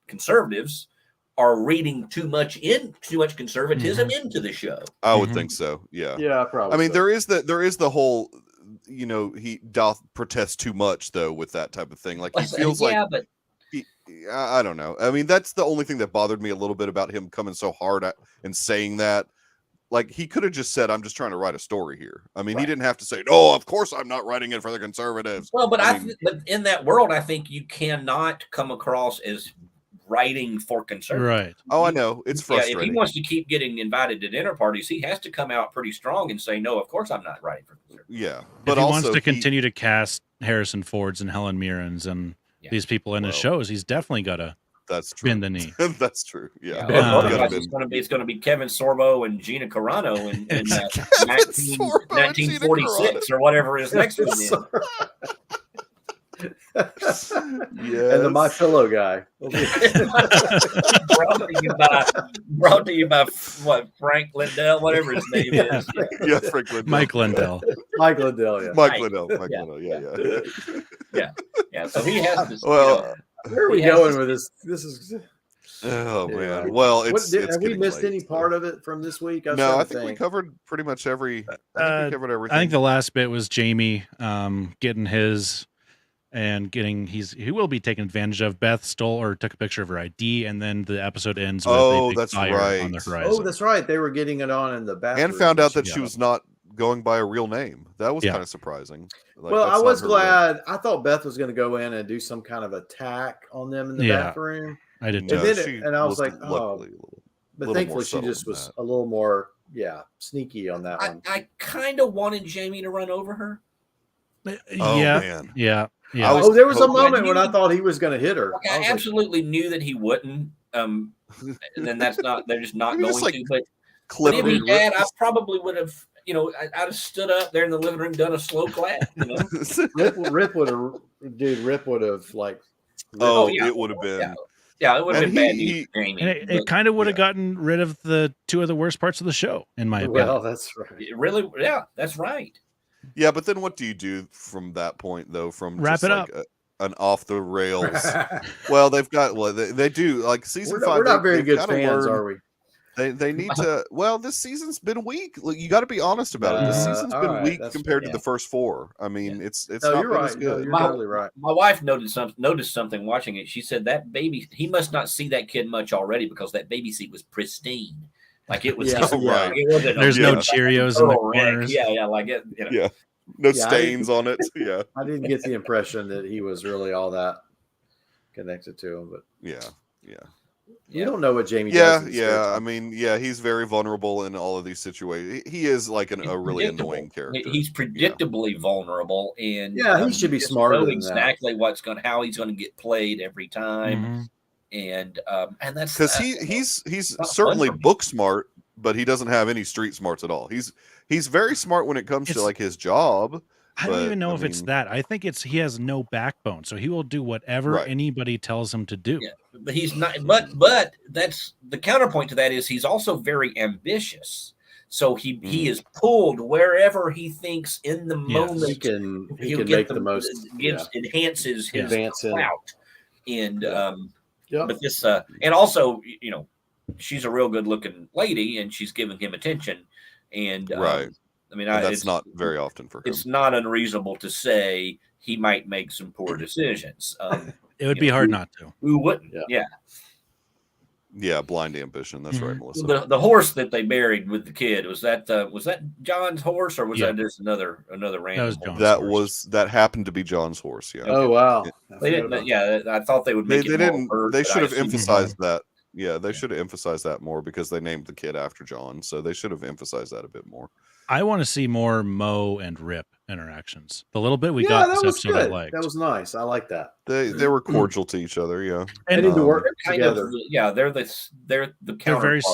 conservatives are reading too much conservatism into the show. I would think so. Yeah. Yeah, probably. I mean, there is the whole. He doth protest too much though with that type of thing. Like he feels but. I don't know. I mean, that's the only thing that bothered me a little bit about him coming so hard at and saying that. Like, he could have just said, I'm just trying to write a story here. I mean, he didn't have to say, no, of course I'm not writing it for the conservatives. Well, but but in that world, I think you cannot come across as writing for conservatives. Right. Oh, I know. It's frustrating. If he wants to keep getting invited to dinner parties, he has to come out pretty strong and say, no, of course I'm not writing for conservatives. Yeah. But if he wants to continue to cast Harrison Fords and Helen Mirrens and these people in his shows, he's definitely got to bend the knee. That's true. Yeah. It's going to be Kevin Sorbo and Gina Carano in 1946 or whatever his next one is. And the My Pillow guy. brought to you by what, Frank Lindell, whatever his name is. Yeah, Frank Lindell. Mike Lindell. Mike Lindell, yeah. Mike Lindell. Yeah. So he has this. Well, where are we going with this? This is. Oh man! Well, it's have we missed any part of it from this week? No, I think we covered pretty much every. I think we covered everything. I think the last bit was Jamie getting his. And he will be taken advantage of. Beth stole or took a picture of her ID, and then the episode ends with a big fire on the horizon. Oh, that's right. They were getting it on in the bathroom. And found out that she was not going by a real name. That was kind of surprising. Like, well, I was glad. I thought Beth was going to go in and do some kind of attack on them in the bathroom. I did too. And I was like, oh. But thankfully, she just was a little more, sneaky on that one. I kind of wanted Jamie to run over her. Man. Yeah. There was a moment when I thought he was going to hit her. I absolutely knew that he wouldn't. And then they're just not going to. But if he had, I probably would have. I'd have stood up there in the living room, done a slow clap. Rip would have like. It would have been. Yeah, it would have been bad news. It kind of would have gotten rid of the two of the worst parts of the show, in my opinion. Well, that's right. Really, that's right. Yeah, but then what do you do from that point, though? From wrap it up. An off the rails. Well, they've got they do like season 5. We're not very good fans, are we? They need to. Well, this season's been weak. You got to be honest about it. This season's been weak compared to the first 4. I mean, it's not you're been right. as good. No, you're totally right. My wife noticed something watching it. She said that baby, he must not see that kid much already because that baby seat was pristine. Like it was. Right. It wasn't. There's no Cheerios in the corners. Yeah, like it. Yeah, no stains on it. Yeah, I didn't get the impression that he was really all that connected to him, but yeah. You don't know what Jamie does. Yeah. I mean, he's very vulnerable in all of these situations. He is like a really annoying character. He's predictably vulnerable, and he should be smarter than exactly how he's going to get played every time. And that's because he's certainly book smart, but he doesn't have any street smarts at all. He's very smart when it comes to like his job. I don't even know if it's that. I think he has no backbone, so he will do whatever anybody tells him to do. Yeah, but he's not. But that's the counterpoint to that is he's also very ambitious. So he is pulled wherever he thinks in the moment he can make the most. Enhances his clout. And but this and also she's a real good looking lady and she's giving him attention and I mean, that's not very often for him. It's not unreasonable to say he might make some poor decisions. It would be hard not to. Who wouldn't? Yeah, blind ambition. That's right, Melissa. The horse that they buried with the kid was that John's horse or was that just another random? That happened to be John's horse. Yeah. Oh wow. They didn't. Yeah, I thought they would make it. They should have emphasized that. Yeah, they should have emphasized that more because they named the kid after John, so they should have emphasized that a bit more. I want to see more Mo and Rip interactions. The little bit we got this episode, I liked. That was nice. I like that. They were cordial to each other. Yeah, they need to work together. They're the counterparts.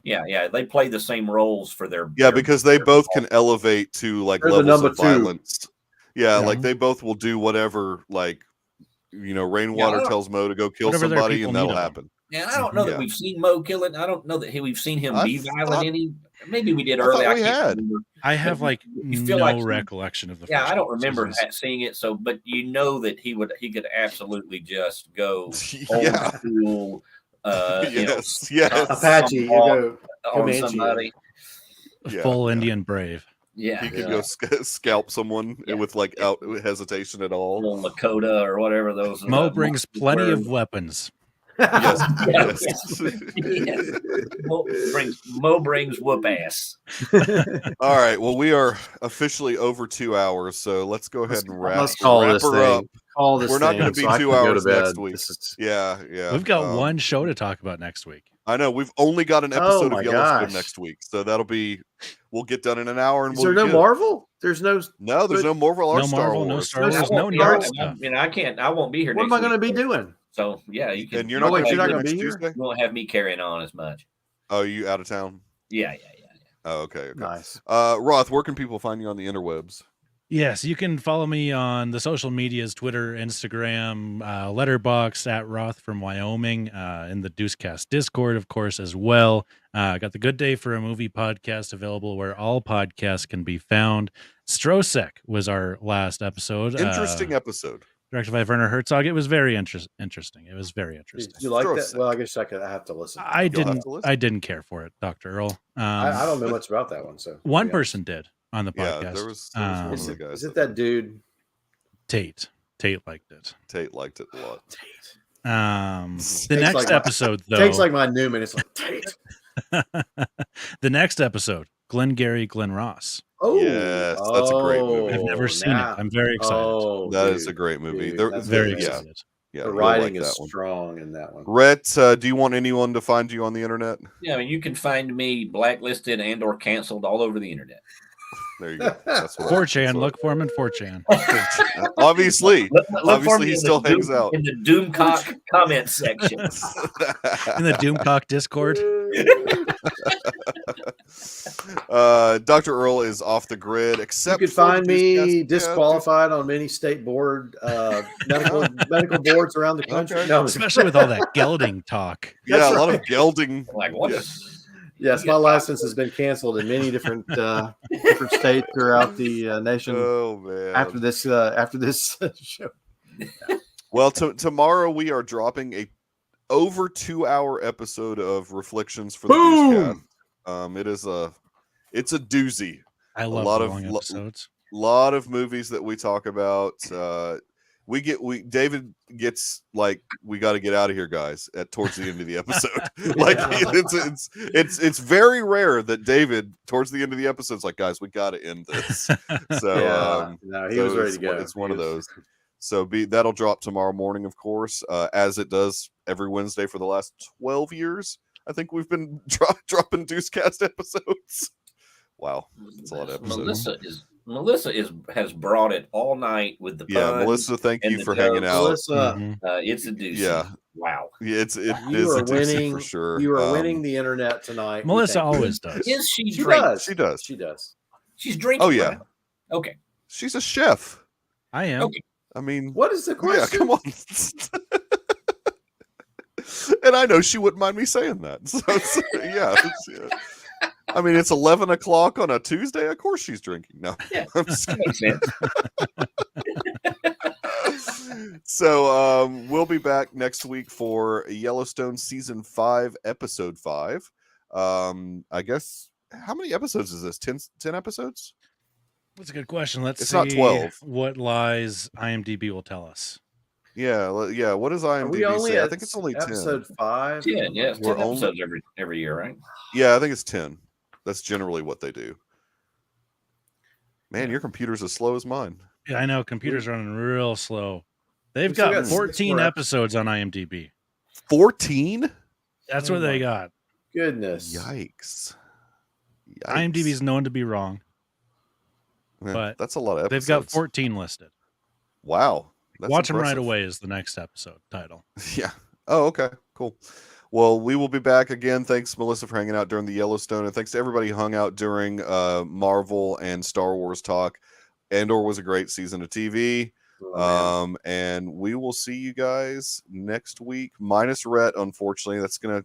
Yeah. They play the same roles for their. Yeah, because they both can elevate to like levels of violence. Yeah, like they both will do whatever. Like, Rainwater tells Mo to go kill somebody, and that'll happen. And I don't know that we've seen Mo kill it. I don't know that we've seen him be violent. Maybe we did early. I have no recollection of the. Yeah, I don't remember seeing it. So, but that he could absolutely just go old school. Apache, on somebody. Full Indian brave. Yeah, he could go scalp someone without hesitation at all. Little Lakota or whatever those. Mo brings plenty of weapons. Yes. Mo brings whoop ass. All right. Well, we are officially over 2 hours, so let's go ahead and wrap her up. We're not going to be 2 hours next week. Yeah. We've got one show to talk about next week. I know. We've only got an episode of Yellowstone next week, so we'll get done in an hour. And is there no Marvel? There's no Marvel or Star Wars. No Star Wars. No Yard stuff. I won't be here. What am I going to be doing? So you can. And you're not going to be here. You won't have me carrying on as much. Oh, you out of town? Yeah. Oh, okay. Nice. Roth, where can people find you on the interwebs? Yes, you can follow me on the social medias, Twitter, Instagram, Letterboxd at Roth from Wyoming, in the Deucecast Discord, of course, as well. Got the Good Day for a Movie podcast available where all podcasts can be found. Strosek was our last episode. Interesting episode. Directed by Werner Herzog. It was very interesting. It was very interesting. You like that? Well, I guess I have to listen. I didn't care for it, Dr. Earl. I don't know much about that one. So one person did on the podcast. Yeah, there was one of the guys. Is it that dude? Tate liked it. Tate liked it a lot. The next episode, though. Tate's like my Newman. It's like Tate. The next episode, Glengarry Glen Ross. Oh, yes, that's a great movie. I've never seen it. I'm very excited. That is a great movie. Very excited. Yeah, the writing is strong in that one. Rhett, do you want anyone to find you on the internet? Yeah, you can find me blacklisted and/or canceled all over the internet. There you go. That's 4chan. Look for him in 4chan. Obviously, he still hangs out in the Doomcock comment section. In the Doomcock Discord. Dr. Earl is off the grid, except you can find me disqualified on many state board medical boards around the country. Okay. No, especially with all that gelding talk. Yeah, a lot of gelding. Like what? Yes, my license has been canceled in many different states throughout the nation. Oh man! After this show. Well, tomorrow we are dropping over 2-hour episode of Reflections for the Deucecast. It's a doozy. I love long episodes. Lot of movies that we talk about. David gets like, we got to get out of here, guys, towards the end of the episode. Like it's very rare that David towards the end of the episode is like, guys, we got to end this. So he was ready to go. It's one of those. So that'll drop tomorrow morning, of course, as it does every Wednesday for the last 12 years. I think we've been dropping Deucecast episodes. Wow, that's a lot of episodes. Melissa has brought it all night with the puns. Yeah, Melissa, thank you for hanging out. Melissa, it's a deuce. Yeah, wow. It is a deuce for sure. You are winning the internet tonight. Melissa always does. Is she? She does. She does. She does. She's drinking. Oh yeah. Right? Okay. She's a chef. I am. Okay. I mean, what is the question? Yeah, come on. And I know she wouldn't mind me saying that. So yeah. I mean, it's 11 o'clock on a Tuesday. Of course she's drinking. No, yeah, that makes sense. So we'll be back next week for Yellowstone Season 5, Episode 5. I guess, how many episodes is this? 10 episodes? That's a good question. It's see not 12. What lies IMDb will tell us. Yeah. What does IMDb say? I think it's only 10. Episode 5. 10, yeah. 10 episodes every year, right? Yeah, I think it's 10. That's generally what they do. Man, your computer's as slow as mine. Yeah, I know. Computers running real slow. They've got 14 episodes on IMDb. 14? That's what they got. Goodness. Yikes. IMDb is known to be wrong. Yeah, but that's a lot of episodes. They've got 14 listed. Wow. Watch Them Right Away is the next episode title. Yeah. Oh, okay. Cool. Well, we will be back again. Thanks, Melissa, for hanging out during the Yellowstone, and thanks to everybody who hung out during Marvel and Star Wars talk. Andor was a great season of TV. And we will see you guys next week, minus Rhett. Unfortunately, it's gonna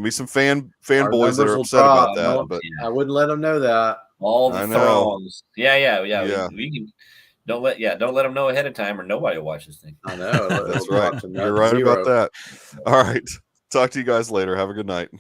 be some fanboys that are upset about that. But I wouldn't let them know that. All the throngs. Yeah. We can. Don't let them know ahead of time, or nobody will watch this thing. I know. That's right. You're right about that. All right. Talk to you guys later. Have a good night.